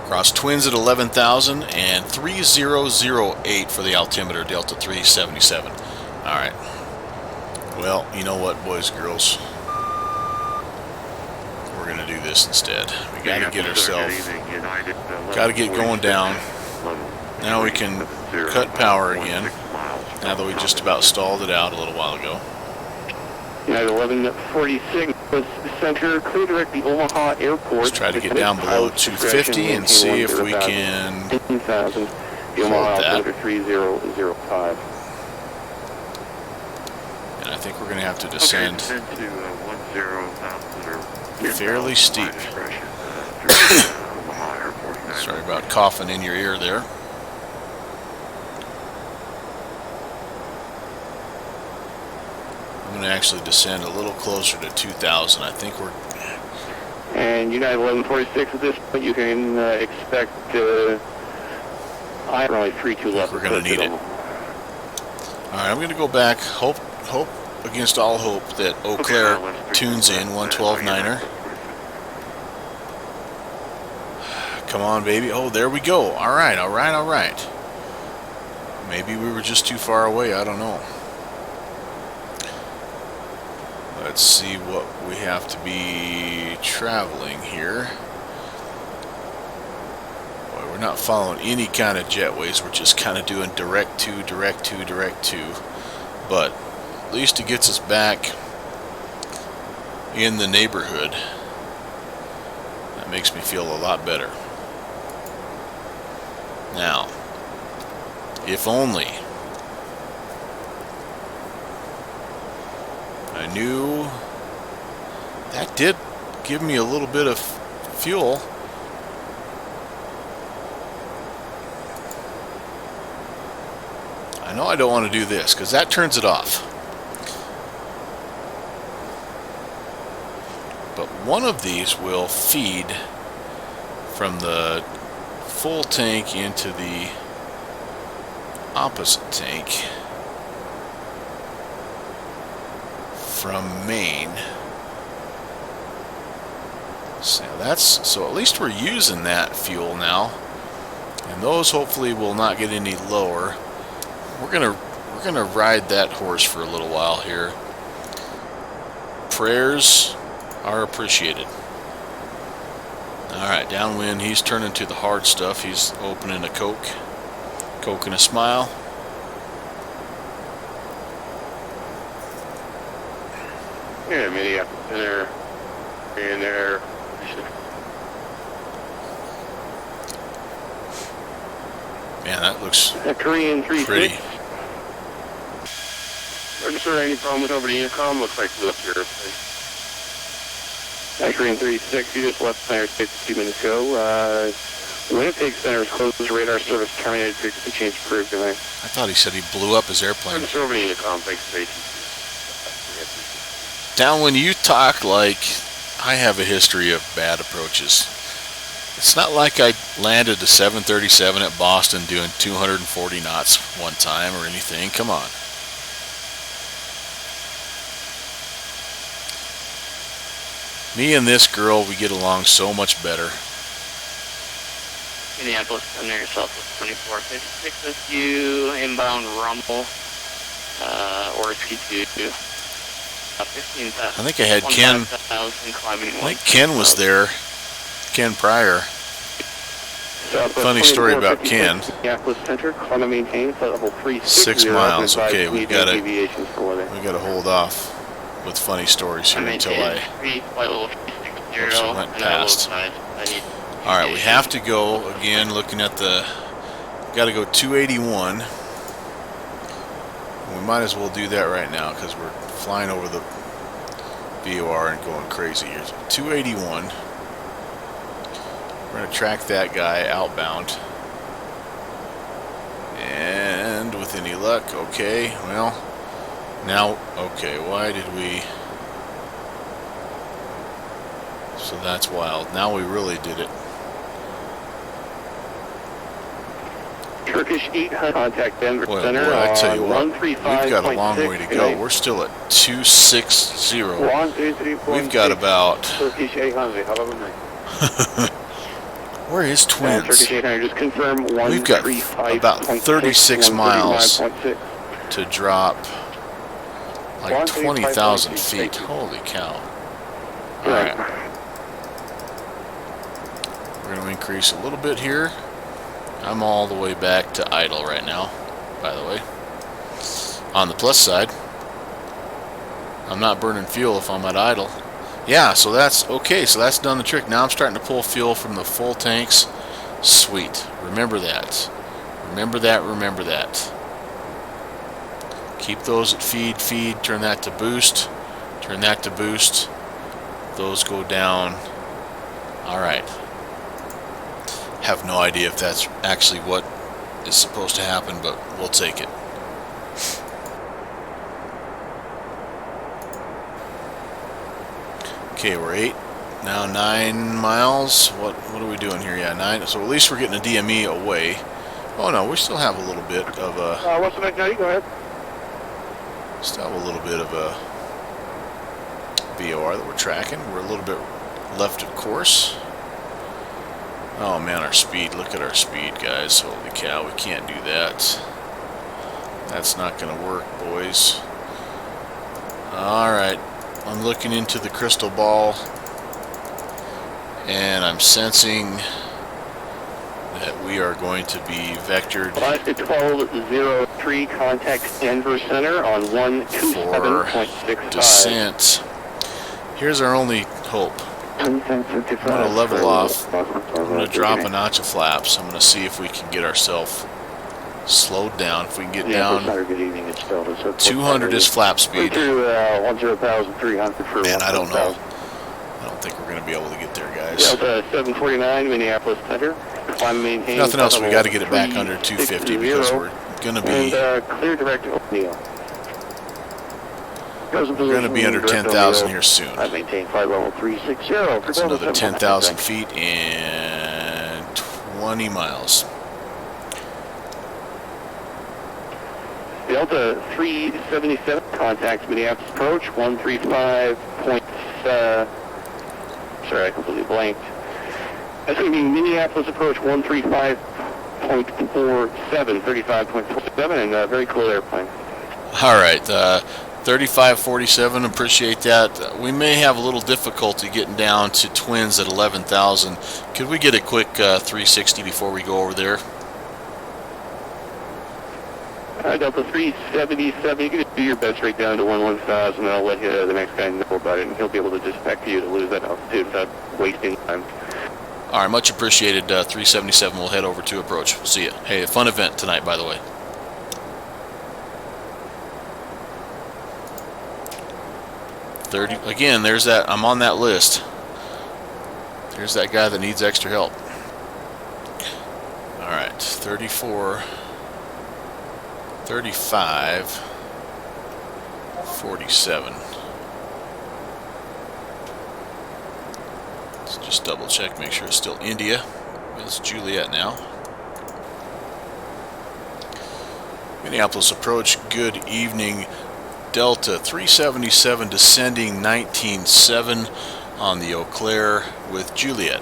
Cross twins at 11,000 and 3008 for the altimeter, Delta 377. Alright. Well, you know what, boys and girls? We're going to do this instead. We got to get ourselves, got to get going down. Now we can cut power again, now that we just about stalled it out a little while ago. United 1146 was center, clear direct the Omaha Airport. Let's try to get down below 250 and see if we can 10,000. The hold Omaha that. altimeter 3005. And I think we're going to have to descend fairly steep. Sorry about coughing in your ear there. I'm going to actually descend a little closer to 2,000. I think we're... And United 1146 at this point, you can expect I only 32 left. We're going to need it. All right, I'm going to go back. Hope against all hope that Eau Claire tunes in 112.9er. Come on, baby. Oh, there we go. All right, all right, all right. Maybe we were just too far away. I don't know. Let's see what we have to be traveling here. Boy, we're not following any kind of jetways. We're just kind of doing direct to, direct to, direct to. But at least it gets us back in the neighborhood. That makes me feel a lot better. Now, if only I knew that did give me a little bit of fuel. I know I don't want to do this because that turns it off. But one of these will feed from the full tank into the opposite tank from main. So so at least we're using that fuel now, and those hopefully will not get any lower. We're gonna ride that horse for a little while here. Prayers are appreciated. All right, downwind, he's turning to the hard stuff. He's opening a Coke and a smile. Yeah, Minneapolis Center, in there. Man, that looks Korean 36. pretty. Register any problems over the intercom? Looks like we left your Korean 36, you just left Center Space a few minutes ago. Winnipeg Center is closed. Radar service terminated. Frequency change approved. Good night. I thought he said he blew up his airplane. Register over the intercom. Thanks, Space. Down when you talk like I have a history of bad approaches. It's not like I landed a 737 at Boston doing 240 knots one time or anything. Come on. Me and this girl, we get along so much better. Minneapolis Center, Southwest 2456 with you, inbound Rumble, Orski to 15,000. I think I had Ken. I think Ken was there. Ken Pryor. Funny story about Ken. Minneapolis Center, climate maintained, flight level 360. 6 miles. Okay, we got to deviations for weather. hold off with funny stories here until I went past. All right, we have to go again. Looking at the, got to go 281. We might as well do that right now because we're flying over the VOR and going crazy here. 281. We're going to track that guy outbound. And with any luck, okay, well, now, okay, why did we... So that's wild. Now we really did it. Turkish 800, contact Denver Boy, Center. boy, I tell you what, we've 135.6. got a long way to go. We're still at 260. We've got about... Turkish 800, how about night? Where is Twins? Turkish 800, just confirm We've got about 36 miles to drop like 20,000 feet. Holy cow. Alright. We're going to increase a little bit here. I'm all the way back to idle right now, by the way. On the plus side, I'm not burning fuel if I'm at idle. Yeah, so that's okay, so that's done the trick. Now I'm starting to pull fuel from the full tanks. Sweet. Remember that. Remember that, remember that. Keep those at feed, turn that to boost, turn that to boost. Those go down. Alright. Have no idea if that's actually what is supposed to happen, but we'll take it. Okay, we're 8, now 9 miles. What are we doing here? Yeah, 9. So at least we're getting a DME away. Oh no, we still have a little bit of a... what's the next guy? Go ahead. Still have a little bit of a VOR that we're tracking. We're a little bit left of course. Oh man, our speed. Look at our speed, guys. Holy cow, we can't do that. That's not going to work, boys. Alright. I'm looking into the crystal ball, and I'm sensing that we are going to be vectored 1203, contact Denver Center on for 127.65. descent. Here's our only hope. I'm going to level off. I'm going to drop a notch of flaps. I'm going to see if we can get ourselves slowed down. If we can get down, 200 is flap speed. Man, I don't know. I don't think we're going to be able to get there, guys. Delta 749, Minneapolis Center. Nothing else. We got to get it back under 250 because we're going to be... Clear direct O'Neill. We're going to be under 10,000 here soon. I maintain flight level 360. That's another 10,000 feet and 20 miles. Delta 377, contacts Minneapolis approach 135. Sorry, I completely blanked. That's going to be Minneapolis approach 135.47, 35.47, and very cool airplane. All right, 3547, appreciate that. We may have a little difficulty getting down to Twins at 11,000. Could we get a quick 360 before we go over there? Delta 377, you can do your best right down to 11,000, and I'll let the next guy know about it, and he'll be able to just back to you to lose that altitude without wasting time. All right, much appreciated. 377, we'll head over to approach. We'll see you. Hey, a fun event tonight, by the way. Again, there's that. I'm on that list. There's that guy that needs extra help. All right, 34, 35, 47. Let's just double check, make sure it's still India. It's Juliet now. Minneapolis approach, good evening. Delta 377 descending 19.7 on the Eau Claire with Juliet.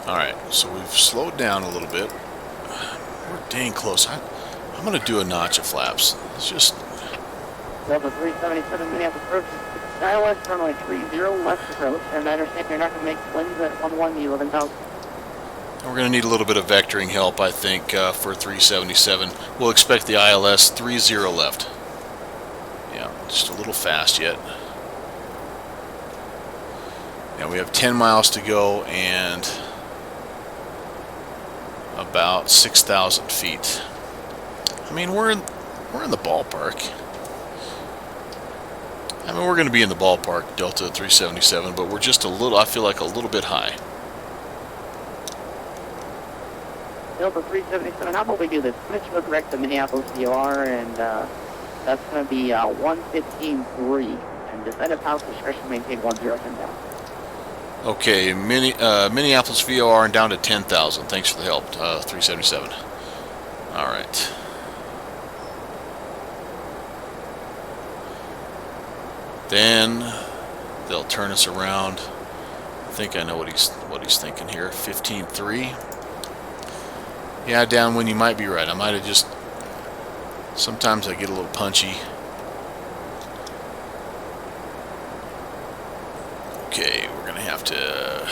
Alright, so we've slowed down a little bit. We're dang close. I'm going to do a notch of flaps. Let's just Delta 377 Minneapolis approach. ILS runway 30 left approach, and I understand you're not going to make twins at 11 the 11,000. We're going to need a little bit of vectoring help, I think, for 377. We'll expect the ILS 30 left. Yeah, just a little fast yet. Yeah, we have 10 miles to go and about 6,000 feet. I mean, we're in the ballpark. I mean, we're going to be in the ballpark, Delta 377, but we're just a little, I feel like a little bit high. Delta 377, how about we do this? I'm going to correct the Minneapolis VOR, and that's going to be 115.3. And descend at house discretion, maintain 10 down. Okay, Minneapolis VOR and down to 10,000. Thanks for the help, 377. All right. Then they'll turn us around. I think I know what he's thinking here. 15.3. Yeah, downwind, you might be right. I might have just... Sometimes I get a little punchy. Okay, we're going to have to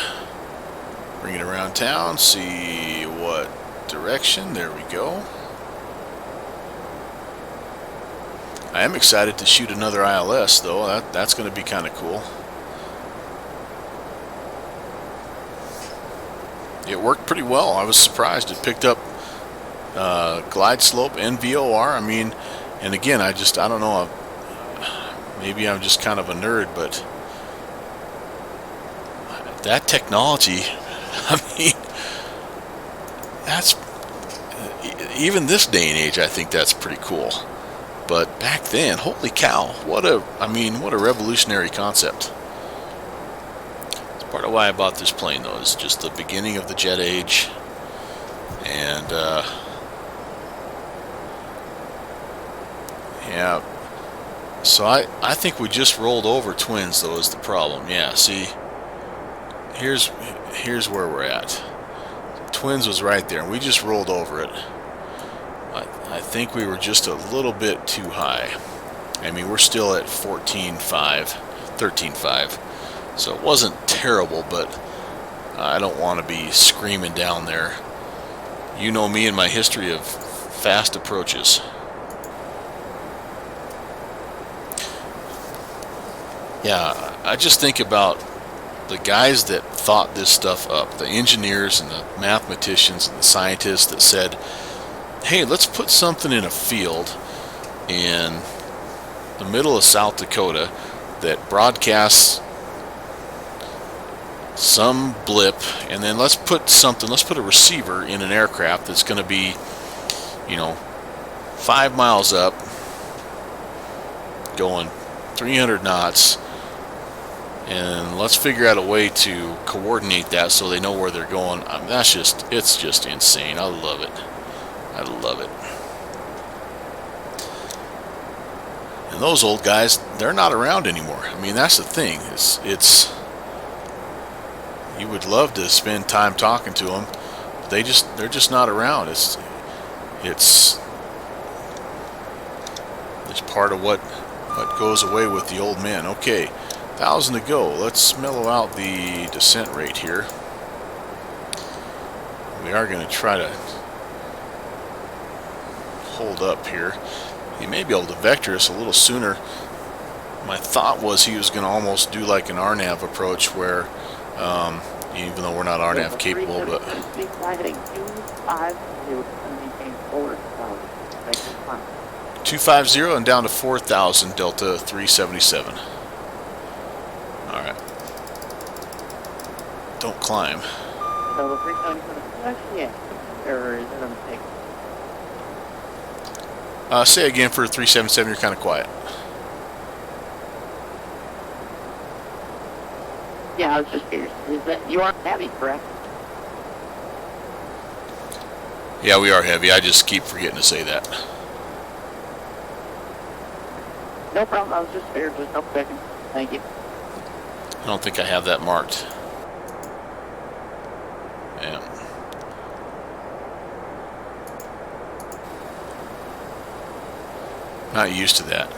bring it around town, see what direction. There we go. I am excited to shoot another ILS, though. That's going to be kind of cool. It worked pretty well. I was surprised. It picked up glide slope and VOR. I mean, and again, I don't know. Maybe I'm just kind of a nerd, but that technology, I mean, that's, even this day and age, I think that's pretty cool. But back then, holy cow, what a revolutionary concept. It's part of why I bought this plane, though, is just the beginning of the jet age. And, yeah, so I think we just rolled over twins, though, is the problem. Yeah, see, here's where we're at. Twins was right there, and we just rolled over it. I think we were just a little bit too high. I mean, we're still at 13.5, so it wasn't terrible, but I don't want to be screaming down there. You know me and my history of fast approaches. Yeah, I just think about the guys that thought this stuff up, the engineers and the mathematicians and the scientists that said, hey, let's put something in a field in the middle of South Dakota that broadcasts some blip, and then let's put a receiver in an aircraft that's going to be, 5 miles up, going 300 knots, and let's figure out a way to coordinate that so they know where they're going. I mean, it's just insane. I love it. I love it. And those old guys, they're not around anymore. I mean, that's the thing. It's you would love to spend time talking to them. But they're just not around. It's part of what goes away with the old men. Okay, 1,000 to go. Let's mellow out the descent rate here. We are going to try to hold up here. He may be able to vector us a little sooner. My thought was he was going to almost do like an RNAV approach where, even though we're not RNAV capable, but 250 and down to 4,000 Delta 377. All right. Don't climb. So the 377, yeah, or is it a mistake? Say again for 377, you're kind of quiet. Yeah, I was just curious. Is that, you aren't heavy, correct? Yeah, we are heavy. I just keep forgetting to say that. No problem. I was just scared. Just double checking. Thank you. I don't think I have that marked. Yeah. Not used to that.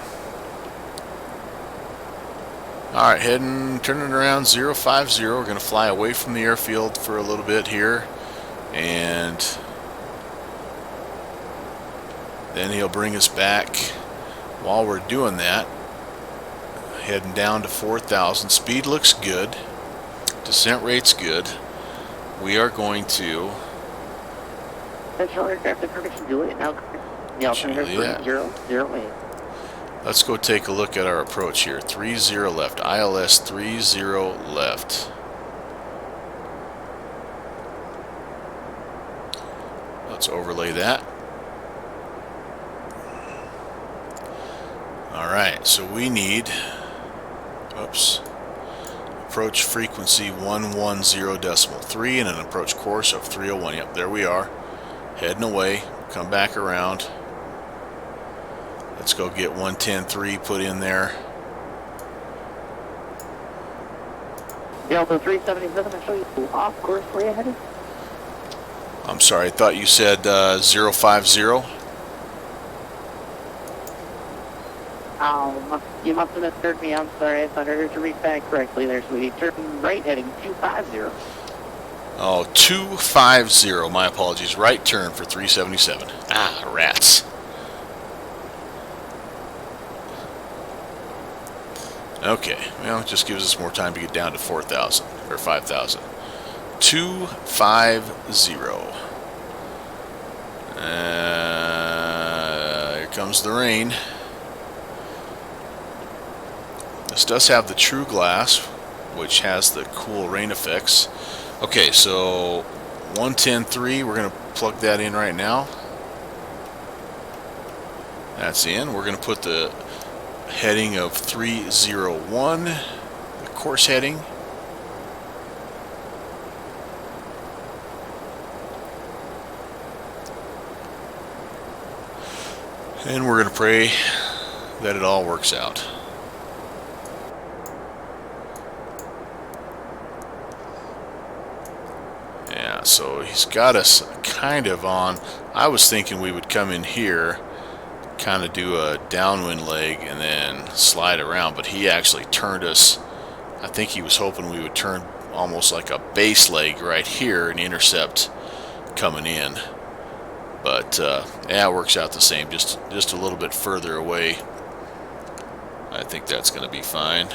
Alright, turning around 050. We're going to fly away from the airfield for a little bit here. And then he'll bring us back. While we're doing that, heading down to 4,000. Speed looks good. Descent rate's good. We are going to... Central aircraft information, Juliet, now the alternative Juliet. 008. Let's go take a look at our approach here. 30 left. ILS 30 left. Let's overlay that. Alright, so we need... Oops. Approach frequency 110.3 and an approach course of 301. Yep, there we are. Heading away. Come back around. Let's go get 110.3 put in there. Delta 377, I'll show you off course where you're headed. I'm sorry, I thought you said 050. You must have misheard me. I'm sorry. I thought I heard you read that correctly there, sweetie. Turn right heading 250. Oh, 250. My apologies. Right turn for 377. Ah, rats. Okay, well, it just gives us more time to get down to 4,000 or 5,000. 250. Here comes the rain. This does have the true glass, which has the cool rain effects. Okay, so 110.3, we're going to plug that in right now. That's in. We're going to put the heading of 301, the course heading. And we're going to pray that it all works out. Yeah, so he's got us kind of on. I was thinking we would come in here, kind of do a downwind leg and then slide around, but he actually turned us. I think he was hoping we would turn almost like a base leg right here and intercept coming in. But yeah, it works out the same, just a little bit further away. I think that's going to be fine.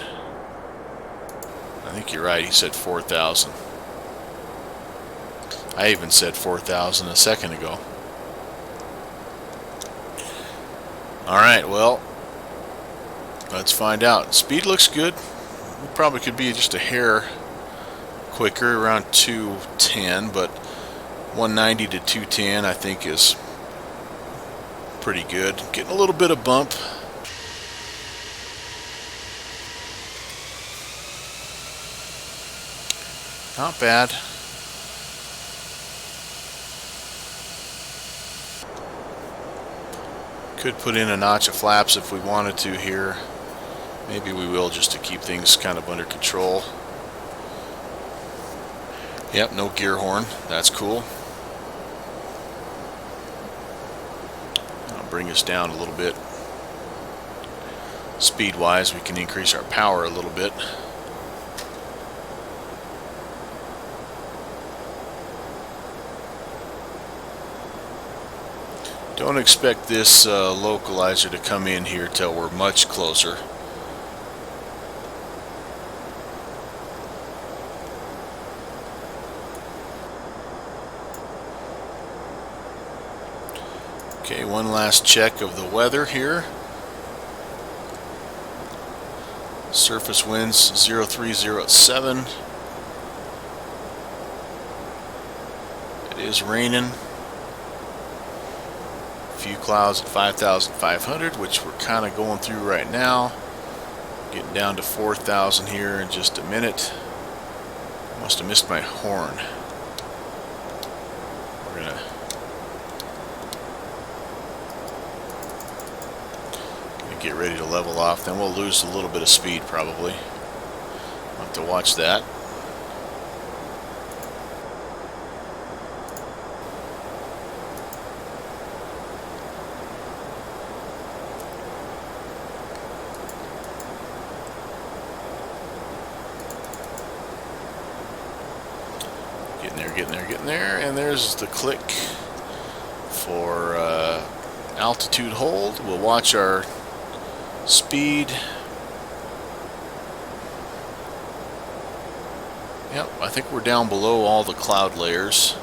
I think you're right, he said 4,000. I even said 4,000 a second ago. Alright, well, let's find out. Speed looks good. We probably could be just a hair quicker, around 210, but 190 to 210 I think is pretty good. Getting a little bit of bump. Not bad. Could put in a notch of flaps if we wanted to here. Maybe we will, just to keep things kind of under control. Yep, no gear horn. That's cool. That'll bring us down a little bit. Speed-wise, we can increase our power a little bit. Don't expect this localizer to come in here till we're much closer. Okay, one last check of the weather here. Surface winds 0307. It is raining. Few clouds at 5,500, which we're kind of going through right now. Getting down to 4,000 here in just a minute. Must have missed my horn. We're gonna get ready to level off. Then we'll lose a little bit of speed probably. We'll have to watch that. there, getting there, getting there. And there's the click for altitude hold. We'll watch our speed. Yep, I think we're down below all the cloud layers.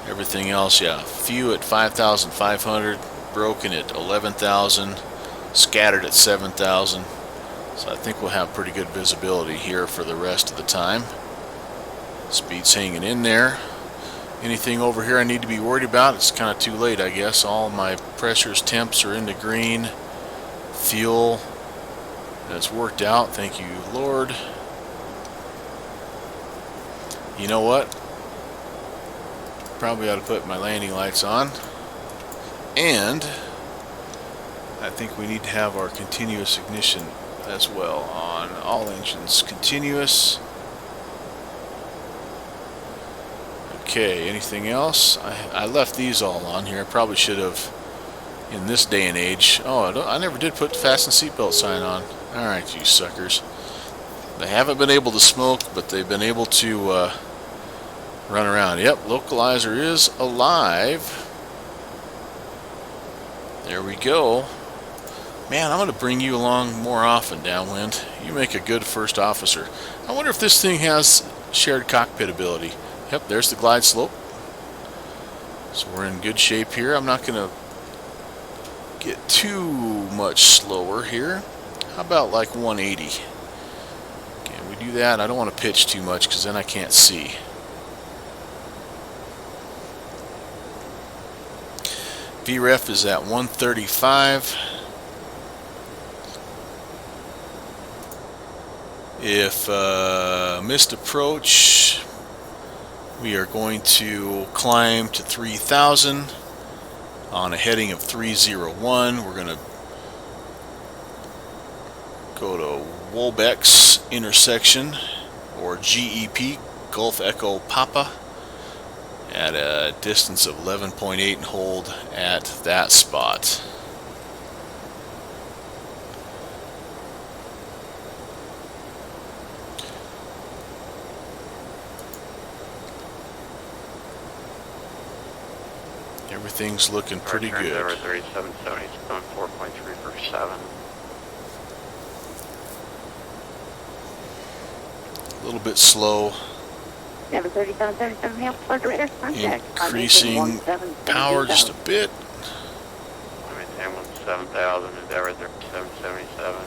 Everything else, yeah, few at 5,500, broken at 11,000, scattered at 7,000. So I think we'll have pretty good visibility here for the rest of the time. Speed's hanging in there. Anything over here I need to be worried about? It's kind of too late, I guess. All my pressures, temps are into green. Fuel has worked out. Thank you, Lord. You know what? Probably ought to put my landing lights on. And I think we need to have our continuous ignition as well on all engines. Continuous. Okay, anything else? I left these all on here. I probably should have in this day and age. Oh, I never did put the fasten seatbelt sign on. Alright, you suckers. They haven't been able to smoke, but they've been able to run around. Yep, localizer is alive. There we go. Man, I'm going to bring you along more often, Downwind. You make a good first officer. I wonder if this thing has shared cockpit ability. Yep, there's the glide slope. So we're in good shape here. I'm not going to get too much slower here. How about like 180? Can we do that? I don't want to pitch too much because then I can't see. VREF is at 135. If missed approach, we are going to climb to 3,000 on a heading of 301. We're going to go to Wolbeck's intersection, or GEP, Golf Echo Papa, at a distance of 11.8 and hold at that spot. Everything's looking pretty good. Endeavor 3777, 4.3 for 7. A little bit slow. Endeavor 3777, half flight radar contact. Increasing power just a bit. I maintain 17,000, Endeavor 3777.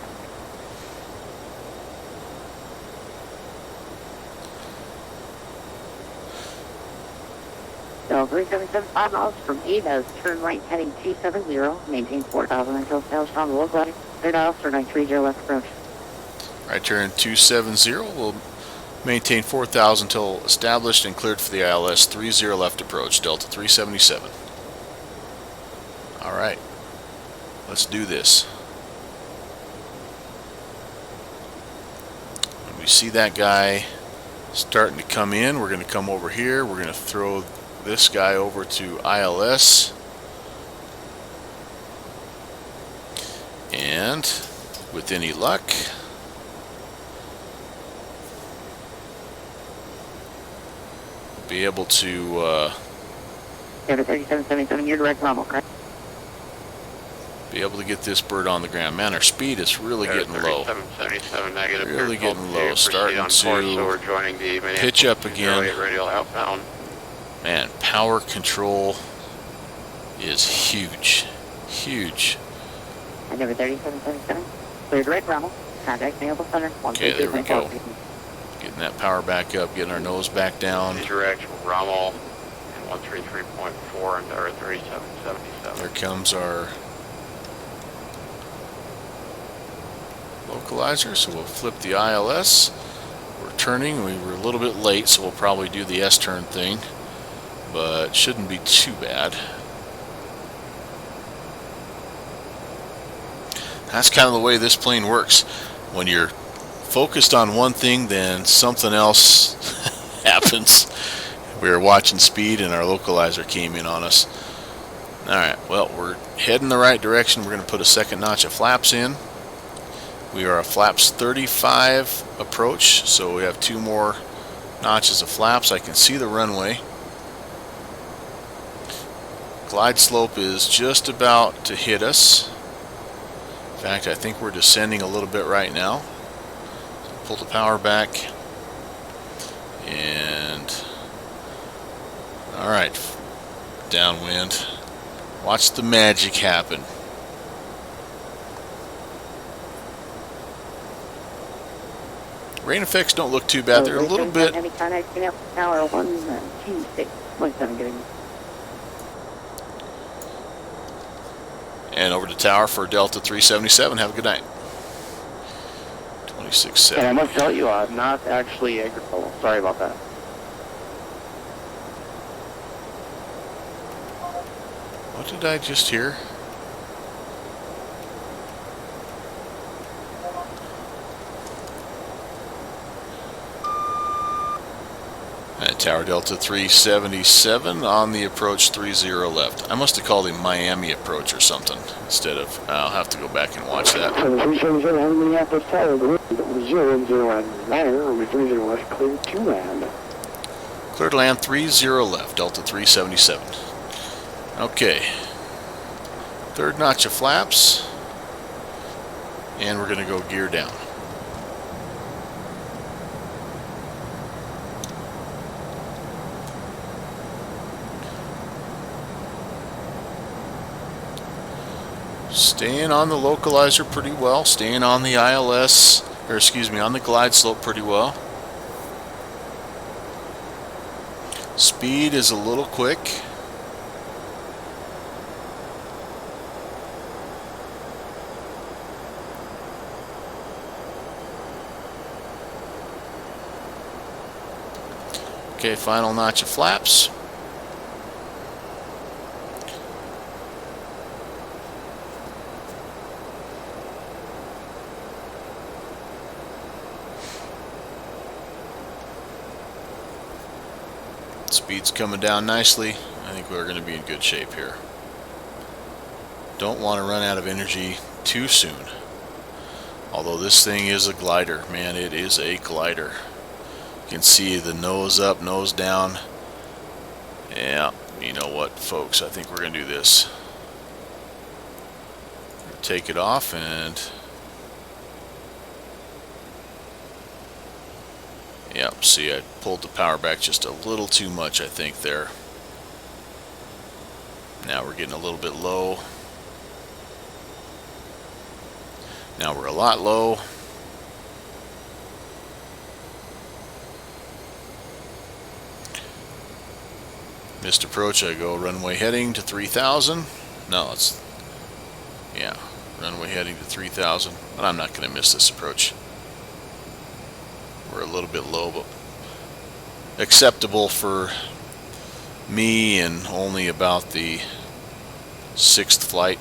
So 3775 miles from Eva's, turn right heading 270, maintain 4,000 until established on the local line. Cleared off for 930 left approach. Right turn 270. We'll maintain 4,000 until established and cleared for the ILS 30 left approach, Delta 377. Alright, let's do this. When we see that guy starting to come in, we're going to come over here. We're going to throw this guy over to ILS. And with any luck, be able to Endeavor 3777, your direct level, correct? be able to get this bird on the ground. Man, our speed is really getting low. 3777 negative. Really clear getting to low. proceed Starting on course, so we're to joining the pitch up again. radial outbound. Man, power control is huge. Huge. Endeavor 3777, clear direct level. Contact Naval Center. Okay, there we go. Getting that power back up, getting our nose back down. Direct Rommel and 133.4 Endeavor 3777. There comes our localizer, so we'll flip the ILS. We're turning. We were a little bit late, so we'll probably do the S-turn thing, but shouldn't be too bad. That's kind of the way this plane works. When you're focused on one thing, then something else happens. We were watching speed and our localizer came in on us. Alright, well, we're heading the right direction. We're going to put a second notch of flaps in. We are a flaps 35 approach, so we have 2 more notches of flaps. I can see the runway. Glide slope is just about to hit us. In fact, I think we're descending a little bit right now. Pull the power back. And alright, downwind. Watch the magic happen. Rain effects don't look too bad. They're a little bit. Heavy contact, power 126.7 getting. And over to tower for Delta 377. Have a good night. 26.7. And I must tell you, I'm not actually agricultural. Sorry about that. What did I just hear? Tower Delta 377 on the approach 30 left. I must have called him Miami approach or something instead of. I'll have to go back and watch that. 377 on Minneapolis Tower, the wind was 0 on niner, over 30 left, clear to land. Clear to land 30 left, Delta 377. Okay. Third notch of flaps. And we're going to go gear down. Staying on the localizer pretty well, staying on the ILS, or excuse me, on the glide slope pretty well. Speed is a little quick. Okay, final notch of flaps. Speed's coming down nicely. I think we're going to be in good shape here. Don't want to run out of energy too soon. Although this thing is a glider. Man, it is a glider. You can see the nose up, nose down. Yeah, you know what, folks? I think we're going to do this. Take it off and... Yep, see, I pulled the power back just a little too much, I think, there. Now we're getting a little bit low. Now we're a lot low. Missed approach, I go runway heading to 3,000. No, it's... Yeah, runway heading to 3,000. But I'm not going to miss this approach. We're a little bit low, but acceptable for me and only about the 6th flight.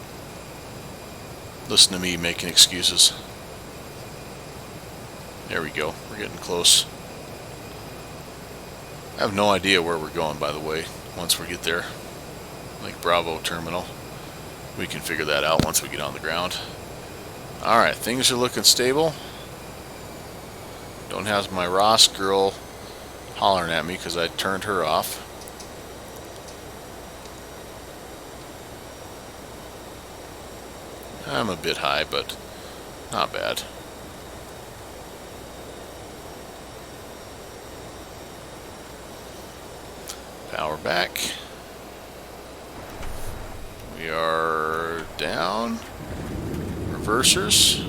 Listen to me making excuses. There we go. We're getting close. I have no idea where we're going, by the way, once we get there. Like Bravo Terminal. We can figure that out once we get on the ground. Alright, things are looking stable. Don't have my Ross girl hollering at me because I turned her off. I'm a bit high, but not bad. Power back. We are down. Reversers.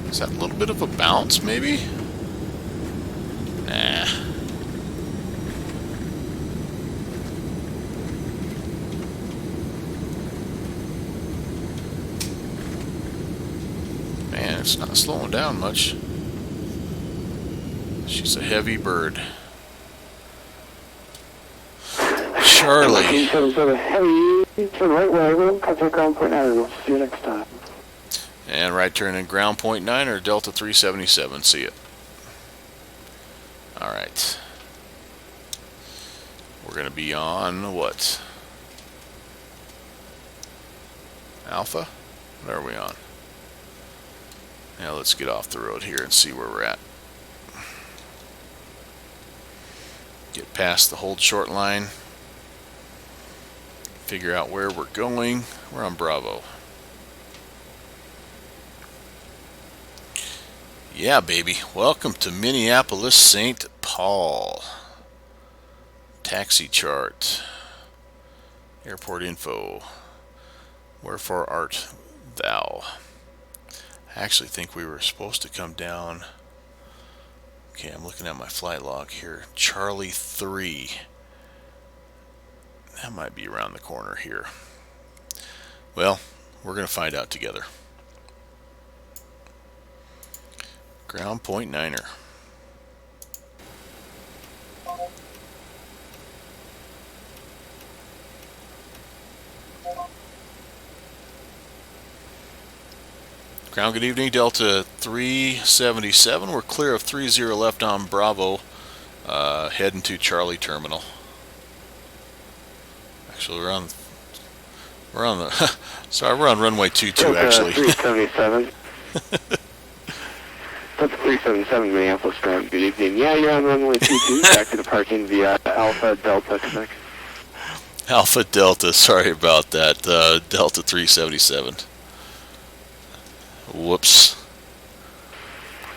Is that a little bit of a bounce, maybe? Nah. Man, it's not slowing down much. She's a heavy bird. Charlie. Heavy, turn right where I will, contact ground point 9, we'll see you next time. And right turn in ground point 9 or Delta 377. See it. Alright. We're going to be on what? Alpha? What are we on? Now let's get off the road here and see where we're at. get past the hold short line, figure out where we're going. We're on Bravo. Yeah, baby. Welcome to Minneapolis, St. Paul. Taxi chart. Airport info. Wherefore art thou? I actually think we were supposed to come down. Okay, I'm looking at my flight log here. Charlie 3. That might be around the corner here. Well, we're going to find out together. Ground point Niner. Ground, good evening. Delta 377. We're clear of 30 left on Bravo. Heading to Charlie Terminal. Actually, we're on the sorry, we're on runway 22 actually. 377. That's 377 Minneapolis ground. Good evening. Yeah, you're on runway 22. Back to departing via Alpha Delta Quebec. Alpha Delta, sorry about that. Delta 377. Whoops.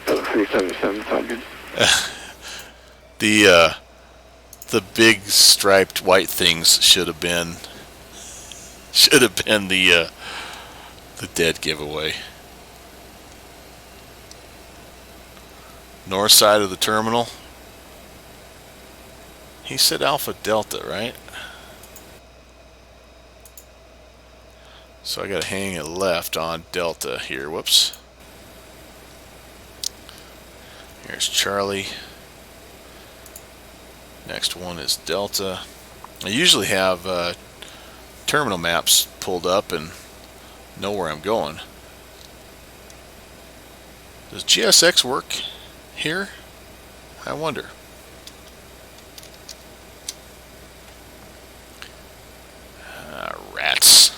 Delta 377, sound good. The big striped white things should have been the dead giveaway. North side of the terminal. He said Alpha Delta, right? So I gotta hang a left on Delta here. Whoops. Here's Charlie. Next one is Delta. I usually have terminal maps pulled up and know where I'm going. Does GSX work here? I wonder. Rats.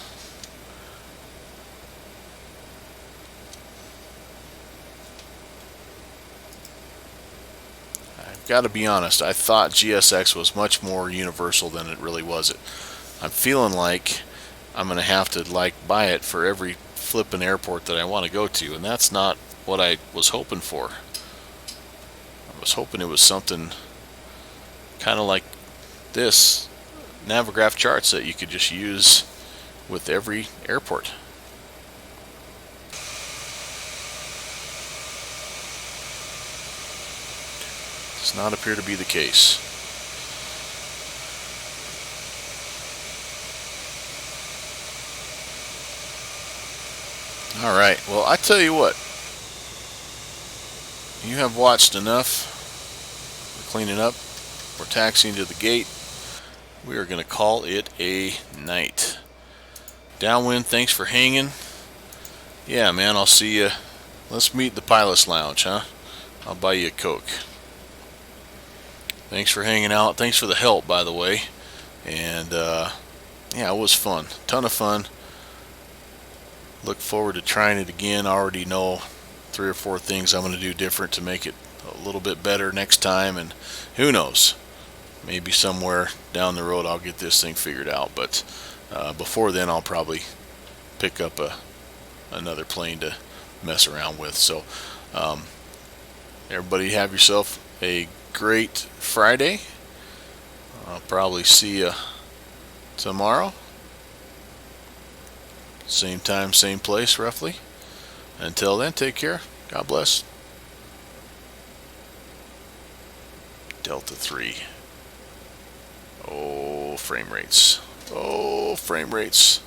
I've got to be honest, I thought GSX was much more universal than it really was. I'm feeling like I'm going to have to buy it for every flippin' airport that I want to go to, and that's not what I was hoping for. I was hoping it was something kind of like this, Navigraph charts that you could just use with every airport. Does not appear to be the case. Alright, well, I tell you what, you have watched enough. We're cleaning up. We're taxiing to the gate. We are going to call it a night. Downwind, thanks for hanging. Yeah, man, I'll see you. Let's meet in the pilot's lounge, huh? I'll buy you a Coke. Thanks for hanging out. Thanks for the help, by the way. And, yeah, it was fun. Ton of fun. Look forward to trying it again. I already know 3 or 4 things I'm going to do different to make it a little bit better next time. And who knows? Maybe somewhere down the road I'll get this thing figured out. But before then, I'll probably pick up another plane to mess around with. So everybody have yourself a great Friday. I'll probably see you tomorrow. Same time, same place, roughly. Until then, take care. God bless. Delta 3. Oh, frame rates. Oh, frame rates.